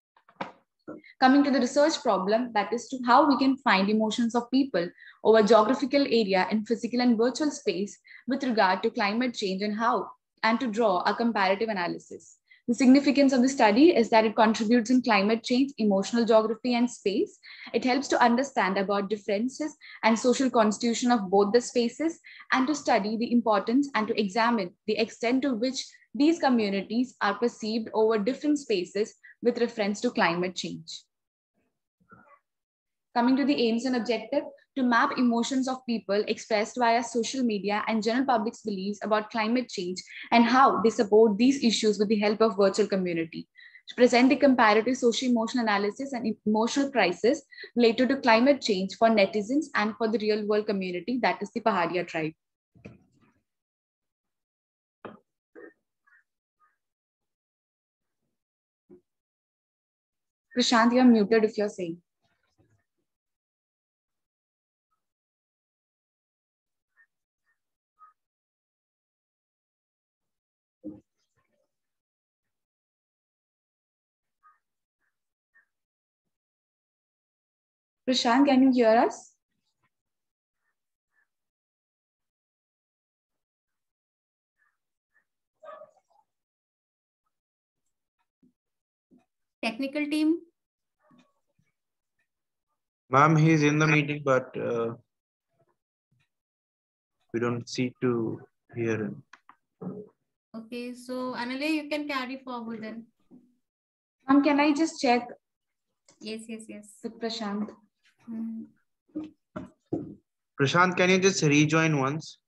Coming to the research problem, that is to how we can find emotions of people over geographical area in physical and virtual space with regard to climate change and to draw a comparative analysis. The significance of the study is that it contributes in climate change, emotional geography, and space. It helps to understand about differences and social constitution of both the spaces and to study the importance and to examine the extent to which these communities are perceived over different spaces with reference to climate change. Coming to the aims and objective, to map emotions of people expressed via social media and general public's beliefs about climate change and how they support these issues with the help of virtual community. To present the comparative socio-emotional analysis and emotional crisis related to climate change for netizens and for the real world community, that is the Paharia tribe. Prashant, you're muted if you're saying. Prashant, can you hear us? Technical team? Ma'am, he's in the meeting, but we don't see to hear him. Okay, so Anale, you can carry forward then. Ma'am, can I just check? Yes. With Prashant. Prashant, can you just rejoin once?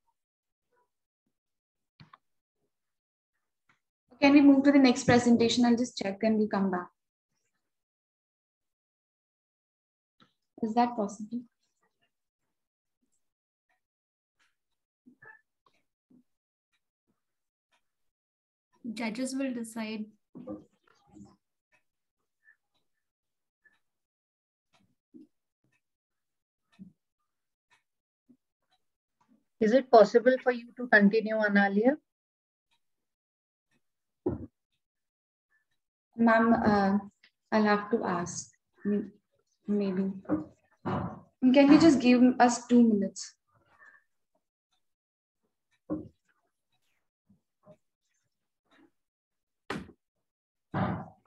Can we move to the next presentation? I'll just check and we'll come back. Is that possible? Judges will decide. Is it possible for you to continue, Analia? Ma'am, I'll have to ask. Maybe. Can you just give us 2 minutes?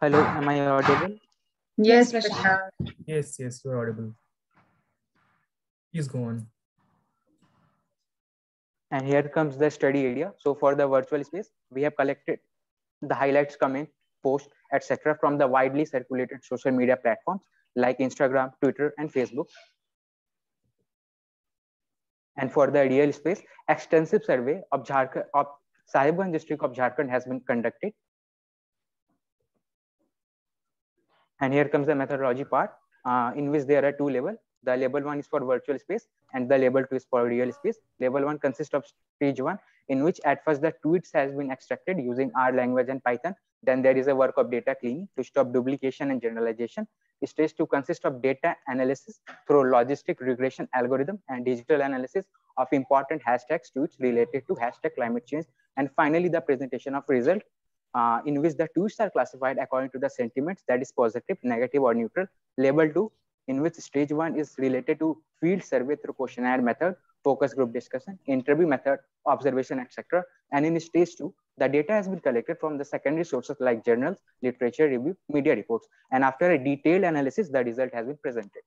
Hello, am I audible? Yes, Prashant. Yes, you're audible. Please go on. And here comes the study area. So for the virtual space, we have collected the highlights, comment, post, etc. from the widely circulated social media platforms like Instagram, Twitter, and Facebook. And for the real space, extensive survey of Sahibganj district of Jharkhand has been conducted. And here comes the methodology part, in which there are 2 levels. The level 1 is for virtual space and the level 2 is for real space. Level 1 consists of stage 1, in which at first the tweets has been extracted using R language and Python. Then there is a work of data cleaning to stop duplication and generalization. Stage 2 consists of data analysis through logistic regression algorithm and digital analysis of important hashtags tweets related to hashtag climate change. And finally, the presentation of result, in which the tweets are classified according to the sentiments, that is positive, negative, or neutral. Level 2, in which stage 1 is related to field survey through questionnaire method, focus group discussion, interview method, observation, etc. And in stage 2, The data has been collected from the secondary sources like journals, literature review, media reports, and after a detailed analysis, the result has been presented.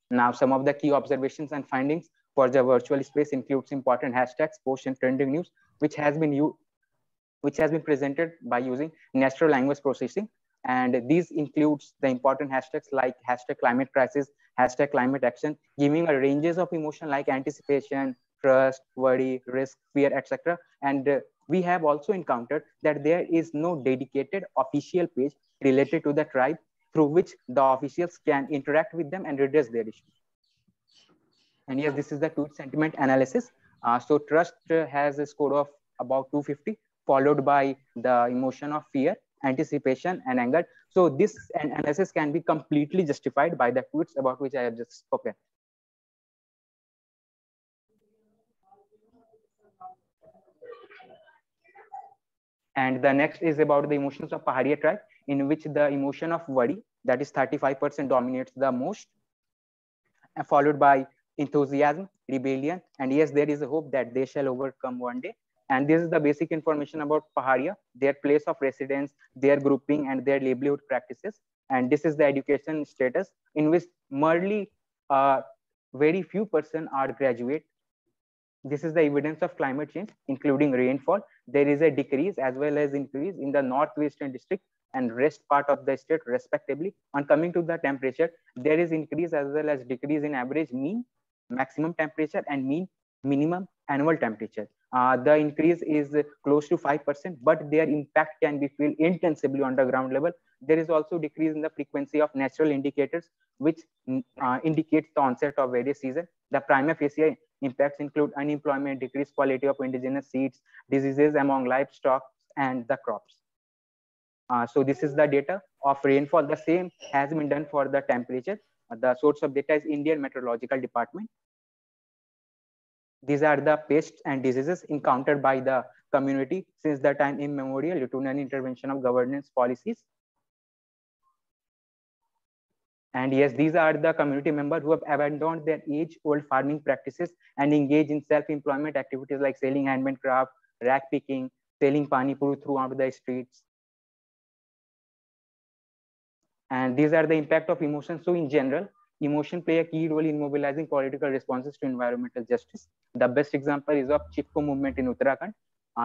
Now, some of the key observations and findings for the virtual space includes important hashtags, posts, and trending news, which has been presented by using natural language processing. And these includes the important hashtags like hashtag climate crisis, hashtag climate action, giving a ranges of emotion like anticipation, trust, worry, risk, fear, etc. And we have also encountered that there is no dedicated official page related to the tribe through which the officials can interact with them and redress their issues. And yes, this is the tweet sentiment analysis. So trust has a score of about 250, followed by the emotion of fear, anticipation, and anger. So this analysis can be completely justified by the tweets about which I have just spoken. And the next is about the emotions of Paharia tribe, in which the emotion of worry, that is 35%, dominates the most, followed by enthusiasm, rebellion, and yes, there is a hope that they shall overcome one day. And this is the basic information about Paharia, their place of residence, their grouping, and their livelihood practices. And this is the education status, in which merely very few persons are graduate. This is the evidence of climate change, including rainfall. There is a decrease as well as increase in the northwestern district and rest part of the state respectively. On coming to the temperature, there is increase as well as decrease in average mean maximum temperature and mean minimum annual temperature. The increase is close to 5%, but their impact can be felt intensively on the ground level. There is also decrease in the frequency of natural indicators, which indicates the onset of various seasons. The prima facie impacts include unemployment, decreased quality of indigenous seeds, diseases among livestock, and the crops. So this is the data of rainfall. The same has been done for the temperature. The source of data is Indian Meteorological Department. These are the pests and diseases encountered by the community since the time immemorial due to non-intervention of governance policies. And yes, these are the community members who have abandoned their age-old farming practices and engage in self-employment activities like selling handmade craft, rack picking, selling pani puri throughout the streets. And these are the impact of emotions. So in general, emotion play a key role in mobilizing political responses to environmental justice. The best example is of Chipko movement in Uttarakhand.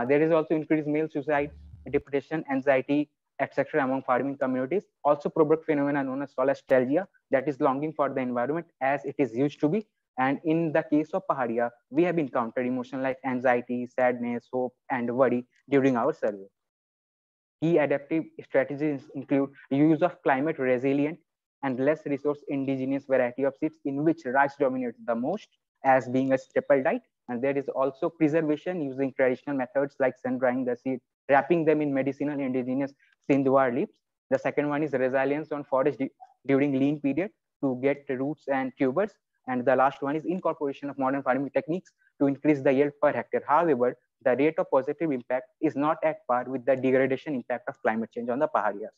There is also increased male suicide, depression, anxiety, etc. among farming communities. Also provoke phenomena known as solastalgia, that is longing for the environment as it is used to be. And in the case of Paharia, we have encountered emotion like anxiety, sadness, hope, and worry during our survey. Key adaptive strategies include use of climate resilient and less resource indigenous variety of seeds, in which rice dominates the most as being a staple diet. And there is also preservation using traditional methods like sun drying the seed, wrapping them in medicinal indigenous sindwar leaves. The second one is resilience on forest during lean period to get roots and tubers. And the last one is incorporation of modern farming techniques to increase the yield per hectare. However, the rate of positive impact is not at par with the degradation impact of climate change on the Paharias.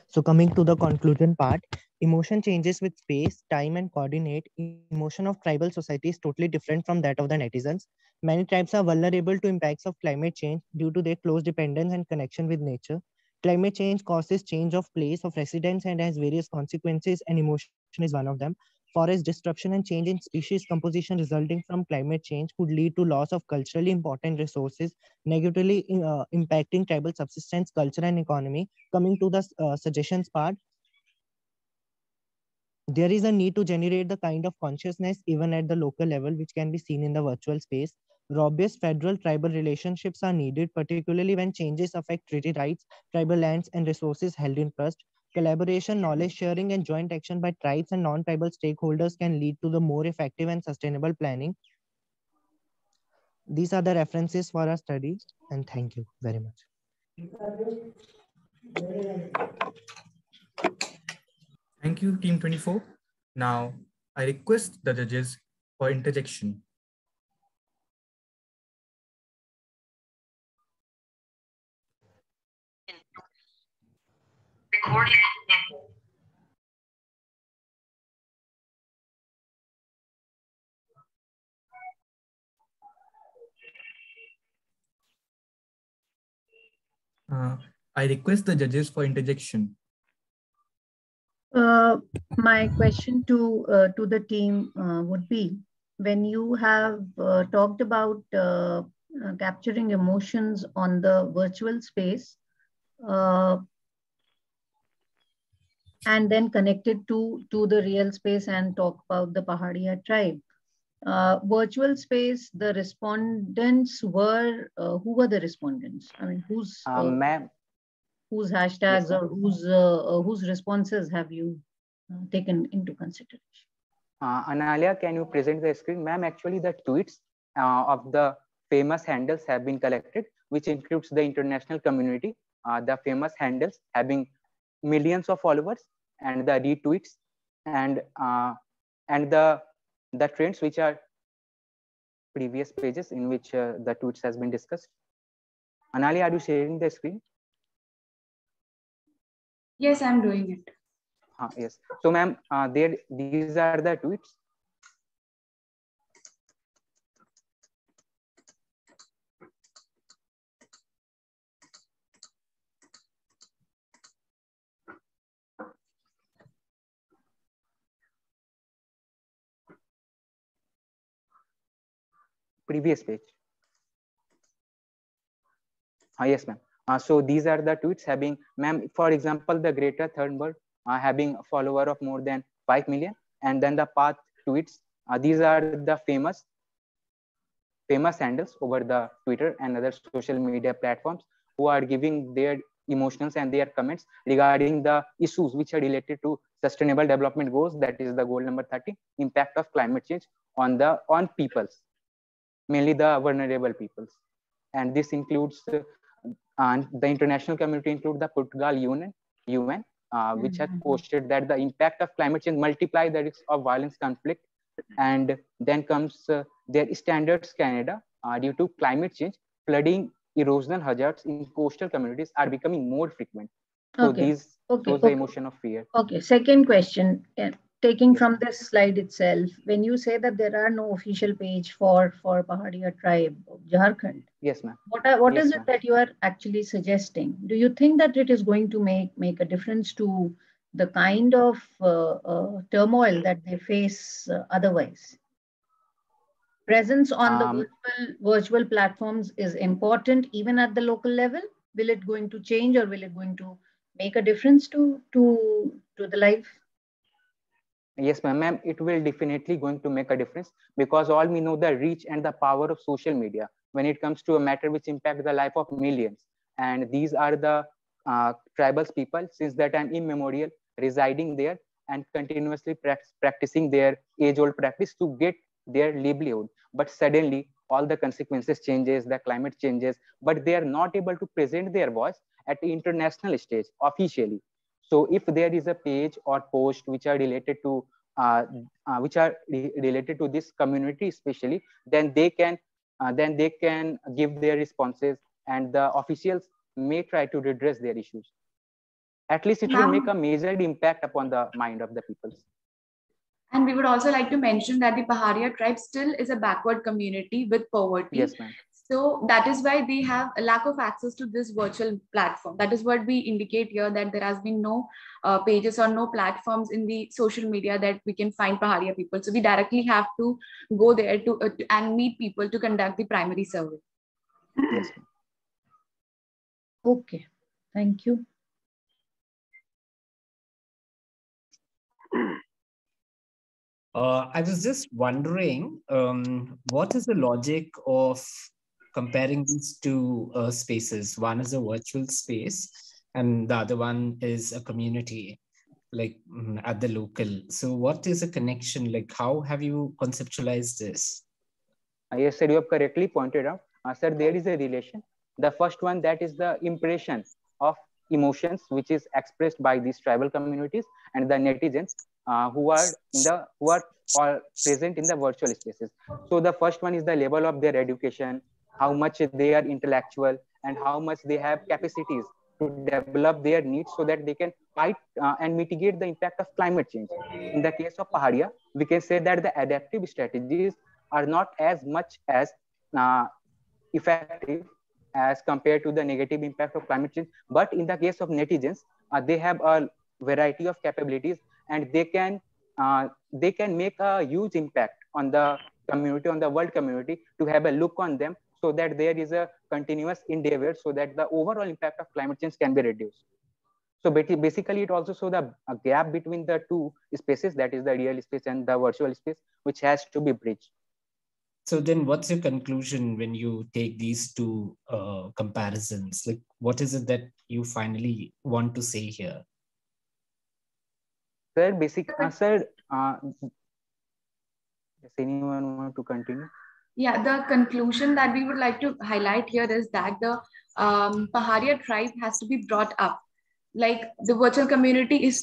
So coming to the conclusion part, emotion changes with space, time, and coordinate. Emotion of tribal society is totally different from that of the netizens. Many tribes are vulnerable to impacts of climate change due to their close dependence and connection with nature. Climate change causes change of place of residence and has various consequences, and emotion is one of them. Forest disruption and change in species composition resulting from climate change could lead to loss of culturally important resources, negatively impacting tribal subsistence, culture, and economy. Coming to the suggestions part, there is a need to generate the kind of consciousness even at the local level, which can be seen in the virtual space. Robust federal tribal relationships are needed, particularly when changes affect treaty rights, tribal lands, and resources held in trust. Collaboration, knowledge sharing, and joint action by tribes and non-tribal stakeholders can lead to the more effective and sustainable planning. These are the references for our study, and thank you very much. Thank you, Team 24. Now, I request the judges for interjection. Recording. I request the judges for interjection. My question to the team would be, when you have talked about capturing emotions on the virtual space, and then connected to the real space and talk about the Pahadia tribe. Virtual space, the respondents were, who were the respondents? I mean, Ma'am. Whose hashtags, Yes, or whose responses have you taken into consideration? Analia, can you present the screen? Ma'am, actually the tweets of the famous handles have been collected, which includes the international community, the famous handles having millions of followers, and the retweets, and the trends which are previous pages in which the tweets has been discussed. Analia, are you sharing the screen? Yes, I'm doing it. Yes. So, ma'am, these are the tweets. Previous page. Yes, ma'am. So these are the tweets having, ma'am, for example, the Greater Thunberg having a follower of more than 5 million, and then the path tweets. These are the famous handles over the Twitter and other social media platforms who are giving their emotions and their comments regarding the issues which are related to sustainable development goals, that is the goal number 30, impact of climate change on peoples, mainly the vulnerable peoples. And this includes and the international community include the Portugal UN, which has posted that the impact of climate change multiply the risks of violence conflict. And then comes their standards Canada, due to climate change, flooding, erosional hazards in coastal communities are becoming more frequent. So these shows the emotion of fear. Okay, second question. Taking Yes, from this slide itself, when you say that there are no official page for Pahadia tribe of Jharkhand, yes, ma'am. What is it that you are actually suggesting? Do you think that it is going to make a difference to the kind of turmoil that they face otherwise? Presence on the virtual platforms is important even at the local level. Will it going to change, or will it going to make a difference to the life? Yes, ma'am. It will definitely going to make a difference, because all we know the reach and the power of social media when it comes to a matter which impact the life of millions. And these are the tribal people since that time immemorial residing there and continuously practicing their age-old practice to get their livelihood. But suddenly all the consequences changes, the climate changes, but they are not able to present their voice at the international stage officially. So if there is a page or post which are related to related to this community especially, then they can give their responses, and the officials may try to redress their issues. At least it will make a major impact upon the mind of the people. And we would also like to mention that the Paharia tribe still is a backward community with poverty. Yes, ma'am. So that is why they have a lack of access to this virtual platform. That is what we indicate here, that there has been no pages or no platforms in the social media that we can find Paharia people. So we directly have to go there to and meet people to conduct the primary survey. Yes. Okay, thank you. I was just wondering, what is the logic of comparing these two spaces? One is a virtual space and the other one is a community, like at the local. So what is a connection? Like, how have you conceptualized this? Yes, sir, you have correctly pointed out. Sir, there is a relation. The first one, that is the impression of emotions, which is expressed by these tribal communities and the netizens who are all present in the virtual spaces. So the first one is the level of their education, how much they are intellectual, and how much they have capacities to develop their needs so that they can fight and mitigate the impact of climate change. In the case of Pahadia, we can say that the adaptive strategies are not as much as effective as compared to the negative impact of climate change. But in the case of netizens, they have a variety of capabilities, and they can make a huge impact on the community, on the world community, to have a look on them, so that there is a continuous endeavor so that the overall impact of climate change can be reduced. So basically, it also shows the a gap between the two spaces, that is the real space and the virtual space, which has to be bridged. So then what's your conclusion when you take these two comparisons? Like, what is it that you finally want to say here? Sir, does anyone want to continue? Yeah, the conclusion that we would like to highlight here is that the Paharia tribe has to be brought up. Like the virtual community is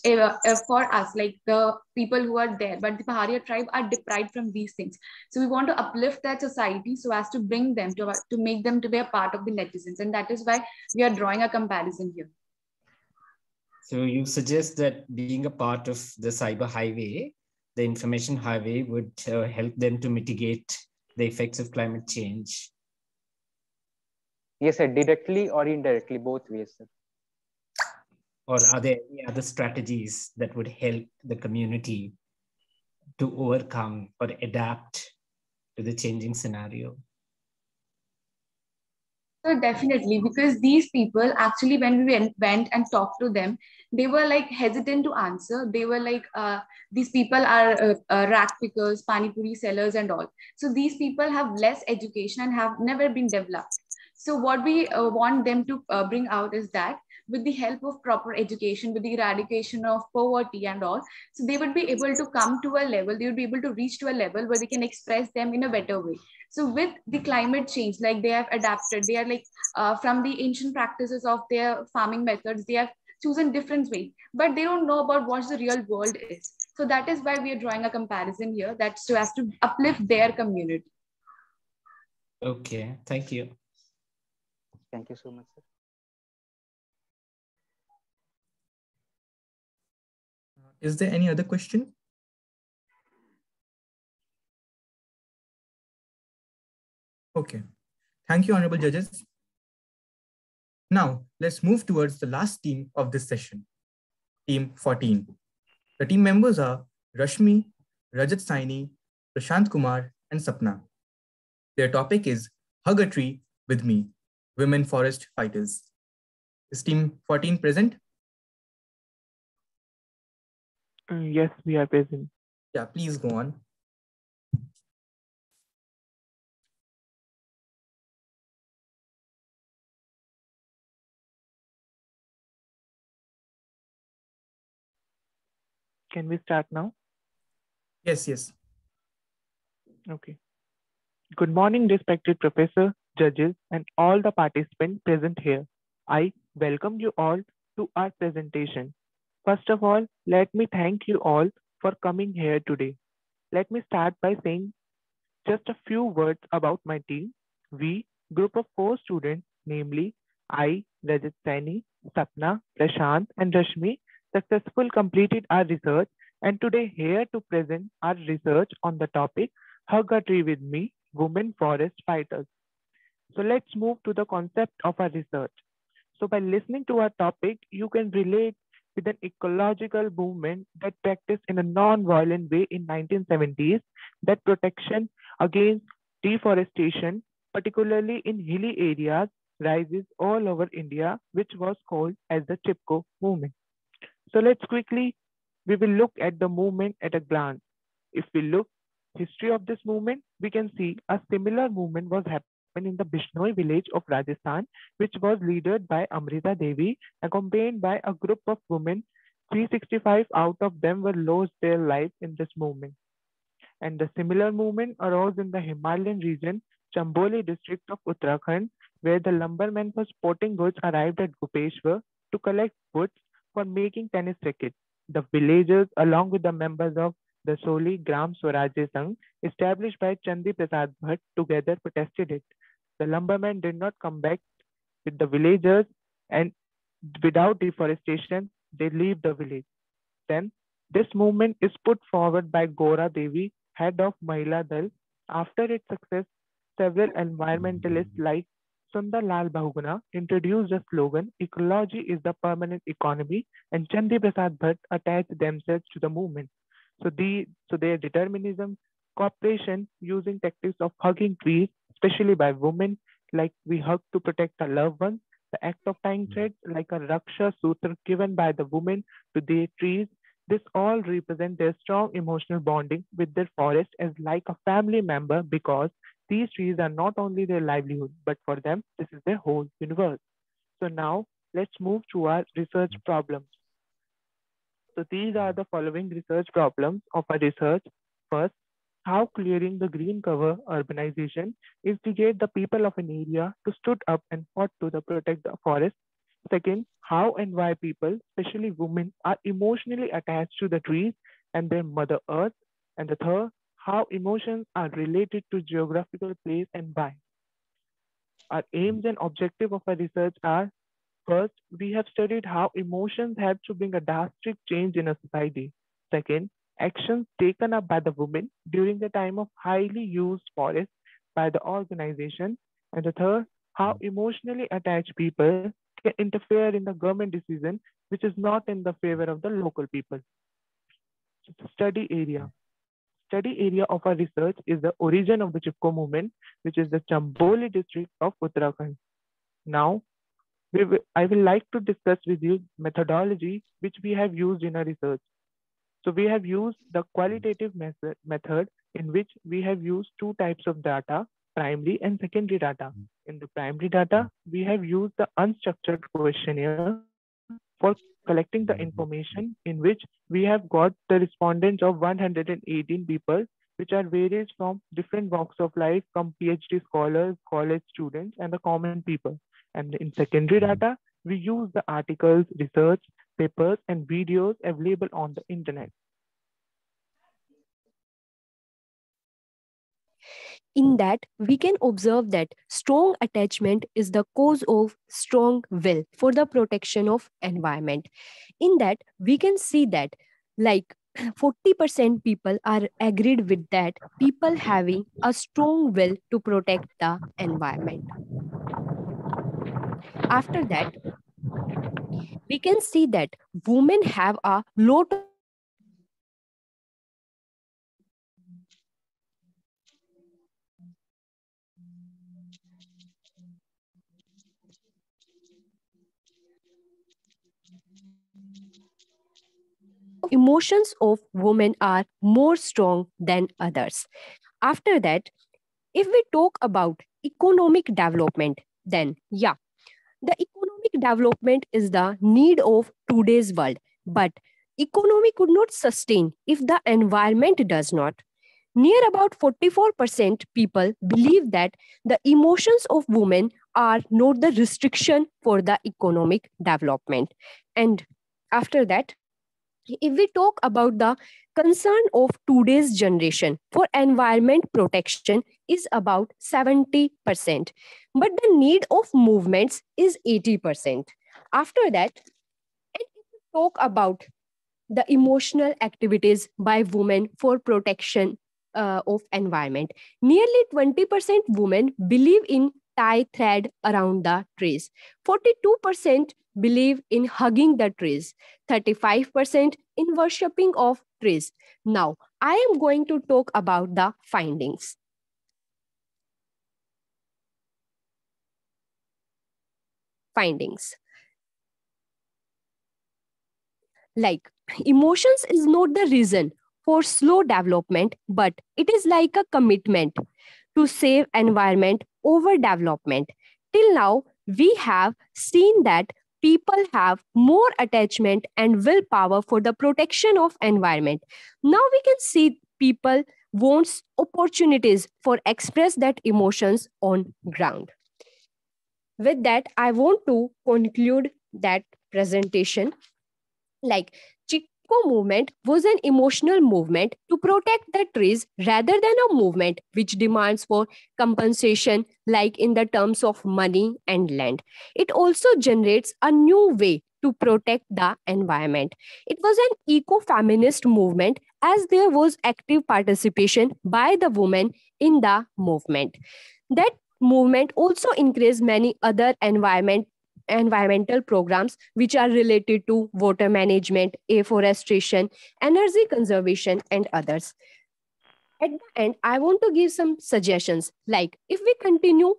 for us, like the people who are there, but the Paharia tribe are deprived from these things. So we want to uplift that society so as to bring them to make them to be a part of the netizens. And that is why we are drawing a comparison here. So you suggest that being a part of the cyber highway, the information highway, would help them to mitigate the effects of climate change? Yes, sir, directly or indirectly, both ways, sir. Or are there any other strategies that would help the community to overcome or adapt to the changing scenario? So definitely, because these people actually, when we went and talked to them, they were like hesitant to answer. They were like, these people are rack pickers, pani puri sellers and all. So these people have less education and have never been developed. So what we want them to bring out is that with the help of proper education, with the eradication of poverty and all, so they would be able to come to a level, they would be able to reach to a level where they can express them in a better way. So with the climate change, like they have adapted, they are like from the ancient practices of their farming methods, they have chosen different ways, but they don't know about what the real world is. So that is why we are drawing a comparison here, that so as to uplift their community. Okay, thank you. Thank you so much, sir. Is there any other question? Okay. Thank you, honorable judges. Now, let's move towards the last team of this session, Team 14. The team members are Rashmi, Rajat Saini, Prashant Kumar, and Sapna. Their topic is Hug a Tree with Me, Women Forest Fighters. Is Team 14 present? Yes, we are present. Yeah, please go on. Can we start now? Yes, yes. Okay. Good morning, respected professor, judges, and all the participants present here. I welcome you all to our presentation. First of all, let me thank you all for coming here today. Let me start by saying just a few words about my team. We, group of 4 students, namely I, Rajat Saini, Sapna, Prashant, and Rashmi, successfully completed our research, and today here to present our research on the topic Hug a Tree with Me, Women Forest Fighters. So let's move to the concept of our research. So by listening to our topic, you can relate with an ecological movement that practiced in a non-violent way in 1970s, that protection against deforestation, particularly in hilly areas, rises all over India, which was called as the Chipko movement. So let's quickly, we will look at the movement at a glance. If we look history of this movement, we can see a similar movement was happening in the Bishnoi village of Rajasthan, which was led by Amrita Devi, accompanied by a group of women. 365 out of them were lost their lives in this movement. And the similar movement arose in the Himalayan region, Chamboli district of Uttarakhand, where the lumbermen for sporting goods arrived at Gopeshwar to collect woods for making tennis rackets. The villagers, along with the members of the Soli Gram Swarajya Sangh, established by Chandi Prasad Bhatt, together protested it. The lumbermen did not come back with the villagers, and without deforestation, they leave the village. Then, this movement is put forward by Gora Devi, head of Mahila Dal. After its success, several environmentalists like Sundar Lal Bahuguna introduced a slogan, "Ecology is the permanent economy," and Chandi Prasad Bhatt attached themselves to the movement. So their determinism, cooperation using tactics of hugging trees, especially by women, like we hug to protect our loved ones, the act of tying threads like a Raksha Sutra given by the women to their trees, this all represent their strong emotional bonding with their forest as like a family member because these trees are not only their livelihood, but for them, this is their whole universe. So now let's move to our research problems. So these are the following research problems of our research. First, how clearing the green cover urbanization instigate the people of an area to stood up and fought to protect the forest. Second, how and why people, especially women, are emotionally attached to the trees and their mother earth. And the third, how emotions are related to geographical place and why. Our aims and objective of our research are: first, we have studied how emotions help to bring a drastic change in a society. Second, actions taken up by the women during the time of highly used forests by the organization. And the third, how emotionally attached people can interfere in the government decision, which is not in the favor of the local people. So the study area. Study area of our research is the origin of the Chipko movement, which is the Chamboli district of Uttarakhand. Now, I will like to discuss with you methodology which we have used in our research. So we have used the qualitative method in which we have used two types of data, primary and secondary data. In the primary data, we have used the unstructured questionnaire for collecting the information in which we have got the respondents of 118 people, which are various from different walks of life, from PhD scholars, college students, and the common people. And in secondary data, we use the articles, research, papers, and videos available on the internet. In that, we can observe that strong attachment is the cause of strong will for the protection of environment. In that, we can see that like 40% people are agreed with that people having a strong will to protect the environment. After that, we can see that women have a low emotions of women are more strong than others. After that, if we talk about economic development, then yeah, the economic development is the need of today's world. But economy could not sustain if the environment does not. Near about 44% people believe that the emotions of women are not the restriction for the economic development. And after that, if we talk about the concern of today's generation for environment protection is about 70%, but the need of movements is 80%. After that, and if we talk about the emotional activities by women for protection of environment, nearly 20% women believe in tie thread around the trees, 42% believe in hugging the trees, 35% in worshipping of trees. Now, I am going to talk about the findings. Like, emotions is not the reason for slow development, but it is like a commitment to save environment over development. Till now, we have seen that people have more attachment and willpower for the protection of environment. Now we can see people wants opportunities for express that emotions on ground. With that, I want to conclude that presentation. Like, Chipko movement was an emotional movement to protect the trees rather than a movement which demands for compensation, like in the terms of money and land. It also generates a new way to protect the environment. It was an eco-feminist movement as there was active participation by the women in the movement. That movement also increase many other environmental programs which are related to water management, afforestation, energy conservation, and others. At the end, I want to give some suggestions. Like, if we continue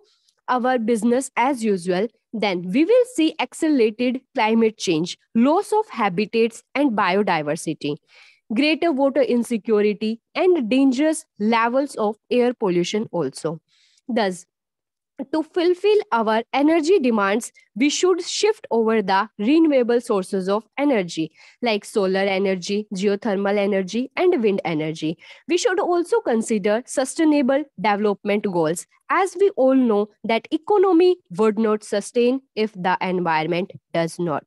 our business as usual, then we will see accelerated climate change, loss of habitats and biodiversity, greater water insecurity, and dangerous levels of air pollution also. Thus, to fulfill our energy demands, we should shift over the renewable sources of energy like solar energy, geothermal energy, and wind energy. We should also consider sustainable development goals, as we all know that economy would not sustain if the environment does not.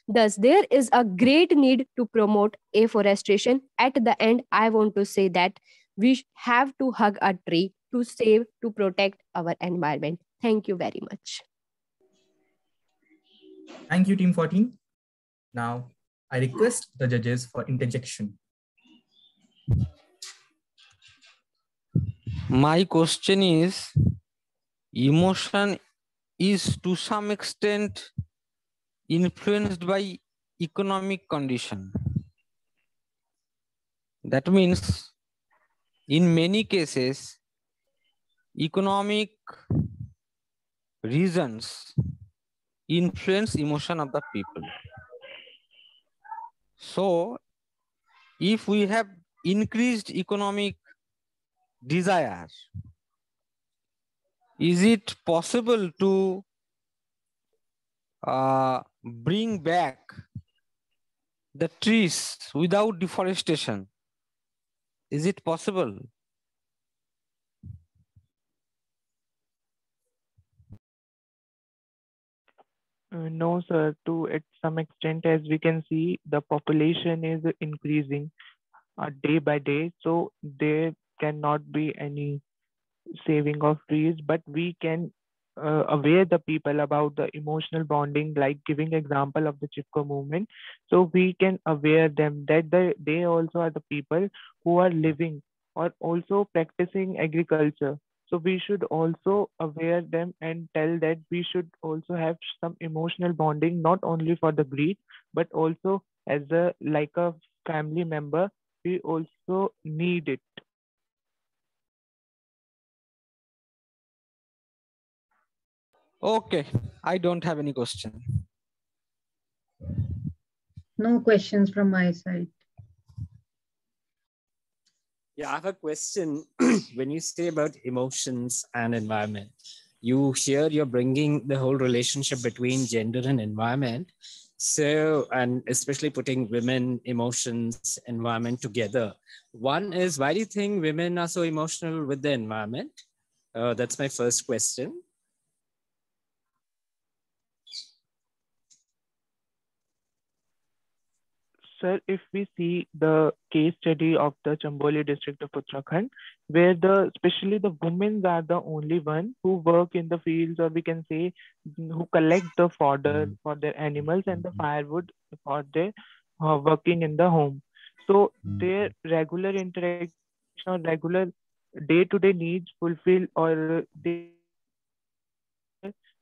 Thus, there is a great need to promote afforestation. At the end, I want to say that we have to hug a tree to save, to protect our environment. Thank you very much. Thank you, Team 14. Now, I request the judges for interjection. My question is, emotion is to some extent influenced by economic condition. That means in many cases, economic reasons influence emotion of the people. So if we have increased economic desire, is it possible to bring back the trees without deforestation? Is it possible? No, sir. To some extent, as we can see, the population is increasing day by day. So there cannot be any saving of trees, but we can aware the people about the emotional bonding, like giving example of the Chipko movement. So we can aware them that they also are the people who are living or also practicing agriculture. So we should also aware them and tell that we should also have some emotional bonding, not only for the greed, but also as a like a family member. We also need it. Okay, I don't have any question. No questions from my side. Yeah, I have a question. When you say about emotions and environment, you're bringing the whole relationship between gender and environment. So, and especially putting women, emotions, environment together. One is, why do you think women are so emotional with the environment? That's my first question. Sir, if we see the case study of the Chamboli district of Uttarakhand, where especially the women are the only one who work in the fields, or we can say who collect the fodder for their animals and the firewood for their working in the home. So their regular interaction or regular day-to-day needs fulfill, or they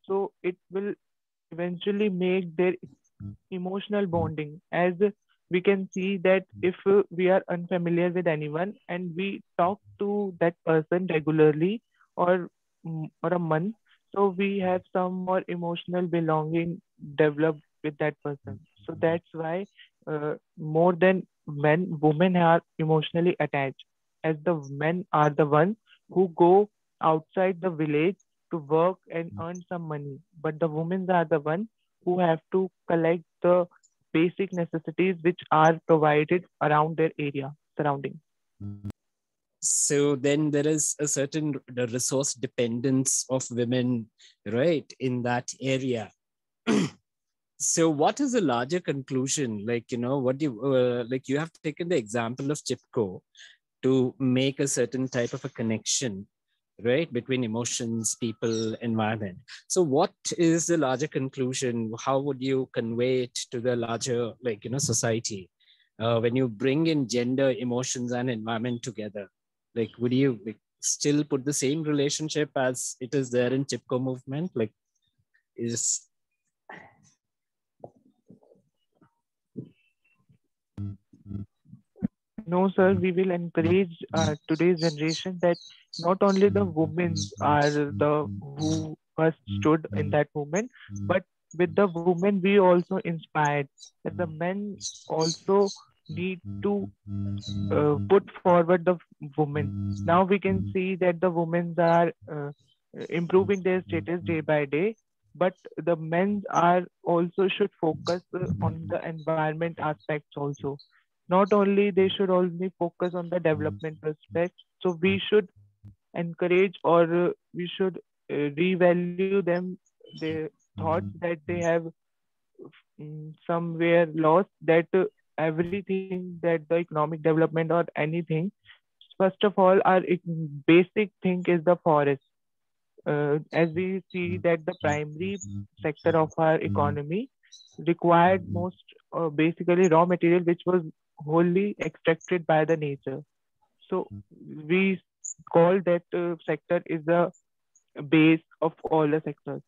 so it will eventually make their emotional bonding, as we can see that if we are unfamiliar with anyone and we talk to that person regularly or or a month, so we have some more emotional belonging developed with that person. So that's why more than men, women are emotionally attached, as the men are the ones who go outside the village to work and earn some money, but the women are the ones who have to collect the basic necessities which are provided around their area surrounding. So then there is a certain resource dependence of women, right, in that area. So what is the larger conclusion? Like, what you like, you have taken the example of Chipko to make a certain type of a connection, right, between emotions, people, environment. So what is the larger conclusion? How would you convey it to the larger, society when you bring in gender, emotions, and environment together? Like, would you still put the same relationship as it is there in Chipko movement? Like, is No, sir, we will encourage today's generation that not only the women are the who first stood in that movement, but with the women we also inspired that the men also need to put forward the women. Now we can see that the women are improving their status day by day, but the men are also should focus on the environment aspects also. Not only they should only focus on the development aspect. So we should encourage or we should revalue them their thoughts that they have somewhere lost that everything that the economic development or anything, first of all our basic thing is the forest. As we see that the primary sector of our economy required most basically raw material which was wholly extracted by the nature. So we call that sector is the base of all the sectors.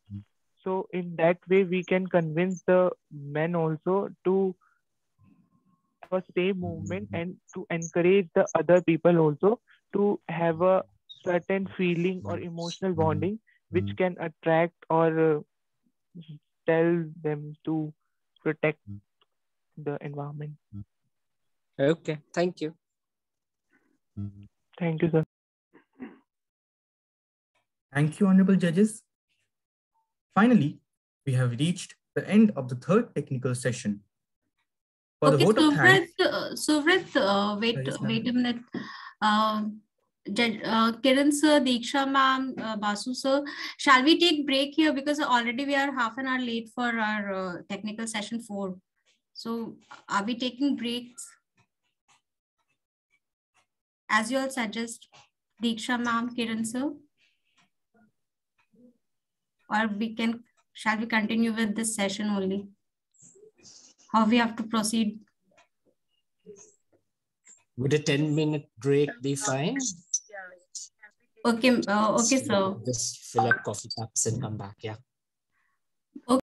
So in that way we can convince the men also to have a same movement and to encourage the other people also to have a certain feeling or emotional bonding which can attract or tell them to protect the environment. okay? Thank you. Thank you, sir. Thank you, honorable judges. Finally, we have reached the end of the third technical session. For the Okay, vote of thanks. wait, Yes, wait a minute. Kiran sir, Diksha ma'am, Basu sir, shall we take break here because already we are half an hour late for our technical session 4. So are we taking breaks? As you all suggest, Diksha ma'am, Kiran sir? Or shall we continue with this session only? How we have to proceed? Would a 10-minute break be fine? Okay, okay, sir. Just fill up coffee cups and come back. Yeah.